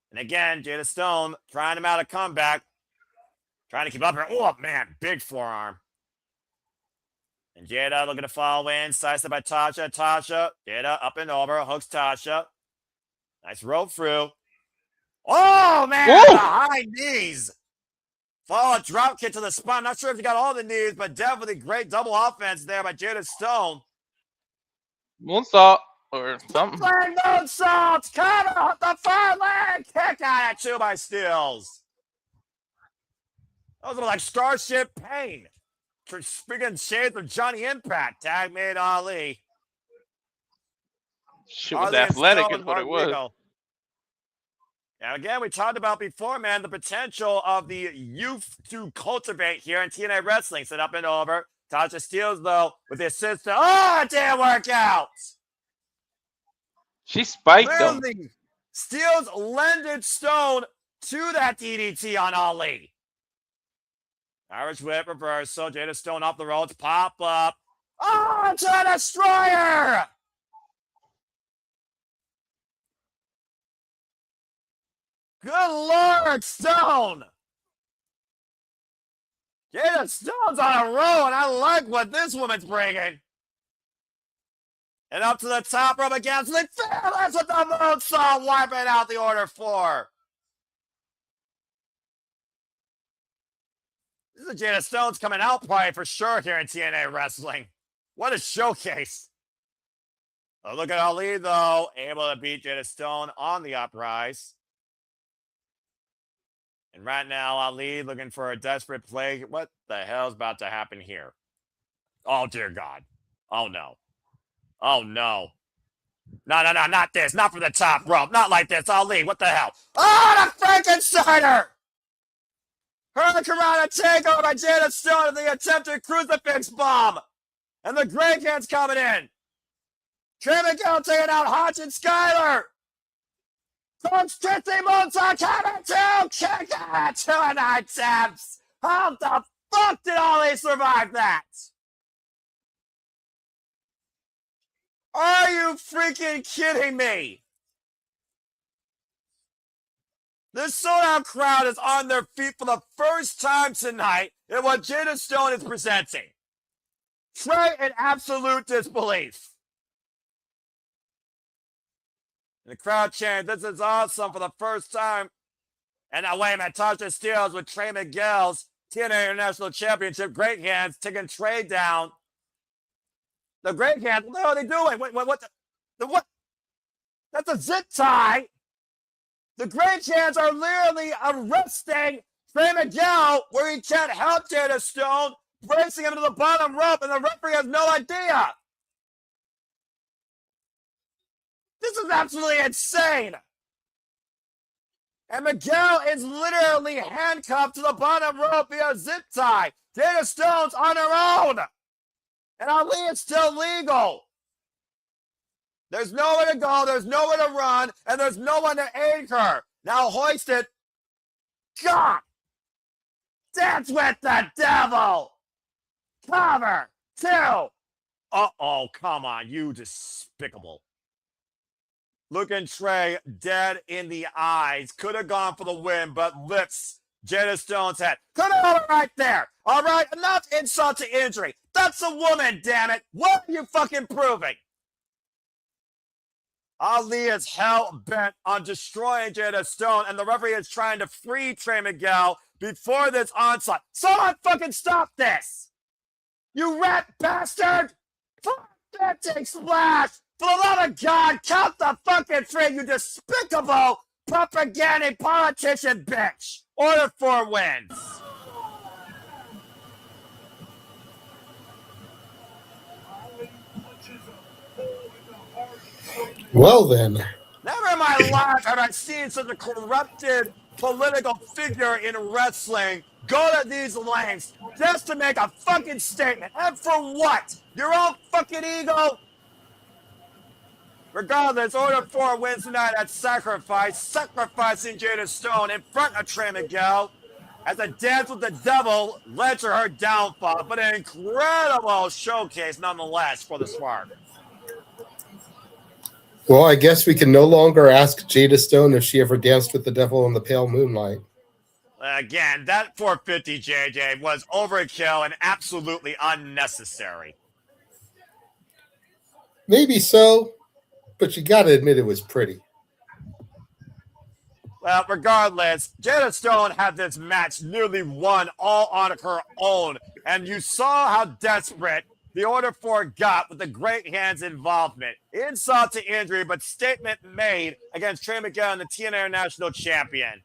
And again, Jada Stone trying to mount a comeback. Trying to keep up here. Oh, man, big forearm. And Jada looking to follow in. Sidestep by Tasha. Jada up and over. Hooks Tasha. Nice rope through. Oh, man. The high knees. Follow a drop kick to the spine. Not sure if you got all the knees, but definitely great double offense there by Jada Stone. Moonsault or something. Moonsault. Cover the far leg. Kick out at 2 by Steelz. Those are like Starship Pain. Speaking shades of Johnny Impact, tag made Ali. She was athletic is what it was. Now again, we talked about before, man, the potential of the youth to cultivate here in TNA wrestling. Set up and over. Tashs Steelz, though, with the assist. Oh, it didn't work out. She spiked him. Steelz lended Stone to that DDT on Ali. Irish whip reversal. Jada Stone off the ropes. Pop up. Oh, to a destroyer! Good Lord, Stone! Jada Stone's on a roll, and I like what this woman's bringing. And up to the top rope again. So they fearless with the moonsault, wiping out the Order 4. This is Jada Stone's coming out party for sure here in TNA wrestling. What a showcase. Oh, look at Ali, though. Able to beat Jada Stone on the uprise. And right now, Ali looking for a desperate play. What the hell is about to happen here? Oh, dear God. Oh, no. Oh, no. No, not this. Not from the top rope. Not like this. Ali, what the hell? Oh, the Frankensteiner! Hurricanrana takeover by Jada Stone of the attempted crucifix bomb. And the Grey Hands coming in. Trey Miguel taking out Hodge and Skyler. Coach Kissy Moonsault coming to kick it 2 attempts. How the fuck did Ollie survive that? Are you freaking kidding me? This sold-out crowd is on their feet for the first time tonight in what Jada Stone is presenting. Trey in absolute disbelief. And the crowd chants, "This is awesome," for the first time. And now, wait a minute, Tashs Steelz with Trey Miguel's TNA International Championship Great Hands taking Trey down. The Great Hands, what the hell are they doing? What? That's a zip tie. The Great Hands are literally arresting Trey Miguel where he can't help Jada Stone, bracing him to the bottom rope, and the referee has no idea. This is absolutely insane. And Miguel is literally handcuffed to the bottom rope via zip tie. Jada Stone's on her own. And Ali is still legal. There's nowhere to go, there's nowhere to run, and there's no one to aid her. Now hoisted. God! Dance with the devil! Cover! 2! Uh-oh, come on, you despicable. Looking Trey dead in the eyes. Could have gone for the win, but lifts Jada Stone's head. Could have held it right there. All right, enough insult to injury. That's a woman, damn it. What are you fucking proving? Ali is hell-bent on destroying Jada Stone, and the referee is trying to free Trey Miguel before this onslaught. Someone fucking stop this! You rat bastard! Pathetic splash! For the love of God, count the fucking tree, you despicable propaganda politician bitch! Order 4 wins. Well then. Never in my life have I seen such a corrupted political figure in wrestling go to these lengths just to make a fucking statement. And for what? Your own fucking ego? Regardless, Order 4 wins tonight at Sacrifice, sacrificing Jada Stone in front of Trey Miguel as a dance with the devil led to her downfall, but an incredible showcase nonetheless for the Spark. Well, I guess we can no longer ask Jada Stone if she ever danced with the devil in the pale moonlight. Again, that 450 JJ was overkill and absolutely unnecessary. Maybe so, but you got to admit it was pretty. Well, regardless, Jada Stone had this match nearly won all on her own, and you saw how desperate the Order 4 got with the Great Hands involvement. Insult to injury, but statement made against Trey Miguel and the TNA National Champion.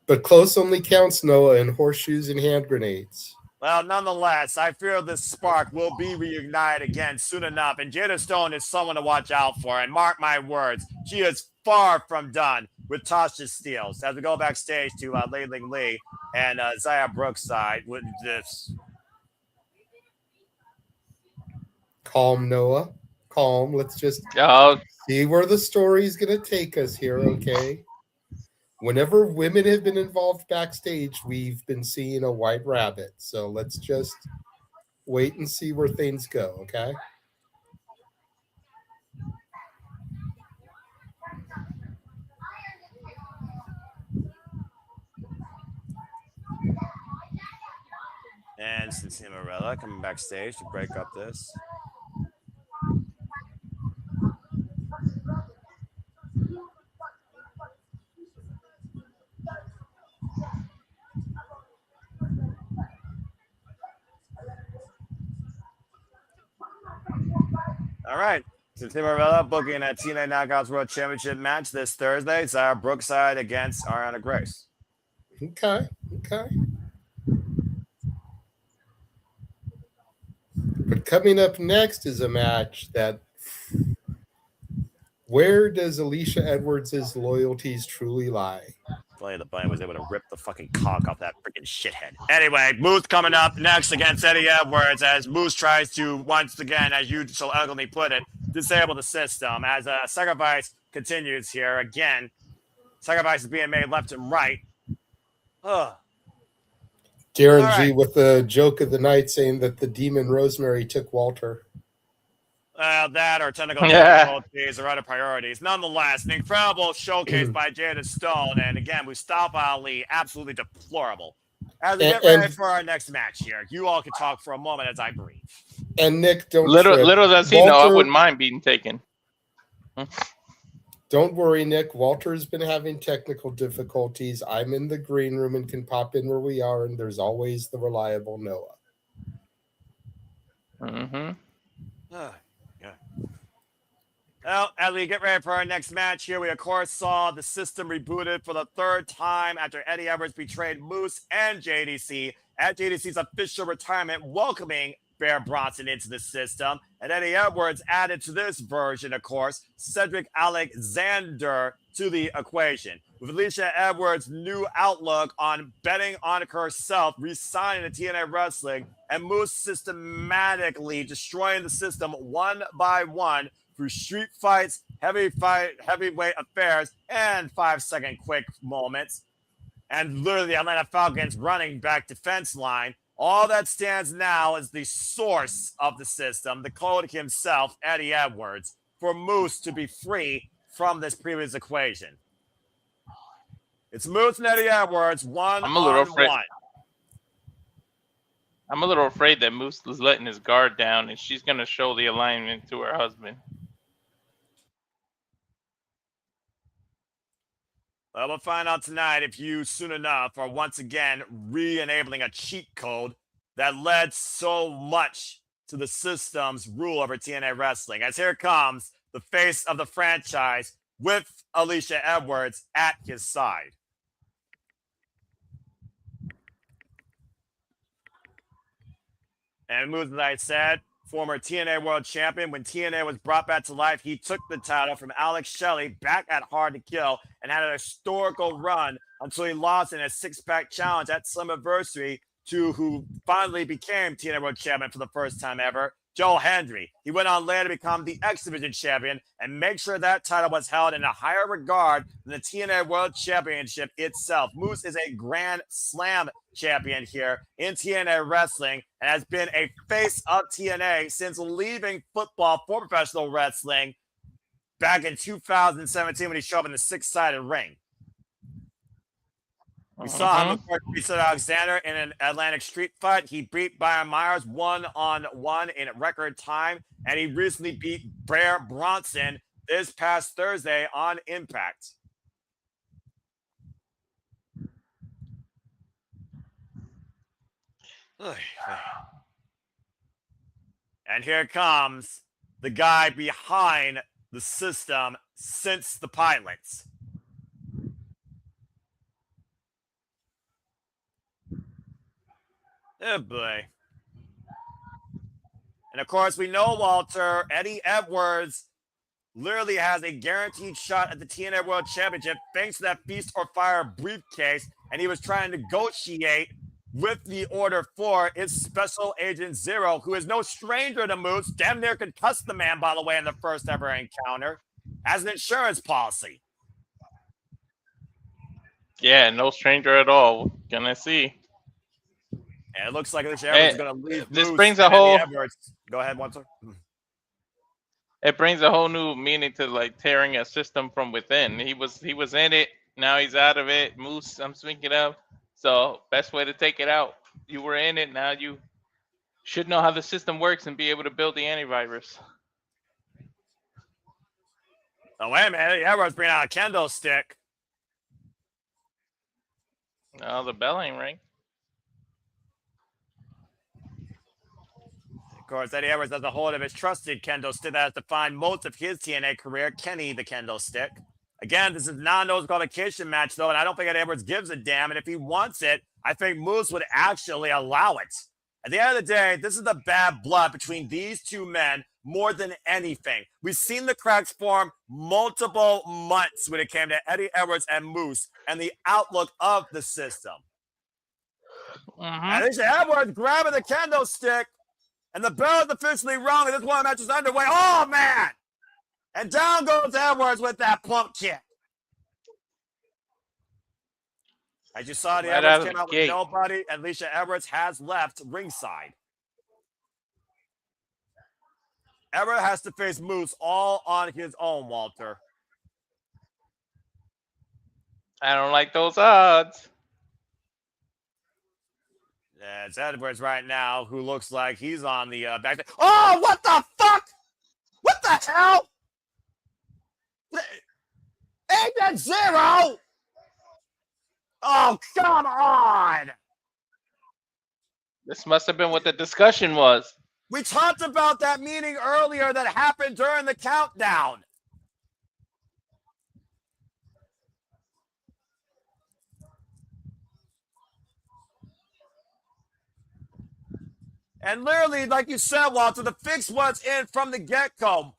But close only counts, Noah, and horseshoes and hand grenades. Well, nonetheless, I fear this spark will be reunited again soon enough, and Jada Stone is someone to watch out for. And mark my words, she is far from done with Tashs Steelz. As we go backstage to Ling Lee and Zaya Brookside with this. Calm, Noah. Calm. Let's just see where the story's going to take us here, okay? Whenever women have been involved backstage, we've been seeing a white rabbit. So let's just wait and see where things go, okay? And Santana Morella coming backstage to break up this. All right. Santana Morella booking a TNA Knockouts World Championship match this Thursday. Zaya Brookside against Arianna Grace. Okay. But coming up next is a match that, where does Alicia Edwards' loyalties truly lie? Play the button was able to rip the fucking cock off that freaking shithead. Anyway, Moose coming up next against Eddie Edwards as Moose tries to, once again, as you so elegantly put it, disable the system as Sacrifice continues here. Again, Sacrifice is being made left and right. Ugh. Darren G with the joke of the night saying that the demon Rosemary took Walter. That or technical difficulties or other priorities. Nonetheless, an incredible showcase by Jada Stone. And again, Mustafa Ali, absolutely deplorable. As we get ready for our next match here, you all can talk for a moment as I breathe. And Nick, don't little does he know, I wouldn't mind being taken. Don't worry, Nick. Walter's been having technical difficulties. I'm in the green room and can pop in where we are, and there's always the reliable Noah. Mm-hmm. Yeah. Well, as we get ready for our next match here, we of course saw the system rebooted for the third time after Eddie Edwards betrayed Moose and JDC at JDC's official retirement, welcoming Bear Bronson into the system. And Eddie Edwards added to this version, of course, Cedric Alexander to the equation. With Alicia Edwards' new outlook on betting on herself, re-signing to TNA Wrestling, and Moose systematically destroying the system one by one through street fights, heavyweight affairs, and 5-second quick moments. And literally the Atlanta Falcons running back defense line. All that stands now is the source of the system, the code himself, Eddie Edwards, for Moose to be free from this previous equation. It's Moose and Eddie Edwards, one on one. I'm a little afraid that Moose is letting his guard down and she's going to show the alignment to her husband. Well, we'll find out tonight if you soon enough are once again re-enabling a cheat code that led so much to the system's rule over TNA Wrestling. As here comes the face of the franchise with Alicia Edwards at his side. And Moose, as I said, former TNA World Champion. When TNA was brought back to life, he took the title from Alex Shelley back at Hard to Kill and had a historical run until he lost in a six-pack challenge at Summerversary to who finally became TNA World Champion for the first time ever, Joe Hendry. He went on later to become the X Division Champion and make sure that title was held in a higher regard than the TNA World Championship itself. Moose is a Grand Slam champion here in TNA Wrestling and has been a face of TNA since leaving football for professional wrestling back in 2017 when he showed up in the six-sided ring. We saw him, of course, beat Alexander in an Atlantic street fight. He beat Byron Myers one-on-one in record time, and he recently beat Bear Bronson this past Thursday on Impact. And here comes the guy behind the system since the pilots. Oh, boy. And, of course, we know, Walter, Eddie Edwards literally has a guaranteed shot at the TNA World Championship thanks to that Feast or Fire briefcase, and he was trying to negotiate with the Order 4 is Special Agent Zero, who is no stranger to Moose, damn near concussed the man, by the way, in the first ever encounter, as an insurance policy. Yeah, no stranger at all. Gonna see. And it looks like Alicia Edwards is going to leave. This Moose brings a whole. Go ahead, Walter. It brings a whole new meaning to like tearing a system from within. He was in it. Now he's out of it. Moose, I'm speaking of. So best way to take it out. You were in it. Now you should know how the system works and be able to build the antivirus. Oh wait a minute! Edwards bringing out a kendo stick. Oh, the bell ain't ring. Of course, Eddie Edwards has a hold of his trusted kendo stick that has defined most of his TNA career, Kenny the kendo stick. Again, this is not a no-qualification match, though, and I don't think Eddie Edwards gives a damn. And if he wants it, I think Moose would actually allow it. At the end of the day, this is the bad blood between these two men more than anything. We've seen the cracks form multiple months when it came to Eddie Edwards and Moose and the outlook of the system. And Alicia Edwards grabbing the kendo stick, and the bell is officially rung, and this one match is underway. Oh, man! And down goes Edwards with that plump kick. As you saw, the Edwards came out with nobody, and Alicia Edwards has left ringside. Edward has to face Moose all on his own, Walter. I don't like those odds. Yeah, it's Edwards right now, who looks like he's on the back. Oh, what the fuck? What the hell? Ain't that 0? Oh, come on. This must have been what the discussion was. We talked about that meeting earlier that happened during the countdown. And literally, like you said, Walter, the fix was in from the get-go.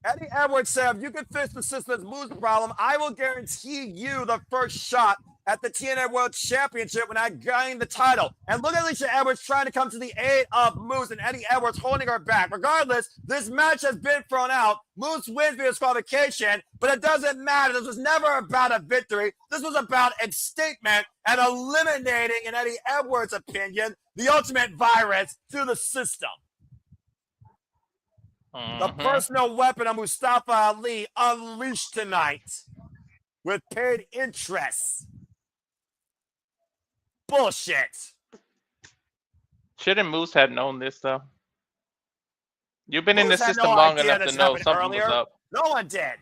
Eddie Edwards said, if you can fix the system's Moose problem, I will guarantee you the first shot at the TNA World Championship when I gain the title. And look at Alicia Edwards trying to come to the aid of Moose and Eddie Edwards holding her back. Regardless, this match has been thrown out. Moose wins via disqualification, but it doesn't matter. This was never about a victory. This was about a statement and eliminating, in Eddie Edwards' opinion, the ultimate virus to the system. The personal weapon of Mustafa Ali unleashed tonight with paid interest. Bullshit. Shouldn't Moose have known this, though? You've been in the Moose had system no long idea enough this to know happened something was earlier. up. No one did.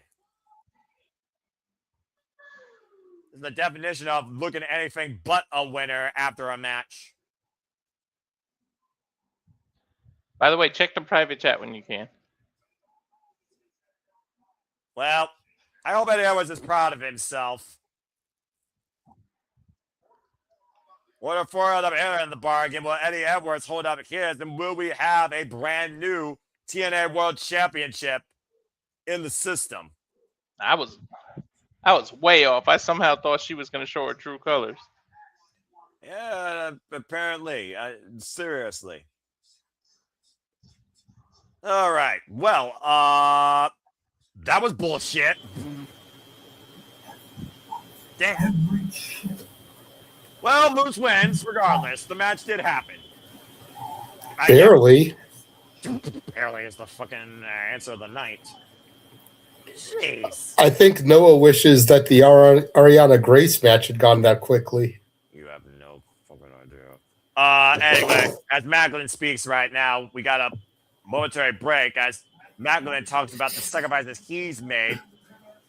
This is the definition of looking at anything but a winner after a match. By the way, check the private chat when you can. Well, I hope Eddie Edwards is proud of himself. What a four out of air in the bargain. Will Eddie Edwards hold up his? And will we have a brand new TNA World Championship in the system? I was way off. I somehow thought she was going to show her true colors. Yeah, apparently. Seriously. All right. Well, that was bullshit. Damn. Well, Moose wins regardless. The match did happen. Barely. Barely is the fucking answer of the night. Jeez. I think Noah wishes that the Arianna Grace match had gone that quickly. You have no fucking idea. Anyway, as Maclin speaks right now, we got a momentary break as Maclin talks about the sacrifices he's made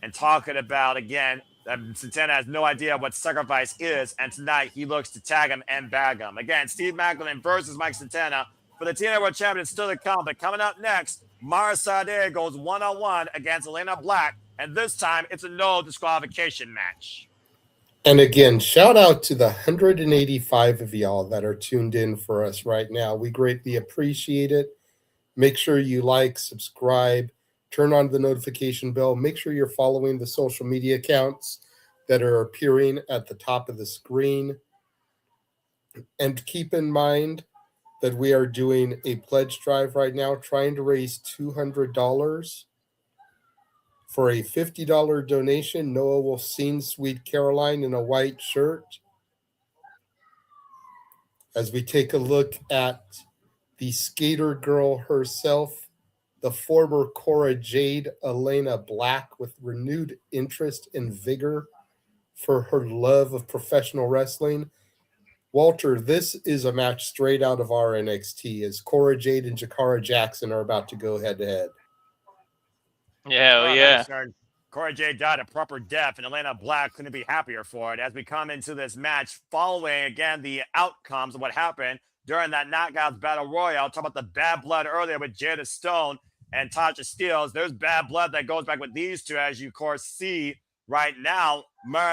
and talking about, again, that Santana has no idea what sacrifice is, and tonight he looks to tag him and bag him. Again, Steve Maclin versus Mike Santana for the TNA World Championship still to come, but coming up next, Sade goes one-on-one against Elayna Black, and this time it's a no disqualification match. And again, shout out to the 185 of y'all that are tuned in for us right now. We greatly appreciate it. Make sure you like, subscribe, turn on the notification bell. Make sure you're following the social media accounts that are appearing at the top of the screen. And keep in mind that we are doing a pledge drive right now, trying to raise $200 for a $50 donation. Noah will sing Sweet Caroline in a white shirt. As we take a look at the skater girl herself, the former Cora Jade, Elayna Black, with renewed interest and vigor for her love of professional wrestling. Walter, this is a match straight out of our NXT as Cora Jade and Jakara Jackson are about to go head-to-head. Yeah. Cora Jade died a proper death, and Elayna Black couldn't be happier for it as we come into this match following, again, the outcomes of what happened during that Knockouts Battle Royale. Talk about the bad blood earlier with Jada Stone and Tashs Steelz. There's bad blood that goes back with these two, as you, of course, see right now.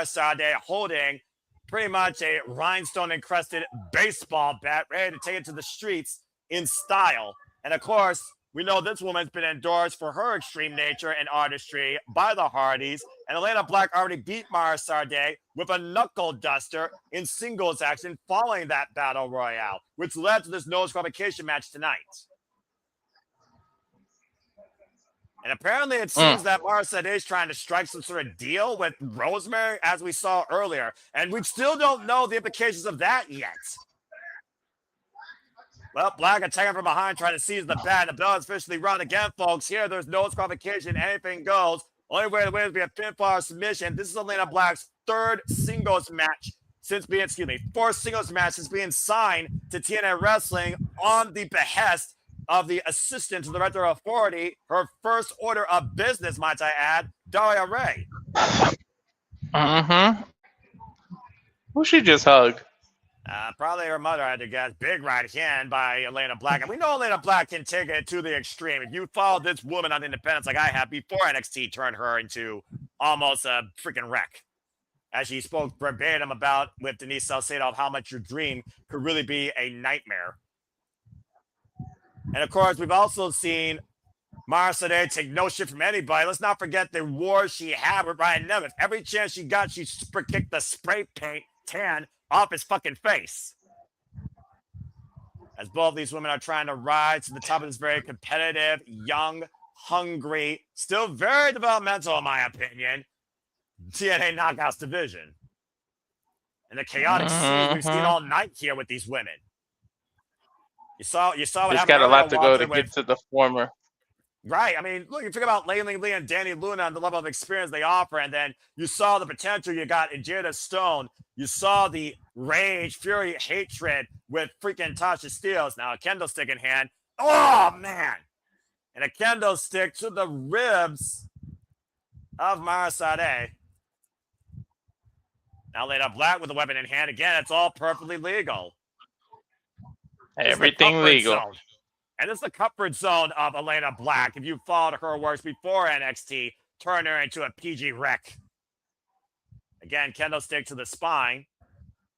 Sade holding pretty much a rhinestone-encrusted baseball bat, ready to take it to the streets in style. And, of course, we know this woman's been endorsed for her extreme nature and artistry by the Hardys. And Elayna Black already beat Sade with a knuckle duster in singles action following that battle royale, which led to this no disqualification match tonight. And apparently it seems that Sade is trying to strike some sort of deal with Rosemary, as we saw earlier. And we still don't know the implications of that yet. Well, Black attacking from behind, trying to seize the bat. The bell is officially run again, folks. Here, there's no disqualification. Anything goes. Only way to win is be a pinfall or submission. This is Elayna Black's third singles match since being, fourth singles match since being signed to TNA Wrestling on the behest of the assistant to the director of authority. Her first order of business, might I add, Daria Ray. Who she just hugged? Probably her mother, I had to guess. Big right hand by Elayna Black. And we know Elayna Black can take it to the extreme. If you follow this woman on Independence like I have before NXT turned her into almost a freaking wreck. As she spoke verbatim about with Denise Salcedo of how much your dream could really be a nightmare. And of course, we've also seen Mara Sade take no shit from anybody. Let's not forget the war she had with Ryan Nemeth. Every chance she got, she super kicked the spray paint tan off his fucking face. As both of these women are trying to rise to the top of this very competitive, young, hungry, still very developmental, in my opinion, TNA Knockouts division. And the chaotic scene we've seen all night here with these women. You saw what happened. It's got a lot to go to get to the former. Right. I mean, look, you think about Layling Lee and Danny Luna and the level of experience they offer, and then you saw the potential you got in Jada Stone. You saw the rage, fury, hatred with freaking Tashs Steelz. Now a kendo stick in hand. Oh, man. And a kendo stick to the ribs of Mara Sade. Now Elayna Black with a weapon in hand. Again, it's all perfectly legal. Everything legal. Zone. And this is the comfort zone of Elayna Black. If you followed her works before NXT, turn her into a PG wreck. Again, kendo stick to the spine.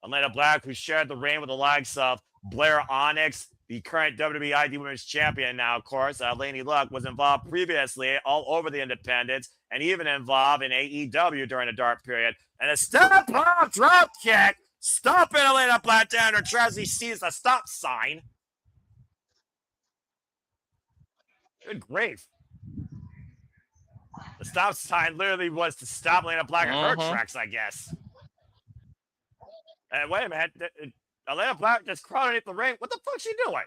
Elayna Black, who shared the reign with the likes of Blair Onyx, the current WWE ID Women's Champion now, of course. Laney Luck was involved previously all over the independents and even involved in AEW during the dark period. And a step-up drop kick, stopping Elayna Black down her tracks. He sees the stop sign. Good grief. The stop sign literally was to stop Elayna Black in her tracks, I guess. And wait a minute. Elayna Black just crawled underneath the ring. What the fuck's she doing?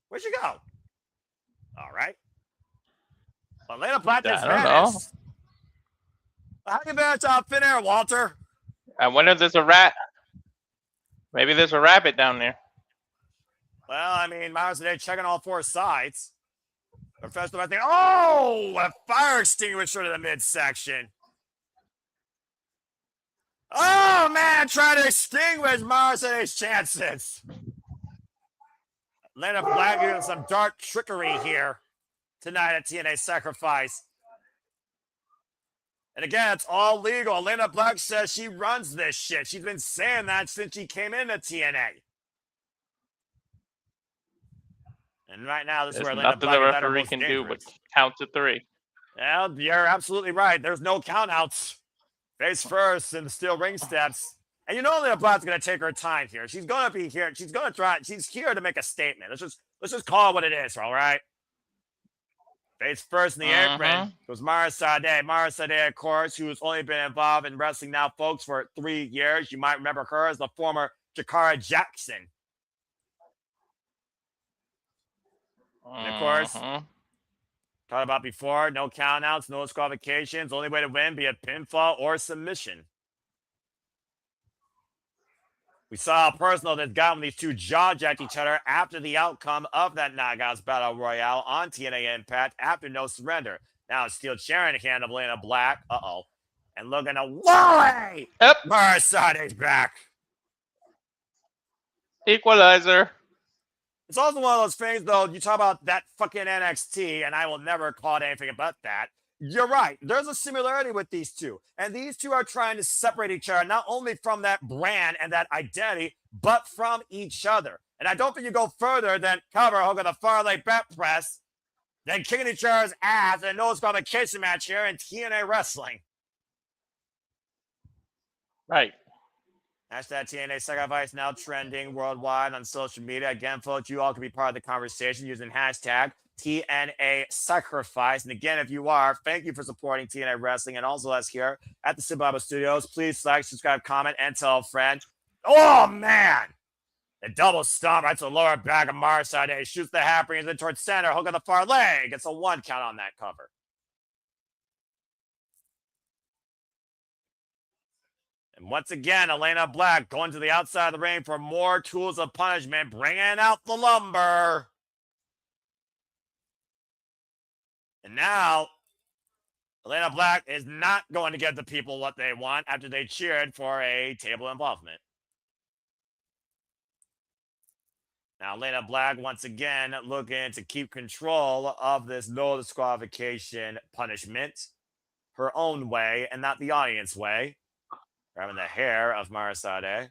Where'd she go? All right. Elayna Black just vanished. How do you manage to thin air, Walter? I wonder if there's a rat. Maybe there's a rabbit down there. Well, I mean, Myers today checking all four sides. Professor, I think, oh, a fire extinguisher to the midsection. Oh, man, trying to extinguish Morrison's chances. Elayna Black doing some dark trickery here tonight at TNA Sacrifice. And again, it's all legal. Elayna Black says she runs this shit. She's been saying that since she came into TNA. And right now, this is where Elayna Black the referee can do but count to three. Well, you're absolutely right. There's no countouts. Face first in the steel ring steps. And you know Elayna Black's going to take her time here. She's going to be here. She's going to try. She's here to make a statement. Let's just call it what it is, all right? Face first in the apron was Mara Sade. Mara Sade, of course, who's only been involved in wrestling now, folks, for 3 years. You might remember her as the former Jakara Jackson. And of course, talked about before, no countouts, no disqualifications. Only way to win be a pinfall or submission. We saw a personal that got when these two jaw-jacked each other after the outcome of that Knockouts Battle Royale on TNA Impact after No Surrender. Now it's Steelz sharing the hand of Elayna Black. And looking to Wally! Yep. Mara Sade's back. Equalizer. It's also one of those things, though, you talk about that fucking NXT, and I will never call it anything but that. You're right. There's a similarity with these two. And these two are trying to separate each other, not only from that brand and that identity, but from each other. And I don't think you go further than cover hook of the far leg back press, then kicking each other's ass in a no disqualification match here in TNA Wrestling. Right. Hashtag TNA Sacrifice now trending worldwide on social media. Again, folks, you all can be part of the conversation using hashtag TNA Sacrifice. And again, if you are, thank you for supporting TNA Wrestling and also us here at the Simple Studios. Please like, subscribe, comment, and tell a friend. Oh, man. A double stomp right to the lower back of Sade. Shoots the half, brings it towards center. Hook on the far leg. Gets a 1 count on that cover. And once again, Elayna Black going to the outside of the ring for more tools of punishment, bringing out the lumber. And now, Elayna Black is not going to get the people what they want after they cheered for a table involvement. Now, Elayna Black, once again, looking to keep control of this no disqualification punishment her own way and not the audience way. Grabbing the hair of Sade.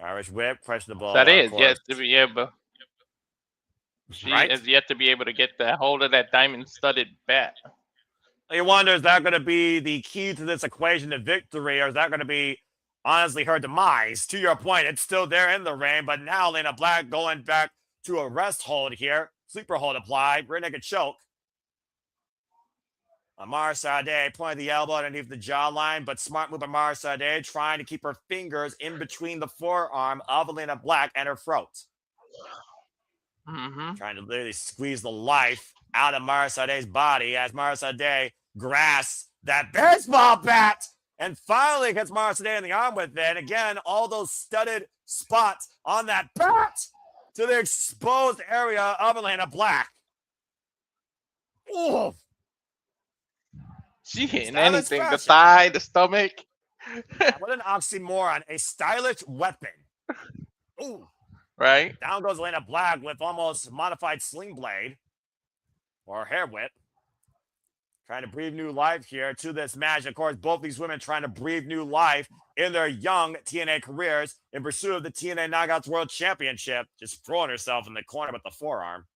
Irish whip, questionable. Sade is yet to be able. She Right? has yet to be able to get the hold of that diamond-studded bat. You wonder, is that going to be the key to this equation to victory, or is that going to be, honestly, her demise? To your point, it's still there in the ring, but now Elayna Black going back to a rest hold here. Sleeper hold applied. Rear naked choke. Sade pointed the elbow underneath the jawline, but smart move by Sade trying to keep her fingers in between the forearm of Elayna Black and her throat. Trying to literally squeeze the life out of Sade's body as Sade grasps that baseball bat and finally gets Sade in the arm with it. Again, all those studded spots on that bat to the exposed area of Elayna Black. Ooh. She hitting anything, the thigh, the stomach. What an oxymoron. A stylish weapon. Ooh. Right? Down goes Elayna Black with almost modified sling blade or hair whip. Trying to breathe new life here to this match. Of course, both these women trying to breathe new life in their young TNA careers in pursuit of the TNA Knockouts World Championship. Just throwing herself in the corner with the forearm.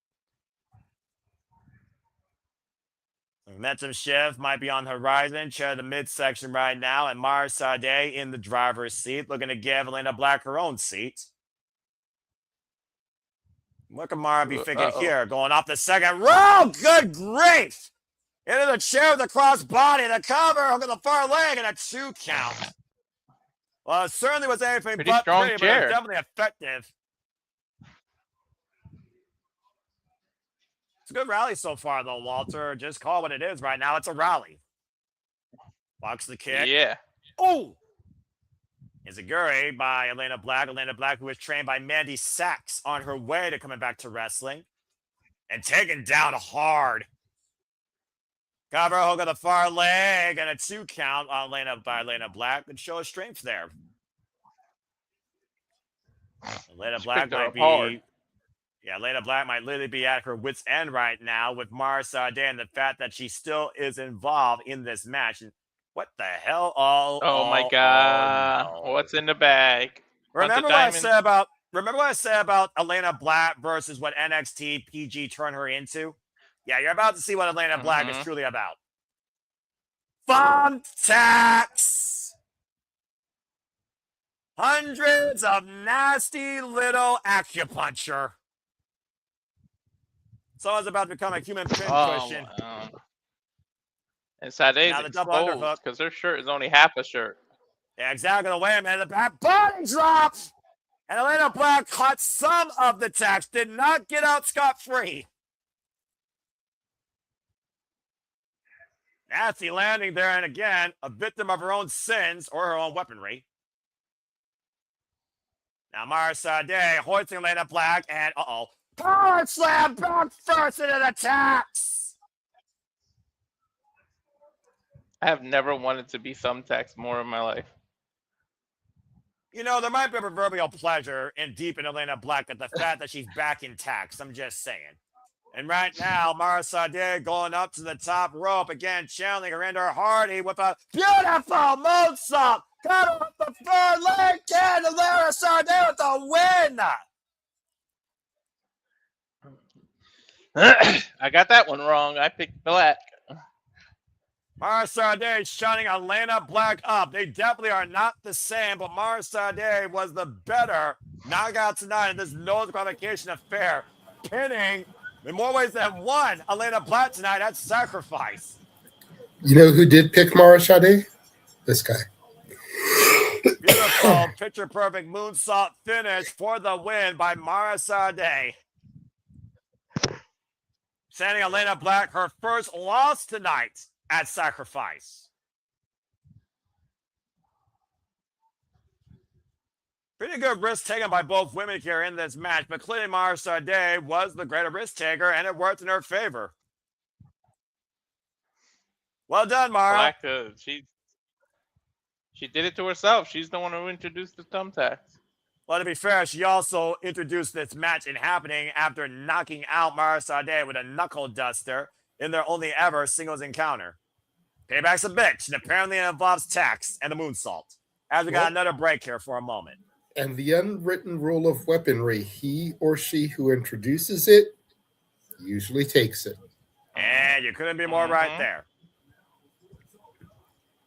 Momentum shift might be on the horizon. Chair the midsection right now. And Sade in the driver's seat, looking to give Elayna Black her own seat. What can Mara be thinking here? Going off the second row. Good grief. Into the chair with the cross body. The cover. Hook on the far leg and a 2 count. Well, it certainly was anything Pretty but strong pretty, chair. but it was definitely effective. It's a good rally so far, though, Walter. Just call it what it is right now. It's a rally. Blocks the kick. Yeah. Oh! Izaguri by Elayna Black. Elayna Black, who was trained by Mandy Sachs on her way to coming back to wrestling. And taken down hard. Cover hook on the far leg and a 2 count on Elayna Black. Good show of strength there. Elayna Black might be... hard. Yeah, Elayna Black might literally be at her wit's end right now with Sade and the fact that she still is involved in this match. And what the hell? Oh my God. Oh, no. What's in the bag? Remember what I said about Elayna Black versus what NXT PG turned her into? Yeah, you're about to see what Elayna Black is truly about. Thumbtacks! Hundreds of nasty little acupuncture. Someone's about to become a human pincushion. And Sade's Now the double underhook. exposed because her shirt is only half a shirt. Yeah, exactly. Wait a minute. The back body drop. And Elayna Black caught some of the tacks. Did not get out scot-free. Nasty landing there. And again, a victim of her own sins or her own weaponry. Now Sade hoisting Elayna Black. And power slam back first into the tacks. I have never wanted to be thumbtacks more in my life. You know, there might be a proverbial pleasure in deep in Elayna Black at the fact that she's back in tacks. I'm just saying. And right now, Sade going up to the top rope. Again, channeling her into her Hardy with a beautiful moonsault. Cut off the third leg. And Sade with the win. I got that one wrong. I picked Black. Sade shutting Elayna Black up. They definitely are not the same, but Sade was the better knockout tonight in this no disqualification affair, pinning in more ways than one Elayna Black tonight at Sacrifice. You know who did pick Sade? This guy. Beautiful, picture-perfect moonsault finish for the win by Mara Sade. Sending Elayna Black her first loss tonight at Sacrifice. Pretty good risk taken by both women here in this match, but clearly Mara Sade was the greater risk taker, and it worked in her favor. Well done, Mara. Black, she did it to herself. She's the one who introduced the thumbtacks. Well, to be fair, she also introduced this match in happening after knocking out Mara Sade with a knuckle duster in their only ever singles encounter. Payback's a bitch, and apparently it involves tax and the moonsault. As we got another break here for a moment. And the unwritten rule of weaponry, he or she who introduces it usually takes it. And you couldn't be more right there.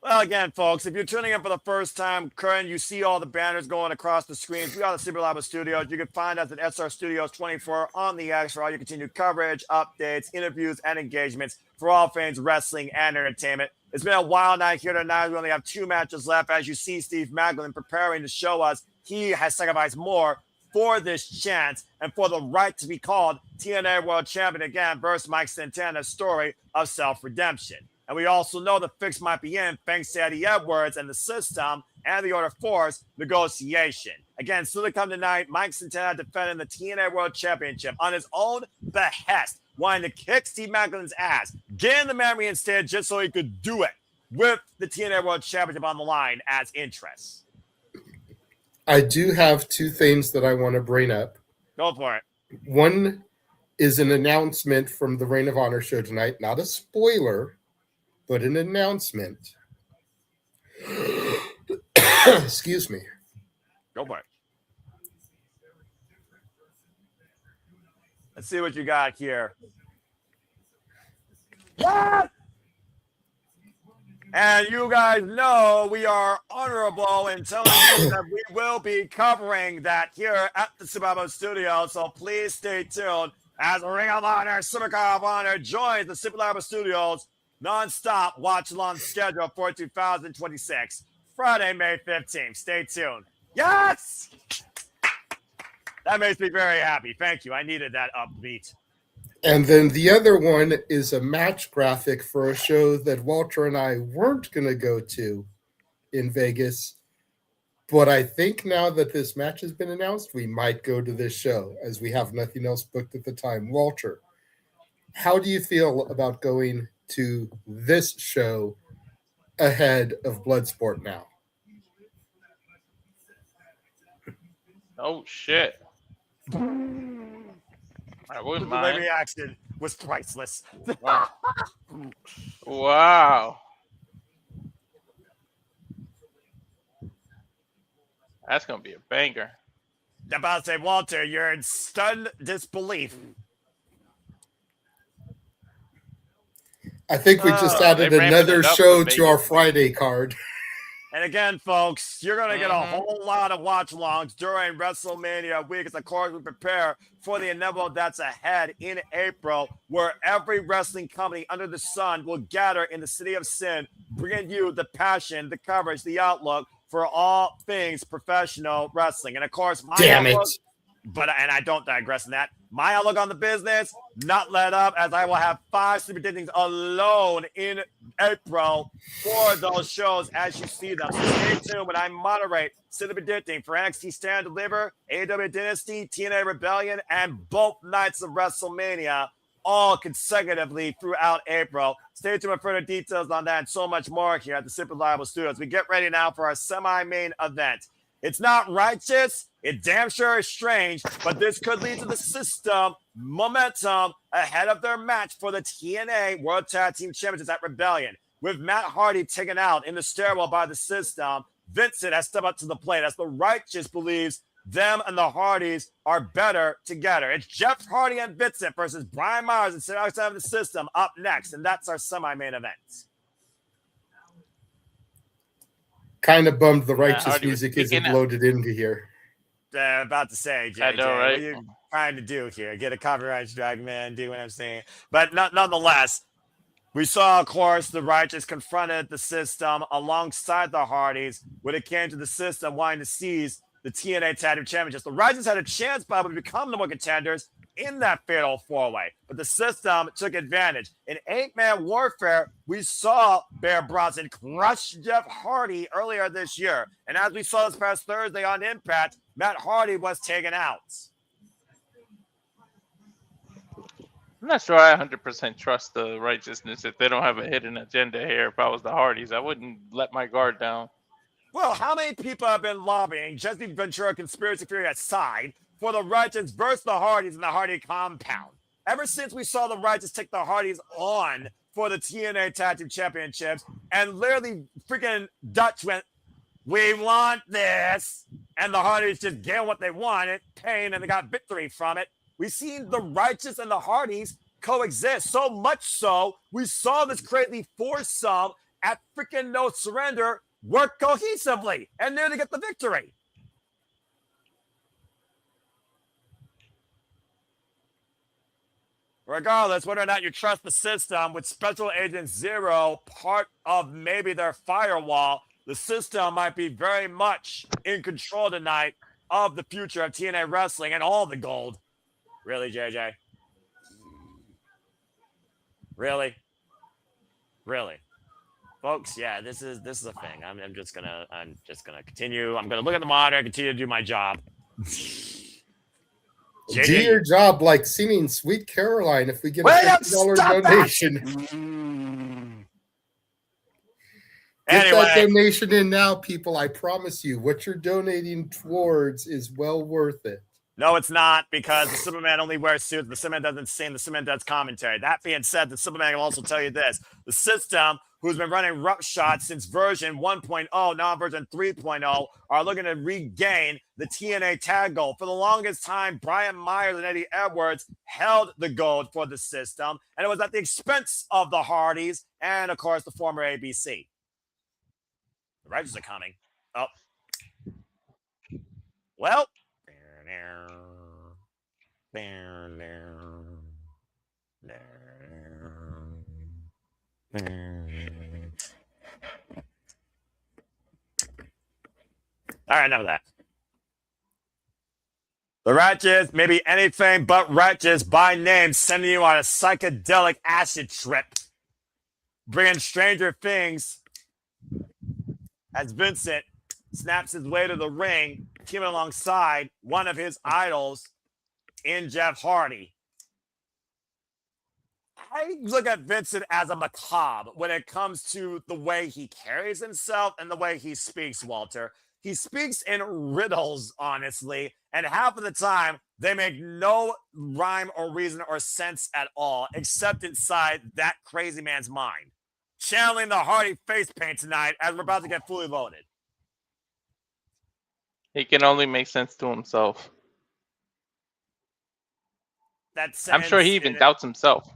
Well, again, folks, if you're tuning in for the first time, current, you see all the banners going across the screens. We are the Super Lava Studios. You can find us at SR Studios 24 on the X for all your continued coverage, updates, interviews, and engagements for all things wrestling and entertainment. It's been a wild night here tonight. We only have 2 matches left. As you see Steve Maclin preparing to show us he has sacrificed more for this chance and for the right to be called TNA World Champion again versus Mike Santana's story of self-redemption. And we also know the fix might be in thanks to Eddie Edwards and the system and the Order Force negotiation. Again, still to come tonight, Mike Santana defending the TNA World Championship on his own behest, wanting to kick Steve Maclin's ass, getting the man reinstated just so he could do it with the TNA World Championship on the line as interest. I do have 2 things that I want to bring up. Go for it. One is an announcement from the Reign of Honor show tonight. Not a spoiler, but an announcement. Excuse me. Go for it. Let's see what you got here. What? And you guys know we are honorable in telling you that we will be covering that here at the Super Studio. So please stay tuned as Ring of Honor, Supercar of Honor joins the Super Lava Studios non-stop watch-along schedule for 2026, Friday, May 15th. Stay tuned. Yes! That makes me very happy. Thank you. I needed that upbeat. And then the other one is a match graphic for a show that Walter and I weren't going to go to in Vegas. But I think now that this match has been announced, we might go to this show as we have nothing else booked at the time. Walter, how do you feel about going to this show ahead of Bloodsport now? Oh, shit. I wouldn't mind. The reaction was priceless. Wow. Wow. That's going to be a banger. I'm about to say, Walter, you're in stunned disbelief. I think we just added another show to our Friday card. And again, folks, you're going to get a whole lot of watch-alongs during WrestleMania week as, of course, we prepare for the inevitable that's ahead in April, where every wrestling company under the sun will gather in the City of Sin, bringing you the passion, the coverage, the outlook for all things professional wrestling. And, of course, and I don't digress in that. My outlook on the business, not let up, as I will have 5 sleepy dinnings alone in April for those shows as you see them. So stay tuned when I moderate sleepy dinnings for NXT Stand and Deliver, AEW Dynasty, TNA Rebellion, and both nights of WrestleMania, all consecutively throughout April. Stay tuned for further details on that and so much more here at the Super Reliable Studios. We get ready now for our semi-main event. It's not righteous. It damn sure is strange, but this could lead to the system momentum ahead of their match for the TNA World Tag Team Championships at Rebellion. With Matt Hardy taken out in the stairwell by the system, Vincent has stepped up to the plate as the righteous believes them and the Hardys are better together. It's Jeff Hardy and Vincent versus Brian Myers and Cedric of the system up next, and that's our semi-main event. Kind of bummed the righteous music isn't loaded into here. About to say, JJ, I know, right? What are you trying to do here? Get a copyright strike, man. Do what I'm saying. But nonetheless, We saw, of course, the Righteous confronted the system alongside the Hardys when it came to the system wanting to seize the TNA Tag Team Championships. The Righteous had a chance probably to become the one contenders in that fatal four-way, but the system took advantage. In 8-man warfare, we saw Bear Bronson crush Jeff Hardy earlier this year. And as we saw this past Thursday on Impact, Matt Hardy was taken out. I'm not sure I 100% trust the Righteousness if they don't have a hidden agenda here. If I was the Hardys, I wouldn't let my guard down. Well, how many people have been lobbying, Jesse Ventura conspiracy theory aside, for the Righteous versus the Hardys in the Hardy compound? Ever since we saw the Righteous take the Hardys on for the TNA Tag Team Championships, and literally freaking Dutch went, "We want this," and the Hardys just getting what they wanted, pain, and they got victory from it. We've seen the Righteous and the Hardys coexist, so much so we saw this crazy foursome at freaking No Surrender work cohesively and nearly get the victory. Regardless, whether or not you trust the system, with Special Agent Zero part of maybe their firewall, the system might be very much in control tonight of the future of TNA wrestling and all the gold. Really, JJ? Really? Folks, yeah, this is a thing. I'm just gonna continue. I'm gonna look at the monitor and continue to do my job. JJ, do your job like singing Sweet Caroline if we get a $50 donation. Get that donation in now, people. I promise you, what you're donating towards is well worth it. No, it's not, because the Superman only wears suits. The Superman doesn't sing. The Superman does commentary. That being said, the Superman will also tell you this. The system, who's been running roughshod since version 1.0, now version 3.0, are looking to regain the TNA tag gold. For the longest time, Brian Myers and Eddie Edwards held the gold for the system, and it was at the expense of the Hardys and, of course, the former ABC. The Righteous are coming. Oh. Well. All right, enough of that. The Righteous, maybe anything but Righteous by name, sending you on a psychedelic acid trip, bringing stranger things as Vincent snaps his way to the ring, teaming alongside one of his idols in Jeff Hardy. I look at Vincent as a macabre when it comes to the way he carries himself and the way he speaks, Walter. He speaks in riddles, honestly, and half of the time they make no rhyme or reason or sense at all, except inside that crazy man's mind. Channeling the Hardy face paint tonight as we're about to get fully loaded. He can only make sense to himself. I'm sure he even doubts himself.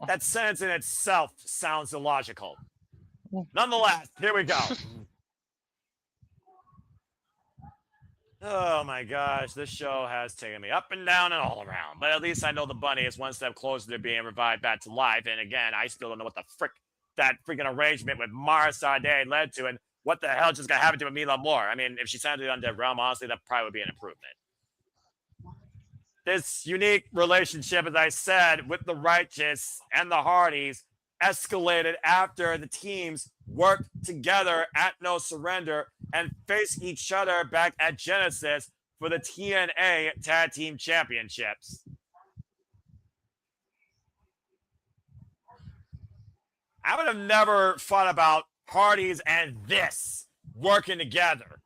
That sentence in itself sounds illogical. Nonetheless, here we go. Oh my gosh, this show has taken me up and down and all around. But at least I know the bunny is one step closer to being revived back to life. And again, I still don't know what the frick that freaking arrangement with Mara Sade led to, and what the hell just got happened to Mila Moore. I mean, if she signed it on Dead Realm, honestly, that probably would be an improvement. This unique relationship, as I said, with the Righteous and the Hardys escalated after the teams worked together at No Surrender and faced each other back at Genesis for the TNA Tag Team Championships. I would have never thought about Hardys and this working together.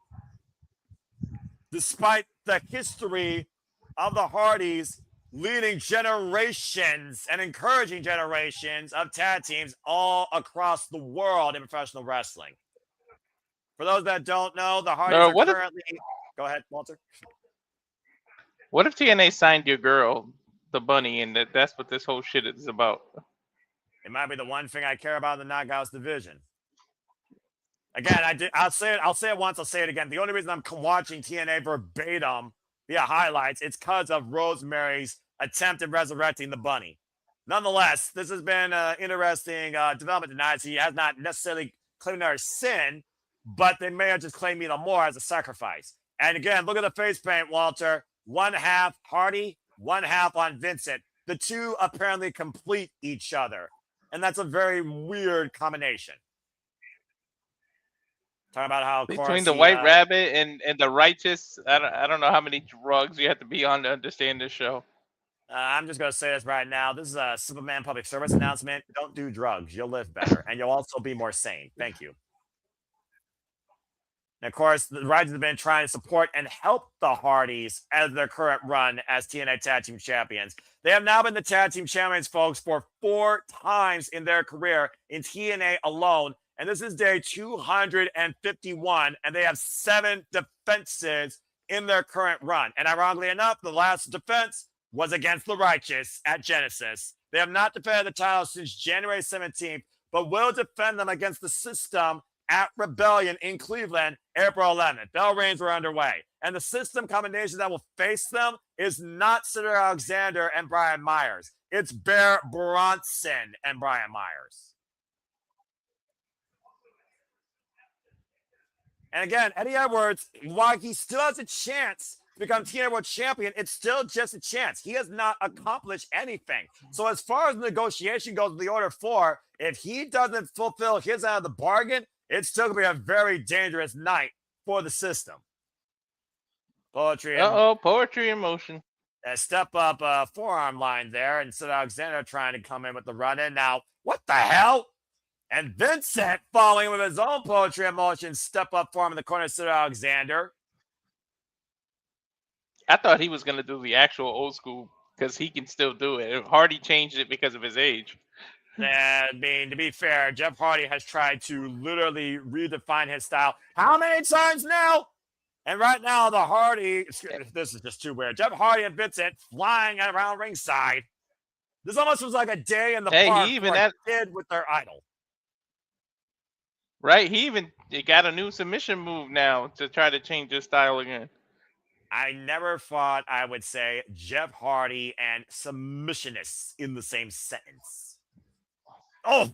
Despite the history of the Hardys leading generations and encouraging generations of tag teams all across the world in professional wrestling. For those that don't know, the Hardys are currently... Go ahead, Walter. What if TNA signed your girl, the bunny, and that's what this whole shit is about? It might be the one thing I care about in the Knockouts division. Again, I'll say it once, I'll say it again. The only reason I'm watching TNA verbatim via highlights, it's because of Rosemary's attempt at resurrecting the bunny. Nonetheless, this has been an interesting development tonight. He has not necessarily claimed their sin, but they may have just claimed me more as a sacrifice. And again, look at the face paint, Walter. One half Hardy, one half on Vincent. The two apparently complete each other. And that's a very weird combination. Talking about how between the White Rabbit and the Righteous, I don't know how many drugs you have to be on to understand this show. I'm just going to say this right now. This is a Superman public service announcement. Don't do drugs. You'll live better. And you'll also be more sane. Thank you. And of course, the Righteous have been trying to support and help the Hardys as their current run as TNA Tag Team Champions. They have now been the Tag Team Champions, folks, for 4 times in their career in TNA alone. And this is day 251, and they have 7 defenses in their current run. And ironically enough, the last defense was against the Righteous at Genesis. They have not defended the title since January 17th, but will defend them against the System at Rebellion in Cleveland, April 11th. Bell rings were underway. And the System combination that will face them is not Cedric Alexander and Brian Myers. It's Bear Bronson and Brian Myers. And again, Eddie Edwards, while he still has a chance to become TNA World Champion, it's still just a chance. He has not accomplished anything. So as far as the negotiation goes with the Order 4, if he doesn't fulfill his end of the bargain, it's still going to be a very dangerous night for the System. Poetry. Poetry in motion. A step up forearm line there. And so Alexander trying to come in with the run-in. Now, what the hell? And Vincent following with his own poetry in motion. Step up for him in the corner of Cedric Alexander. I thought he was going to do the actual old school because he can still do it. Hardy changed it because of his age. I mean, to be fair, Jeff Hardy has tried to literally redefine his style. How many times now? And right now, the Hardy, this is just too weird. Jeff Hardy and Vincent flying around ringside. This almost was like a day in the park for a kid with their idol. Right? He got a new submission move now to try to change his style again. I never thought I would say Jeff Hardy and submissionists in the same sentence. Oh!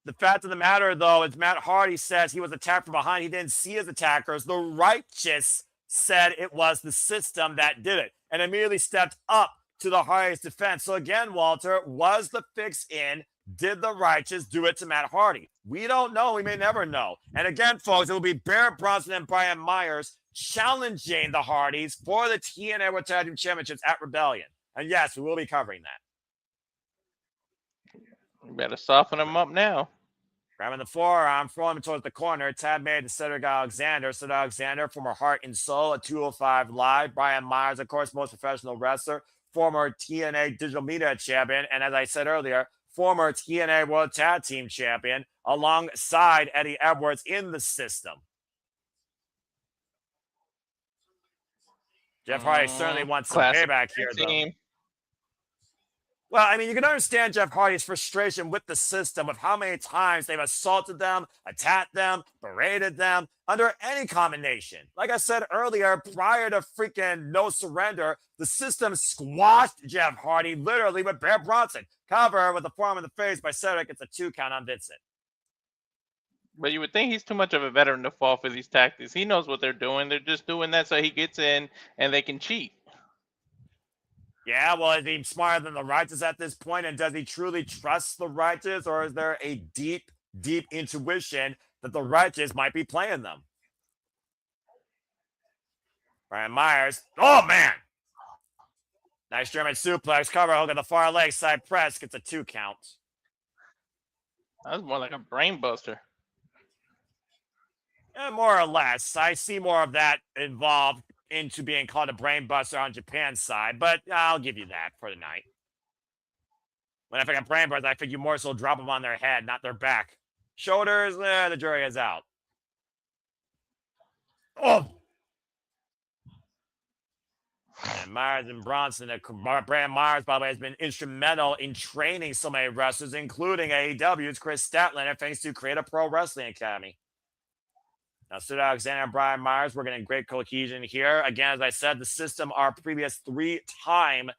The fact of the matter, though, is Matt Hardy says he was attacked from behind. He didn't see his attackers. The Righteous said it was the System that did it and immediately stepped up to the Hardy's defense. So again, Walter, was the fix in? Did the Righteous do it to Matt Hardy? We don't know. We may never know. And again, folks, it will be Bear Bronson and Brian Myers challenging the Hardys for the TNA World Tag Team Championships at Rebellion. And yes, we will be covering that. You better soften them up now. Grabbing the forearm, throwing him towards the corner. Tab made to Cedric Alexander. Cedric Alexander, former Heart and Soul at 205 Live. Brian Myers, of course, most professional wrestler. Former TNA Digital Media Champion. And as I said earlier, former TNA World Tag Team Champion alongside Eddie Edwards in the System. Jeff Hardy certainly wants some payback here, though. Well, I mean, you can understand Jeff Hardy's frustration with the System, with how many times they've assaulted them, attacked them, berated them under any combination. Like I said earlier, prior to freaking No Surrender, the System squashed Jeff Hardy literally with Bear Bronson. Cover with a forearm in the face by Cedric. It's a 2 count on Vincent. But you would think he's too much of a veteran to fall for these tactics. He knows what they're doing. They're just doing that so he gets in and they can cheat. Yeah, well, is he smarter than the Righteous at this point? And does he truly trust the Righteous? Or is there a deep, deep intuition that the Righteous might be playing them? Brian Myers. Oh, man. Nice German suplex. Cover hook on the far leg. Side press. Gets a 2 count. That was more like a brain buster. Yeah, more or less. I see more of that involved into being called a brain buster on Japan's side, but I'll give you that for the night. When I think of brain buster, I think you more so drop them on their head, not their back. Shoulders, the jury is out. Oh! And Myers and Bronson, Brian Myers, by the way, has been instrumental in training so many wrestlers, including AEW's Chris Statlander, thanks to Creative Pro Wrestling Academy. Now, Cedric Alexander and Brian Myers, we're getting great cohesion here. Again, as I said, the System are previous 3-time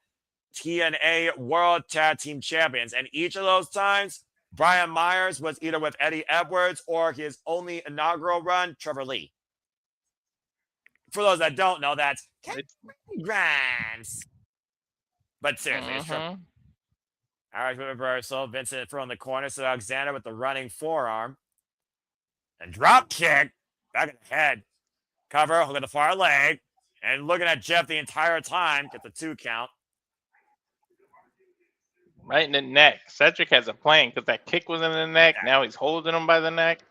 TNA World Tag Team Champions. And each of those times, Brian Myers was either with Eddie Edwards or his only inaugural run, Trevor Lee. For those that don't know, that's Grimes. But seriously, it's Trevor. All right, reversal. Vincent from the corner. So Alexander with the running forearm. And drop kick. Back in the head. Cover. Look at the far leg. And looking at Jeff the entire time. Get the 2 count. Right in the neck. Cedric has a plan because that kick was in the neck. Now he's holding him by the neck.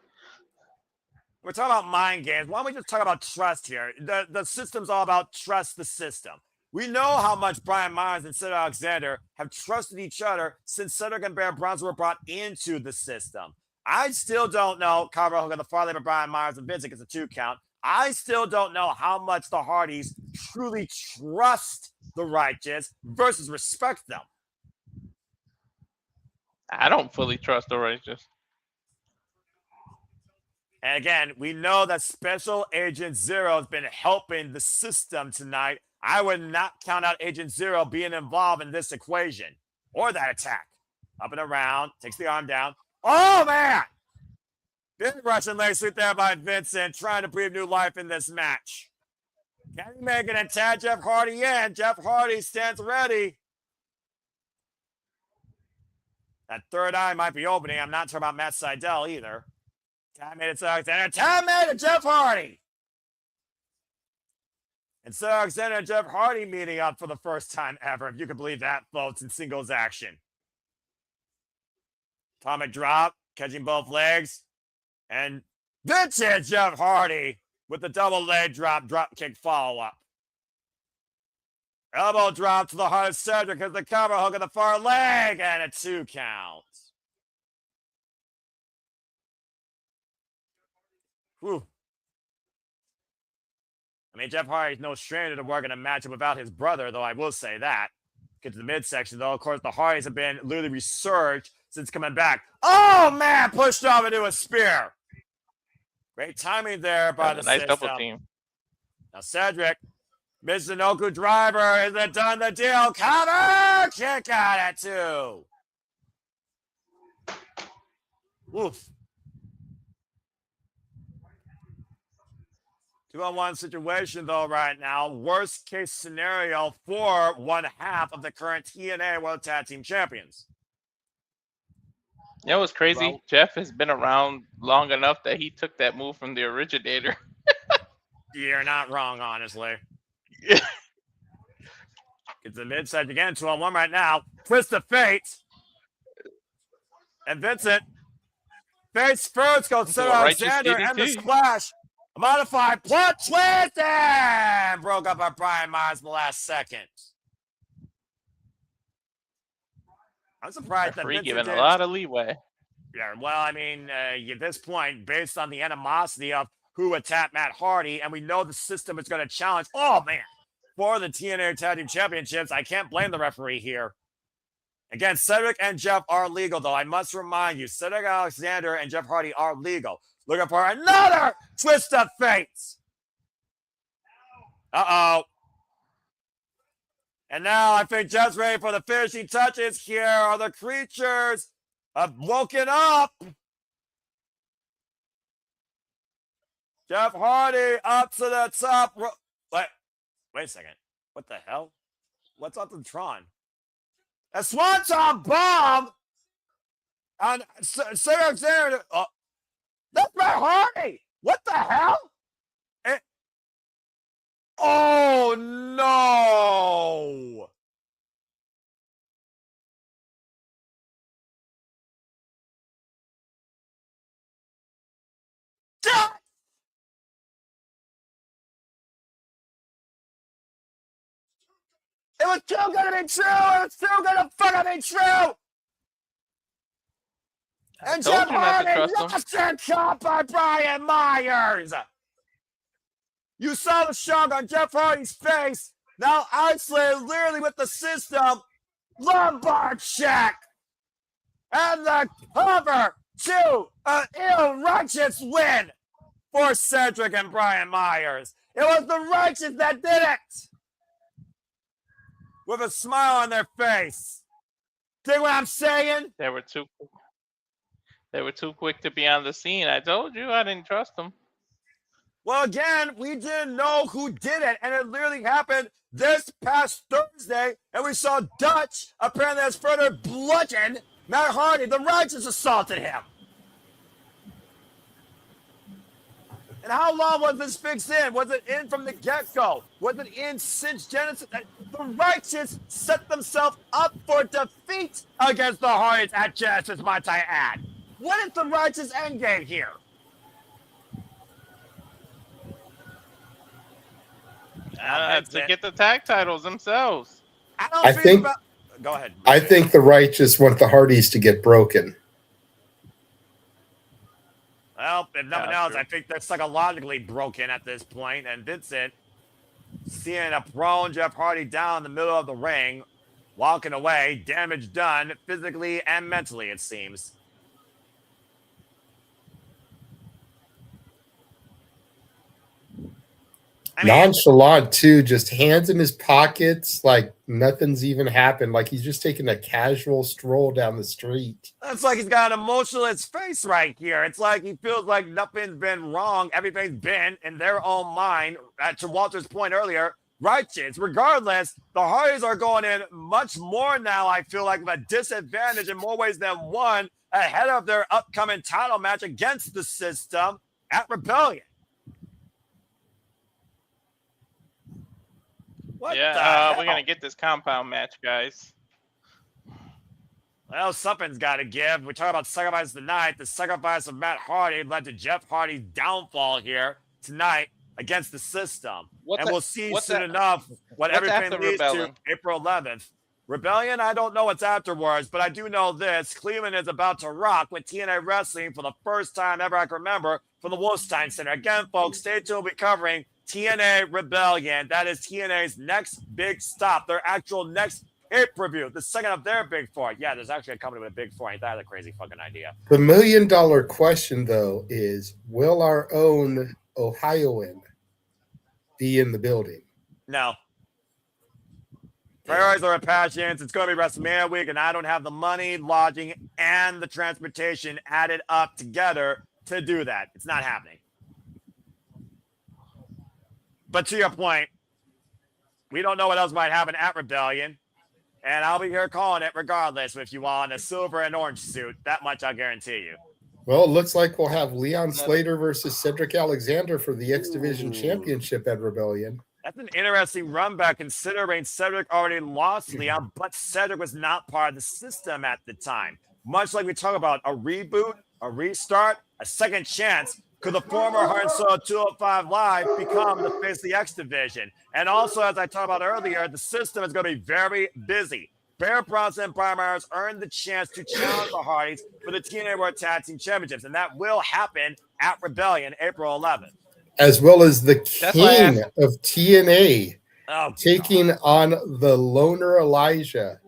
We're talking about mind games. Why don't we just talk about trust here? The system's all about trust the system. We know how much Brian Myers and Cedric Alexander have trusted each other since Cedric and Bear Bronze were brought into the system. I still don't know. Cover hook on the far leg of Brian Myers and Vincent gets a 2 count. I still don't know how much the Hardys truly trust the Righteous versus respect them. I don't fully trust the Righteous. And again, we know that Special Agent Zero has been helping the system tonight. I would not count out Agent Zero being involved in this equation or that attack. Up and around, takes the arm down. Oh, man! Big Russian leg sweep there by Vincent, trying to breathe new life in this match. Can he make it and tag Jeff Hardy in? Jeff Hardy stands ready. That third eye might be opening. I'm not talking about Matt Sydal either. Time made it to Alexander. Time made it Jeff Hardy. And so Alexander and Jeff Hardy meeting up for the first time ever, if you can believe that, folks, in singles action. Atomic drop, catching both legs. And Vincent Jeff Hardy with the double leg drop kick follow-up. Elbow drop to the heart of Cedric as the cover hook at the far leg and a 2 count. Whew. I mean, Jeff Hardy's no stranger to working a matchup without his brother, though I will say that. Get to the midsection, though. Of course, the Hardys have been literally resurged since coming back. Oh, man! Pushed off into a spear. Great timing there by the nice system. double team. Now, Cedric. Mizunoku driver. Is it done the deal? Cover! Kick out at 2. Woof. 2-on-1 situation, though, right now. Worst case scenario for one half of the current TNA World Tag Team Champions. You know what's crazy? Well, Jeff has been around long enough that he took that move from the originator. You're not wrong, honestly. Gets the mid-side again. 2-on-1 right now. Twist of fate. And Vincent. Face first goes to Alexander and the splash. A modified plot twist and broke up by Brian Myers in the last second. I'm surprised that Vincent given a lot of leeway. Yeah, well, I mean, at this point, based on the animosity of who attacked Matt Hardy, and we know the system is going to challenge, oh, man, for the TNA Tag Team Championships, I can't blame the referee here. Again, Cedric and Jeff are legal, though. I must remind you, Cedric Alexander and Jeff Hardy are legal. Looking for another twist of fate. Uh-oh. And now I think Jeff's ready for the finishing touches here. Are the creatures have woken up? Jeff Hardy up to the top. Wait a second. What the hell? What's up with Tron? A Swanton bomb on Cedric Alexander. That's Matt Hardy. What the hell? Oh, no. It was too good to be true. It was too good to fucking be true. And Jeff Hardy lost their caught by Brian Myers. You saw the shock on Jeff Hardy's face. Now isolated literally with the system. Lumbar check. And the cover to an ill-righteous win for Cedric and Brian Myers. It was the Righteous that did it. with a smile on their face. Dig what I'm saying? They were too quick to be on the scene. I told you I didn't trust them. Well, again, we didn't know who did it, and it literally happened this past Thursday, and we saw Dutch apparently has further bludgeoned Matt Hardy. The Righteous assaulted him. And how long was this fixed in? Was it in from the get-go? Was it in since Genesis? The Righteous set themselves up for defeat against the Hardys at Genesis, might I add. What is the Righteous endgame here? To get the tag titles themselves. I think. Go ahead. I think the Righteous want the Hardys to get broken. Well, if nothing else, I think they're psychologically broken at this point. And Vincent, seeing a prone Jeff Hardy down in the middle of the ring, walking away, damage done physically and mentally, it seems. Nonchalant too, just hands in his pockets like nothing's even happened, like he's just taking a casual stroll down the street. It's like he's got an emotionless face right here. It's like he feels like nothing's been wrong. Everything's been in their own mind. To Walter's point earlier, Righteous. Regardless, the Hardys are going in much more now, I feel like, with a disadvantage in more ways than one ahead of their upcoming title match against the System at Rebellion. We're going to get this compound match, guys. Well, something's got to give. We talk about sacrifice tonight. The sacrifice of Matt Hardy led to Jeff Hardy's downfall here tonight against the System. We'll see soon enough what everything leads to April 11th. Rebellion, I don't know what's afterwards, but I do know this. Cleveland is about to rock with TNA Wrestling for the first time ever I can remember from the Wolfstein Center. Again, folks, stay tuned. We'll be covering TNA Rebellion. That is TNA's next big stop, their actual next pay-per-view, the second of their big four. Yeah, there's actually a company with a big four. Ain't that a crazy fucking idea? The $1 million question, though, is will our own Ohioan be in the building? No. Priorities are passions. It's going to be WrestleMania week, and I don't have the money, lodging, and the transportation added up together to do that. It's not happening. But to your point, we don't know what else might happen at Rebellion. And I'll be here calling it regardless if you want a silver and orange suit. That much I'll guarantee you. Well, it looks like we'll have Leon Slater versus Cedric Alexander for the X Division Championship at Rebellion. That's an interesting run back considering Cedric already lost Leon, but Cedric was not part of the System at the time. Much like we talk about a reboot, a restart, a second chance. Could the former Heart and Soul 205 Live become the face of the X Division? And also, as I talked about earlier, the System is going to be very busy. Bear Bronson and Brian Myers earned the chance to challenge the Hardys for the TNA World Tag Team Championships, and that will happen at Rebellion, April 11th. As well as the king of TNA taking on the loner Elijah.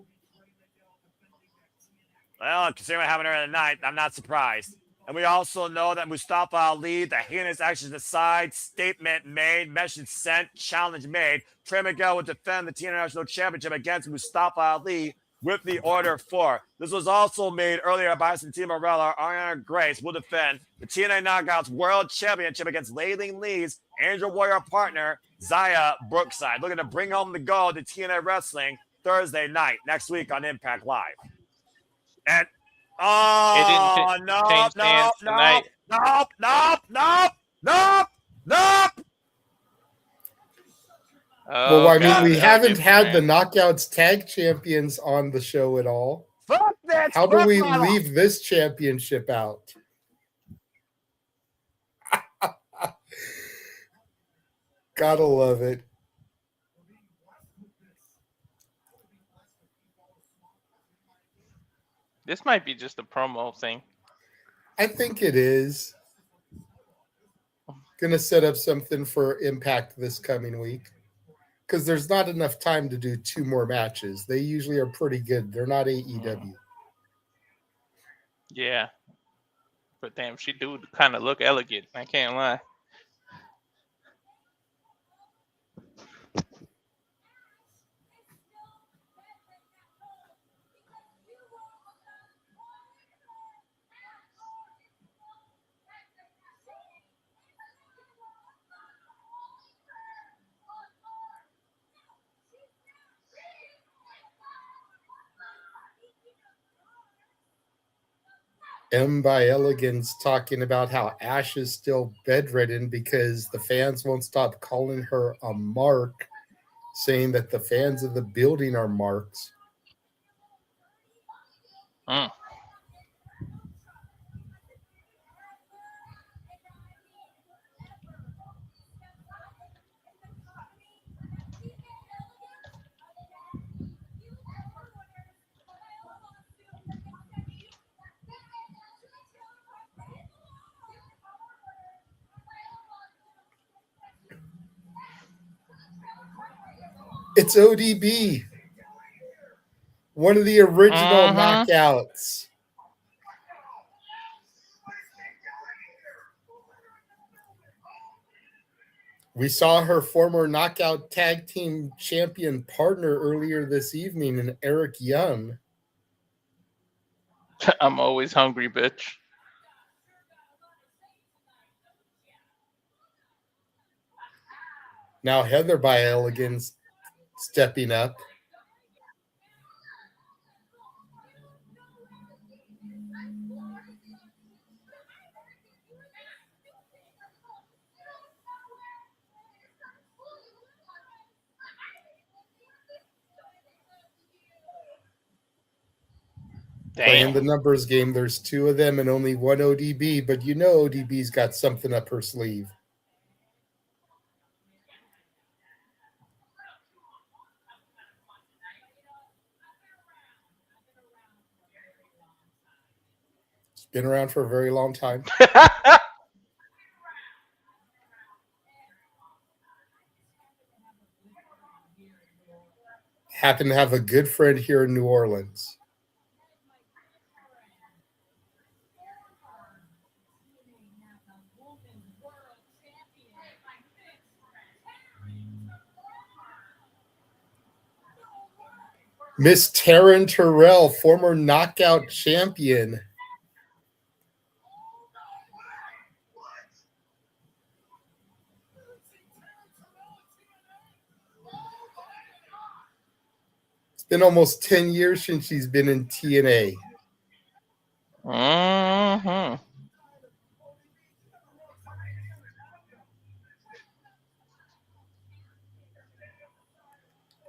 Well, considering what happened earlier tonight, I'm not surprised. And we also know that Mustafa Ali, the heinous actions aside, statement made, message sent, challenge made. Trey Miguel will defend the TNA National Championship against Mustafa Ali with the Order 4. This was also made earlier by Santana Morella. Arianna Grace will defend the TNA Knockouts World Championship against Layleen Lee's Angel Warrior partner, Zaya Brookside. Looking to bring home the gold to TNA Wrestling Thursday night, next week on Impact Live. And nope. Well, I mean, we haven't had the Knockouts Tag Champions on the show at all. Fuck that! How do we leave this championship out? Gotta love it. This might be just a promo thing. I think it is. Gonna set up something for Impact this coming week. Because there's not enough time to do 2 more matches. They usually are pretty good. They're not AEW. Yeah. But damn, she do kind of look elegant. I can't lie. M by Elegance talking about how Ash is still bedridden because the fans won't stop calling her a mark, saying that the fans of the building are marks. Mm. It's ODB, one of the original knockouts. We saw her former knockout tag team champion partner earlier this evening in Eric Young. I'm always hungry, bitch. Now Heather by Elegance stepping up. Playing the numbers game. There's two of them and only one ODB, but you know ODB's got something up her sleeve. It's been around for a very long time. Happen to have a good friend here in New Orleans. Miss Taryn Terrell, former knockout champion. It's been almost 10 years since she's been in TNA. Mm-hmm.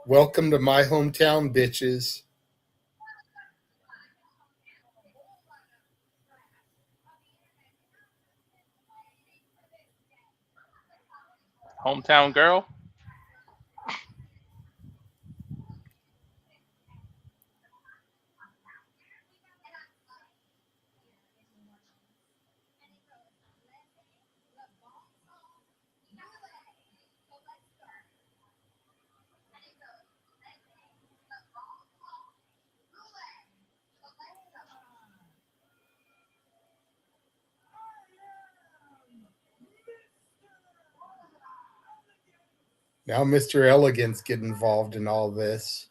Welcome to my hometown, bitches. Hometown girl. Now Mr. Elegance get involved in all this.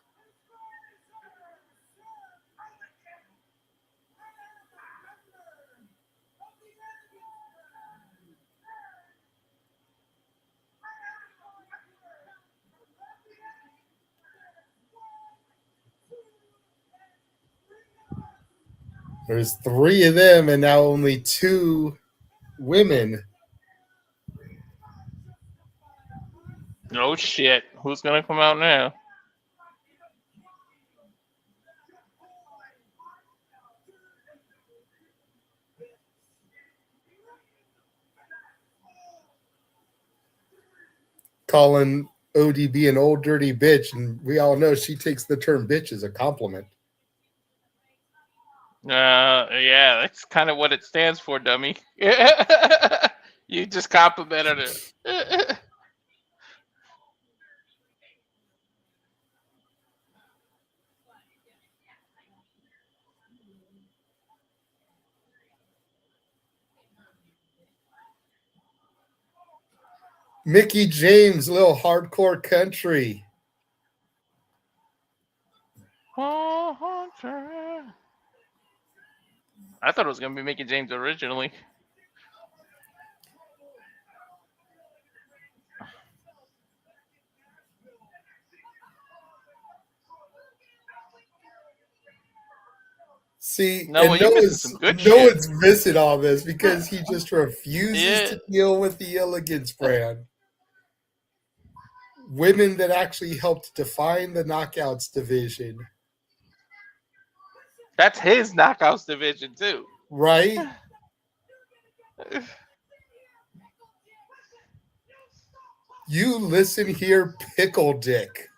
There's three of them and now only two women. Oh shit. Who's gonna come out now? Calling ODB an old dirty bitch, and we all know she takes the term bitch as a compliment. Yeah, that's kind of what it stands for, dummy. You just complimented her. Mickey James, little hardcore country. I thought it was gonna be Mickey James originally. See, No, and you're missing some good no shit. one's missing all this because he just refuses to deal with the Elegance brand. Women that actually helped define the Knockouts division. That's his Knockouts division too. Right? You listen here, Pickle Dick.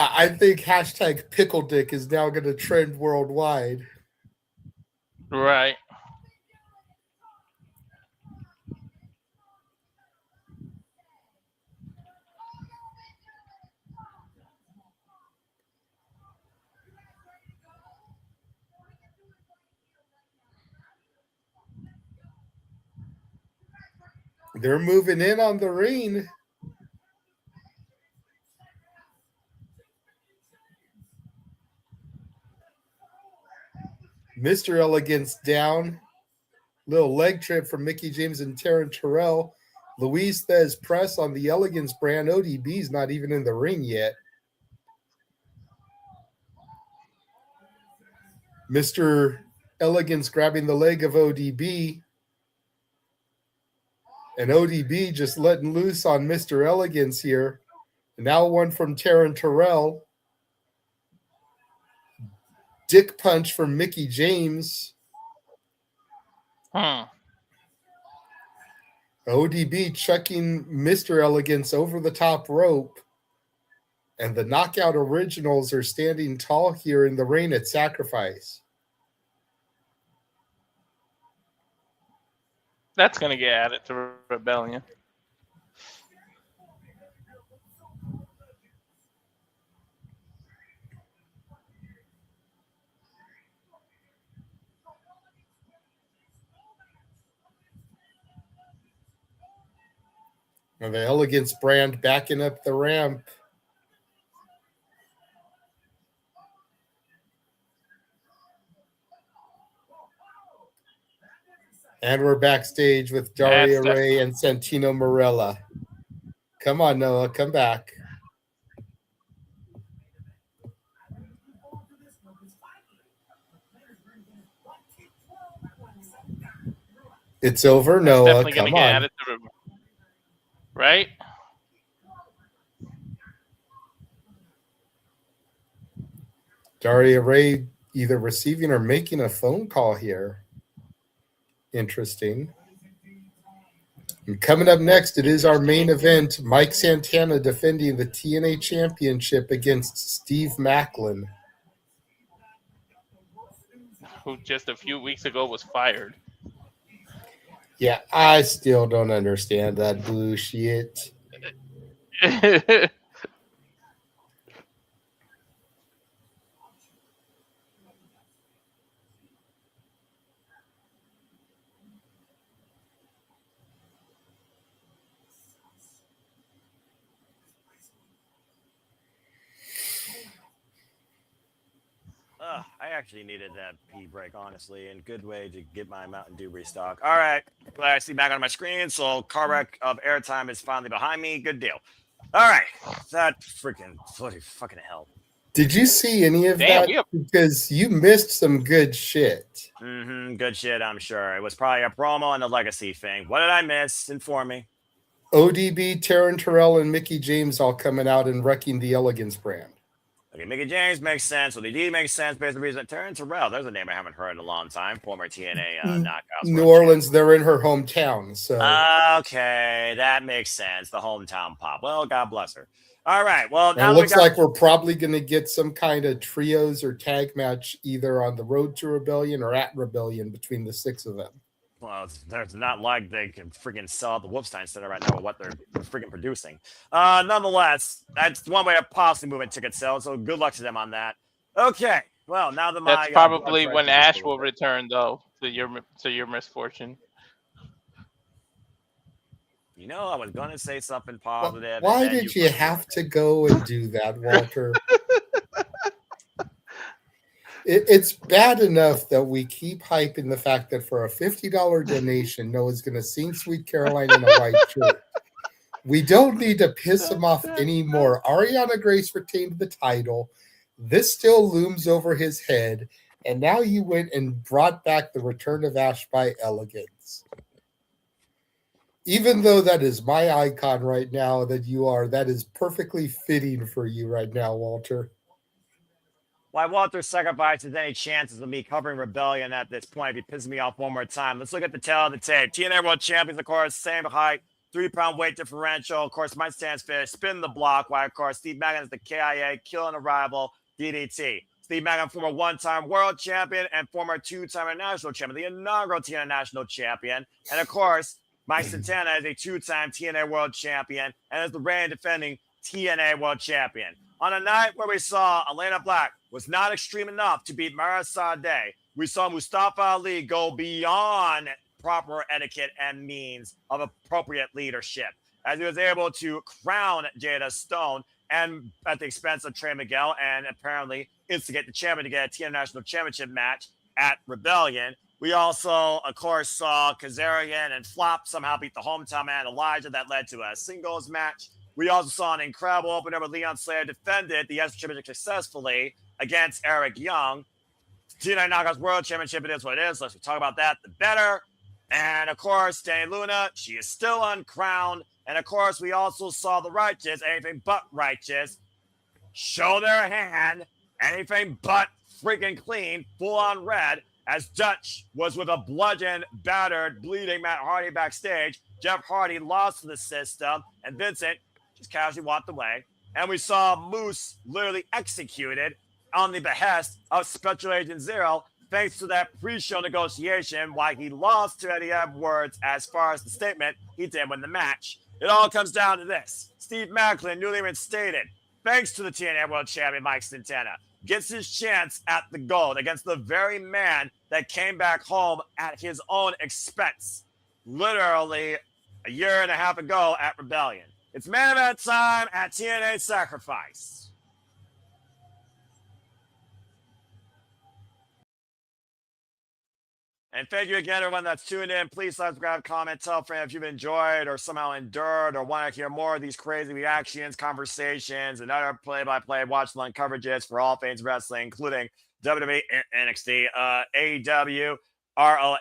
I think hashtag Pickle Dick is now going to trend worldwide. Right. They're moving in on the ring. Mr. Elegance down. Little leg trip from Mickie James and Taryn Terrell. Luis Thez press on the Elegance brand. ODB's not even in the ring yet. Mr. Elegance grabbing the leg of ODB. And ODB just letting loose on Mr. Elegance here. And now one from Taryn Terrell. Dick punch from Mickie James. ODB chucking Mr. Elegance over the top rope. And the Knockout Originals are standing tall here in the ring at Sacrifice. That's going to get added to Rebellion. And the Elegance brand backing up the ramp. And we're backstage with Daria Ray and Santino Marella. Come on, Noah. Come back. It's over, Noah. Definitely Come gonna get on. added to right? Daria Ray either receiving or making a phone call here. Interesting. And coming up next, it is our main event. Mike Santana defending the TNA Championship against Steve Maclin. Who just a few weeks ago was fired. Yeah, I still don't understand that bullshit. I actually needed that pee break, honestly, and good way to get my Mountain Dew restock. All right, glad I see back on my screen. So car wreck of airtime is finally behind me. Good deal. All right, that freaking fucking hell. Did you see any of that? Because you missed some good shit. Good shit, I'm sure. It was probably a promo and a legacy thing. What did I miss? Inform me. ODB, Taryn Terrell, and Mickie James all coming out and wrecking the Elegance brand. Okay, Mickie James makes sense. ODB makes sense based on the reason. Taryn Terrell, there's a name I haven't heard in a long time. Former TNA knockouts. New Orleans, they're in her hometown. So okay, that makes sense. The hometown pop. Well, God bless her. All right. Well, now it looks like we're probably going to get some kind of trios or tag match either on the road to Rebellion or at Rebellion between the six of them. Well, it's not like they can freaking sell out the Wolfstein Center right now with what they're freaking producing. Nonetheless, that's one way of possibly moving ticket sales. So good luck to them on that. Okay. Well, now that that's probably when Ash will return, though, to your misfortune. You know, I was going to say something positive. Why did you have to go and do that, Walter? It's bad enough that we keep hyping the fact that for a $50 donation, Noah's going to sing Sweet Caroline in a white shirt. We don't need to piss him off anymore. Arianna Grace retained the title. This still looms over his head. And now you went and brought back the return of Ash by Elegance. Even though that is my icon right now that is perfectly fitting for you right now, Walter. Why Walter sacrifices any chances of me covering Rebellion at this point if he pisses me off one more time. Let's look at the tail of the tape. TNA World Champions, of course, same height, 3-pound weight differential. Of course, my stance finish, spin the block. Why, of course, Steve Maclin is the KIA, killing a rival, DDT. Steve Maclin, former one-time world champion and former two-time national champion, the inaugural TNA national champion. And, of course, Mike Santana is a two-time TNA world champion and is the reigning defending TNA world champion. On a night where we saw Elayna Black was not extreme enough to beat Mara Sade, we saw Mustafa Ali go beyond proper etiquette and means of appropriate leadership, as he was able to crown Jada Stone and at the expense of Trey Miguel and apparently instigate the champion to get a TNA National Championship match at Rebellion. We also, of course, saw Kazarian and Flop somehow beat the hometown man Elijah. That led to a singles match. We also saw an incredible opener with Leon Slater defended the S Championship successfully against Eric Young. TNA Knockouts World Championship, it is what it is. Let's talk about that, the better. And, of course, Dani Luna, she is still uncrowned. And, of course, we also saw the Righteous, anything but righteous, show their hand, anything but freaking clean, full-on red, as Dutch was with a bludgeon, battered, bleeding Matt Hardy backstage. Jeff Hardy lost to the system, and Vincent just casually walked away. And we saw Moose literally executed on the behest of Special Agent Zero, thanks to that pre-show negotiation, why he lost to Eddie Edwards as far as the statement he did win the match. It all comes down to this. Steve Maclin, newly reinstated, thanks to the TNA World Champion Mike Santana, gets his chance at the gold against the very man that came back home at his own expense, literally a year and a half ago at Rebellion. It's main event time at TNA Sacrifice. And thank you again, everyone that's tuned in. Please subscribe, comment, tell a friend if you've enjoyed or somehow endured or want to hear more of these crazy reactions, conversations, and other play-by-play watch-along coverages for all things wrestling, including WWE, NXT, AEW, ROH,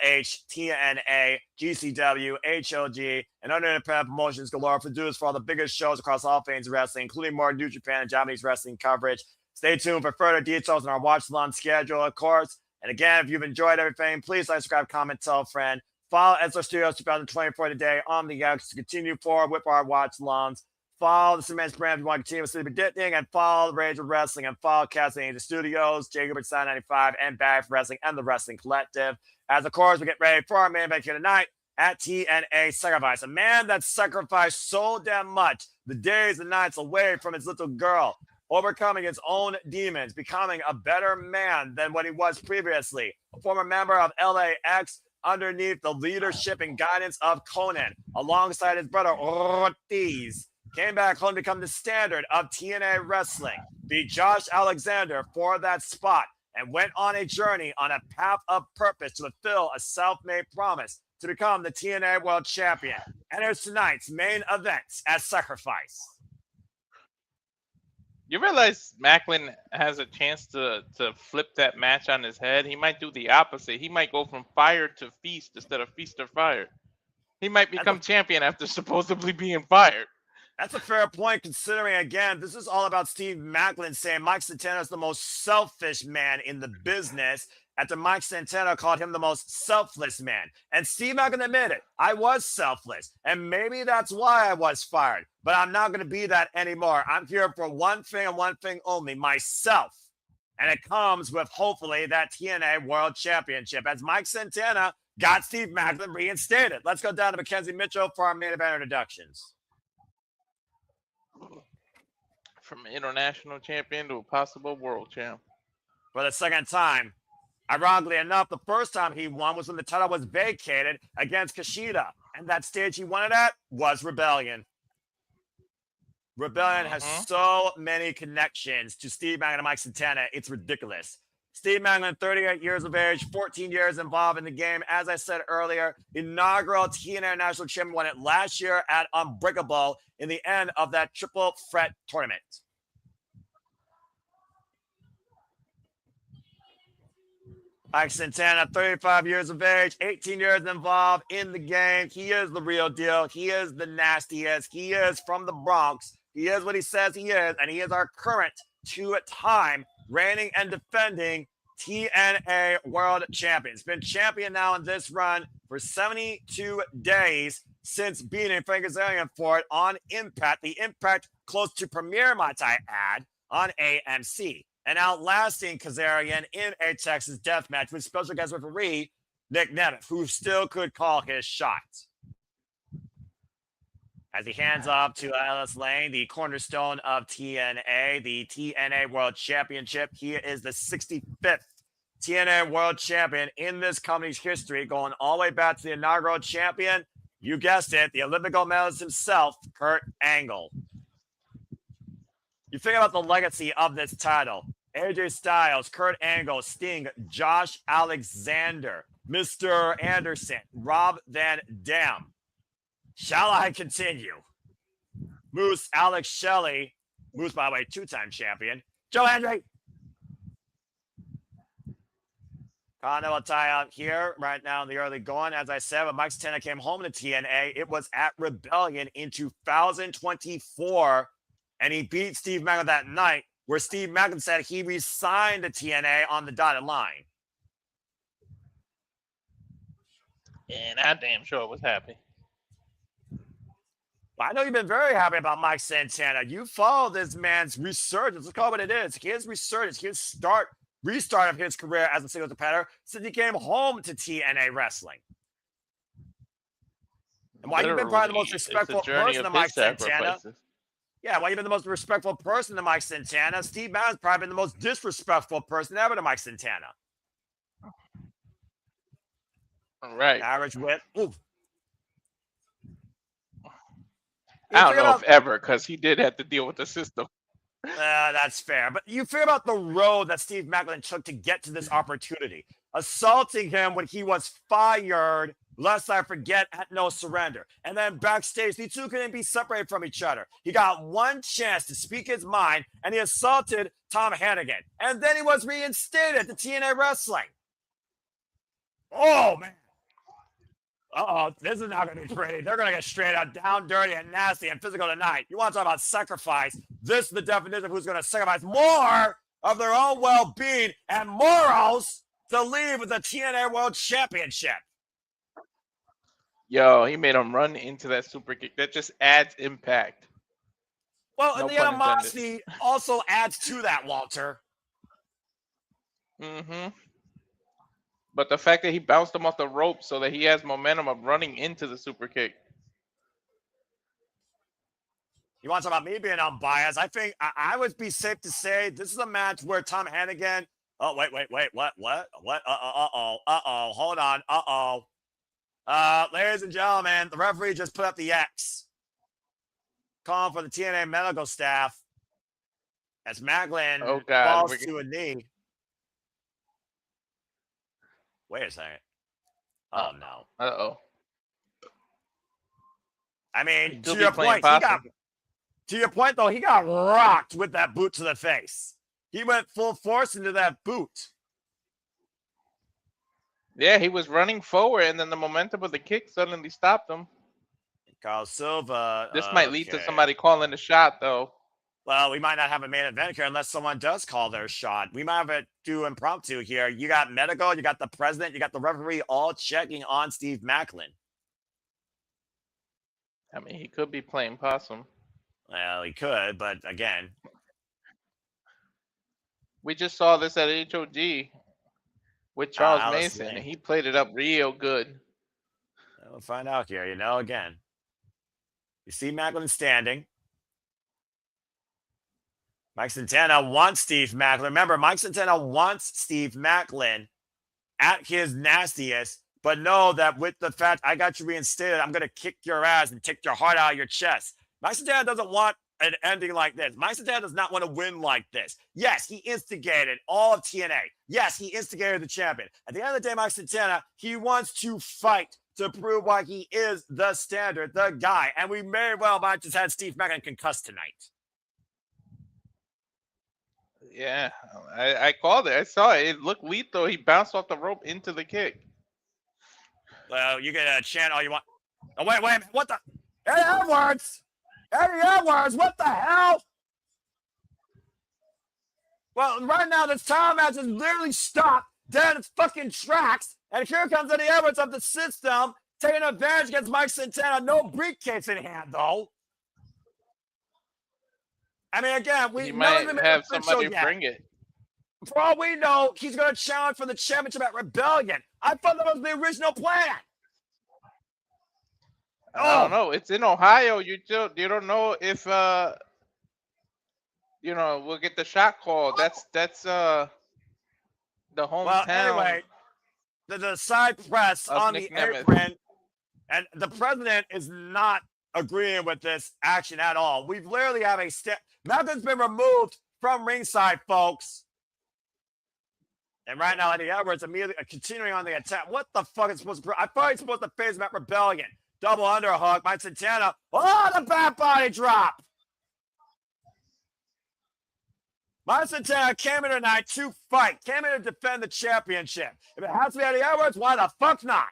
TNA, GCW, HLG, and other independent promotions galore produced for all the biggest shows across all things wrestling, including more New Japan and Japanese wrestling coverage. Stay tuned for further details on our watch-along schedule, of course. And again, if you've enjoyed everything, please like, subscribe, comment, tell a friend. Follow Edsler Studios 2024 today on the X to continue forward with our watch-alongs. Follow the Cement brand if you want to continue with Sleepy Predicting, and follow the Rage of Wrestling, and follow Casting Angel Studios, Jay Gilbert 95, and Bad for Wrestling, and the Wrestling Collective. As of course, we get ready for our main event here tonight at TNA Sacrifice. A man that sacrificed so damn much, the days and nights away from his little girl, overcoming his own demons, becoming a better man than what he was previously. A former member of LAX underneath the leadership and guidance of Conan, alongside his brother Ortiz, came back home to become the standard of TNA wrestling, beat Josh Alexander for that spot, and went on a journey on a path of purpose to fulfill a self-made promise to become the TNA World Champion. Enters tonight's main event at Sacrifice. You realize Maclin has a chance to flip that match on his head? He might do the opposite. He might go from fire to feast instead of feast to fire. He might become champion after supposedly being fired. That's a fair point, considering, again, this is all about Steve Maclin saying Mike Santana is the most selfish man in the business, after Mike Santana called him the most selfless man. And Steve Maclin admitted, I was selfless, and maybe that's why I was fired, but I'm not going to be that anymore. I'm here for one thing and one thing only, myself. And it comes with, hopefully, that TNA World Championship, as Mike Santana got Steve Maclin reinstated. Let's go down to Mackenzie Mitchell for our main event introductions. From an international champion to a possible world champ. For the second time. Ironically enough, the first time he won was when the title was vacated against Kushida. And that stage he won it at was Rebellion. Rebellion has so many connections to Steve Maclin and Mike Santana. It's ridiculous. Steve Maclin, 38 years of age, 14 years involved in the game. As I said earlier, inaugural TNA National Champion, won it last year at Unbreakable in the end of that triple threat tournament. Mike Santana, 35 years of age, 18 years involved in the game. He is the real deal. He is the nastiest. He is from the Bronx. He is what he says he is, and he is our current two-time reigning and defending TNA World Champion. He's been champion now in this run for 72 days since beating Frankie Kazarian for it on Impact. The Impact close to premiere, might I add, on AMC. And outlasting Kazarian in a Texas death match with special guest referee Nemeth, who still could call his shot. As he hands off to Ellis Lane, the cornerstone of TNA, the TNA World Championship. He is the 65th TNA World Champion in this company's history, going all the way back to the inaugural champion. You guessed it, the Olympic gold medalist himself, Kurt Angle. You think about the legacy of this title. AJ Styles, Kurt Angle, Sting, Josh Alexander, Mr. Anderson, Rob Van Dam. Shall I continue? Moose, Alex Shelley, Moose, by the way, two-time champion. Joe Hendry. Continental tie out here right now in the early going. As I said, when Mike Santana came home to TNA, it was at Rebellion in 2024, and he beat Steve Maclin that night, where Steve Maclin said he resigned to TNA on the dotted line. And I damn sure was happy. I know you've been very happy about Mike Santana. You follow this man's resurgence. Let's call it what it is. His resurgence, his restart of his career as a singles competitor since he came home to TNA wrestling. And why you've been probably the most respectful person to Mike Santana. Yeah, why you've been the most respectful person to Mike Santana. Steve Maclin's probably been the most disrespectful person ever to Mike Santana. All right. Average width. Ooh. I don't know if ever, because he did have to deal with the system. That's fair. But you figure about the road that Steve Maclin took to get to this opportunity. Assaulting him when he was fired, lest I forget, at No Surrender. And then backstage, the two couldn't be separated from each other. He got one chance to speak his mind, and he assaulted Tom Hannigan. And then he was reinstated to TNA Wrestling. Oh, man. Uh-oh, this is not going to be pretty. They're going to get straight out down, dirty, and nasty and physical tonight. You want to talk about sacrifice? This is the definition of who's going to sacrifice more of their own well-being and morals to leave with the TNA World Championship. Yo, he made him run into that super kick. That just adds impact. Well, and the animosity also adds to that, Walter. Mm-hmm. But the fact that he bounced him off the rope so that he has momentum of running into the super kick. You want to talk about me being unbiased? I think I would be safe to say this is a match where Tom Hannigan. Oh, wait. What? Hold on. Ladies and gentlemen, the referee just put up the X. Calling for the TNA medical staff as Maclin falls to a knee. Wait a second. Oh, no. Uh-oh. I mean, to your point, though, he got rocked with that boot to the face. He went full force into that boot. Yeah, he was running forward, and then the momentum of the kick suddenly stopped him. Carl Silva. This might lead to somebody calling the shot, though. Well, we might not have a main event here unless someone does call their shot. We might have it do impromptu here. You got medical, you got the president, you got the referee all checking on Steve Maclin. I mean, he could be playing possum. Well, he could, but again. We just saw this at HOG with Charles Mason, and he played it up real good. We'll find out here, again. You see Maclin standing. Mike Santana wants Steve Maclin. Remember, Mike Santana wants Steve Maclin at his nastiest, but know that with the fact I got you reinstated, I'm going to kick your ass and take your heart out of your chest. Mike Santana doesn't want an ending like this. Mike Santana does not want to win like this. Yes, he instigated all of TNA. Yes, he instigated the champion. At the end of the day, Mike Santana, he wants to fight to prove why he is the standard, the guy. And we may well might just had Steve Maclin concussed tonight. Yeah, I called it. I saw it. It looked lethal. He bounced off the rope into the kick. Well, you can chant all you want. Oh, wait a minute. What the? Eddie Edwards! Eddie Edwards, what the hell? Well, right now, this title match is literally stopped dead in its fucking tracks. And here comes Eddie Edwards of the system, taking advantage against Mike Santana. No briefcase in hand, though. I mean, again, we might have somebody bring it. For all we know, he's going to challenge for the championship at Rebellion. I thought that was the original plan. I don't know. It's in Ohio. You don't know if we'll get the shot call. That's the hometown. Well, anyway, the side press on the apron, and the president is not agreeing with this action at all. We literally have a step. Nothing's been removed from ringside, folks. And right now, Eddie Edwards immediately continuing on the attack. What the fuck is supposed to? I thought he's supposed to face him at Rebellion. Double underhook by Santana. Oh, the back body drop. Mike Santana came in tonight to fight. Came in to defend the championship. If it has to be Eddie Edwards, why the fuck not?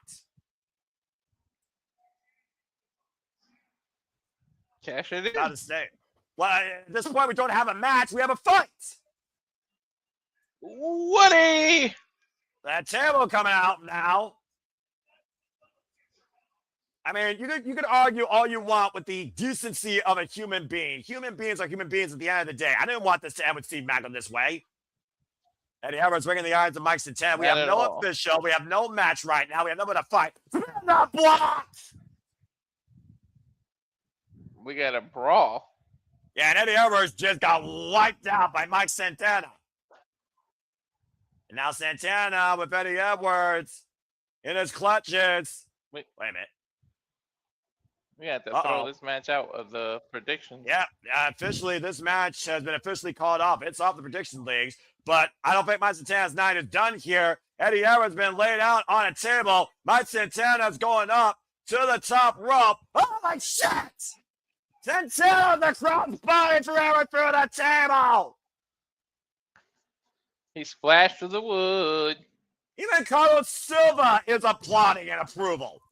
Cash it in. Gotta stay. Well, at this point, we don't have a match. We have a fight. Woody! That table coming out now. I mean, you could argue all you want with the decency of a human being. Human beings are human beings at the end of the day. I didn't want this to end with Steve Maclin this way. Eddie Edwards ringing the irons of Mike Santana. We have no official. We have no match right now. We have nobody to fight. Not blocked. We got a brawl. Yeah, and Eddie Edwards just got wiped out by Mike Santana. And now Santana with Eddie Edwards in his clutches. Wait a minute. We have to throw this match out of the predictions. Yeah, officially, this match has been officially called off. It's off the prediction leagues, but I don't think Mike Santana's night is done here. Eddie Edwards has been laid out on a table. Mike Santana's going up to the top rope. Oh, my shit! Santana, the cross body through the table. He splashed through the wood. Even Carlos Silva is applauding in approval.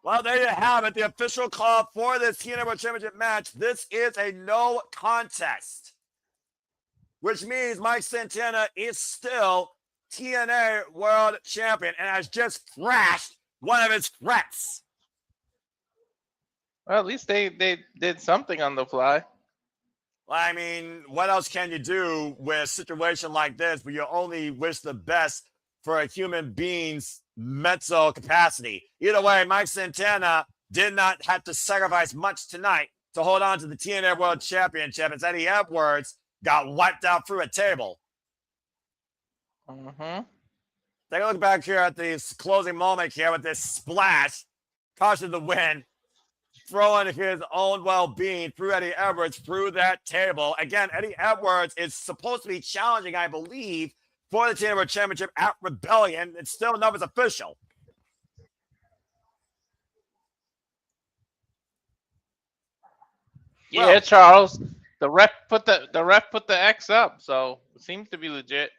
Well, there you have it. The official call for this TNA World Championship match. This is a no contest, which means Mike Santana is still TNA World Champion and has just crashed one of his threats. Well, at least they did something on the fly. Well, I mean, what else can you do with a situation like this where you only wish the best for a human being's mental capacity? Either way, Mike Santana did not have to sacrifice much tonight to hold on to the TNA World Championship as Eddie Edwards got wiped out through a table. Mm-hmm. Take a look back here at this closing moment here with this splash. Caution the win. Throwing his own well-being through Eddie Edwards through that table. Again, Eddie Edwards is supposed to be challenging, I believe, for the TNA World Championship at Rebellion. It's still nothing's official. Yeah, Well, Charles. The ref put the X up, so it seems to be legit.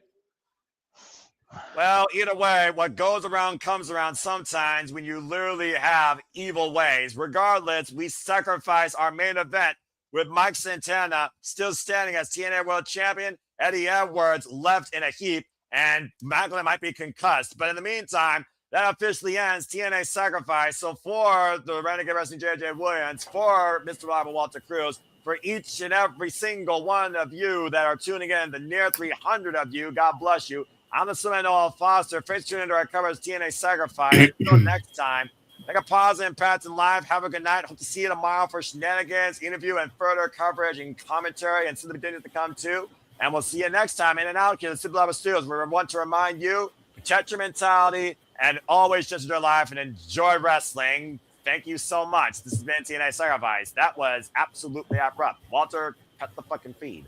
Well, either way, what goes around comes around sometimes when you literally have evil ways. Regardless, we sacrifice our main event with Mike Santana still standing as TNA World Champion, Eddie Edwards left in a heap, and Maclin might be concussed. But in the meantime, that officially ends TNA Sacrifice. So for the Renegade Wrestling J.J. Williams, for Mr. Robert Walter Cruz, for each and every single one of you that are tuning in, the near 300 of you, God bless you. I'm the Noel Foster. Face tune into our covers TNA Sacrifice. Until next time, take a pause and Pat's in live. Have a good night. Hope to see you tomorrow for shenanigans, interview, and further coverage and commentary and some of the things to come too. And we'll see you next time in and out here at Super Lava Studios. We want to remind you, protect your mentality and always just enjoy life and enjoy wrestling. Thank you so much. This has been TNA Sacrifice. That was absolutely abrupt. Walter, cut the fucking feed.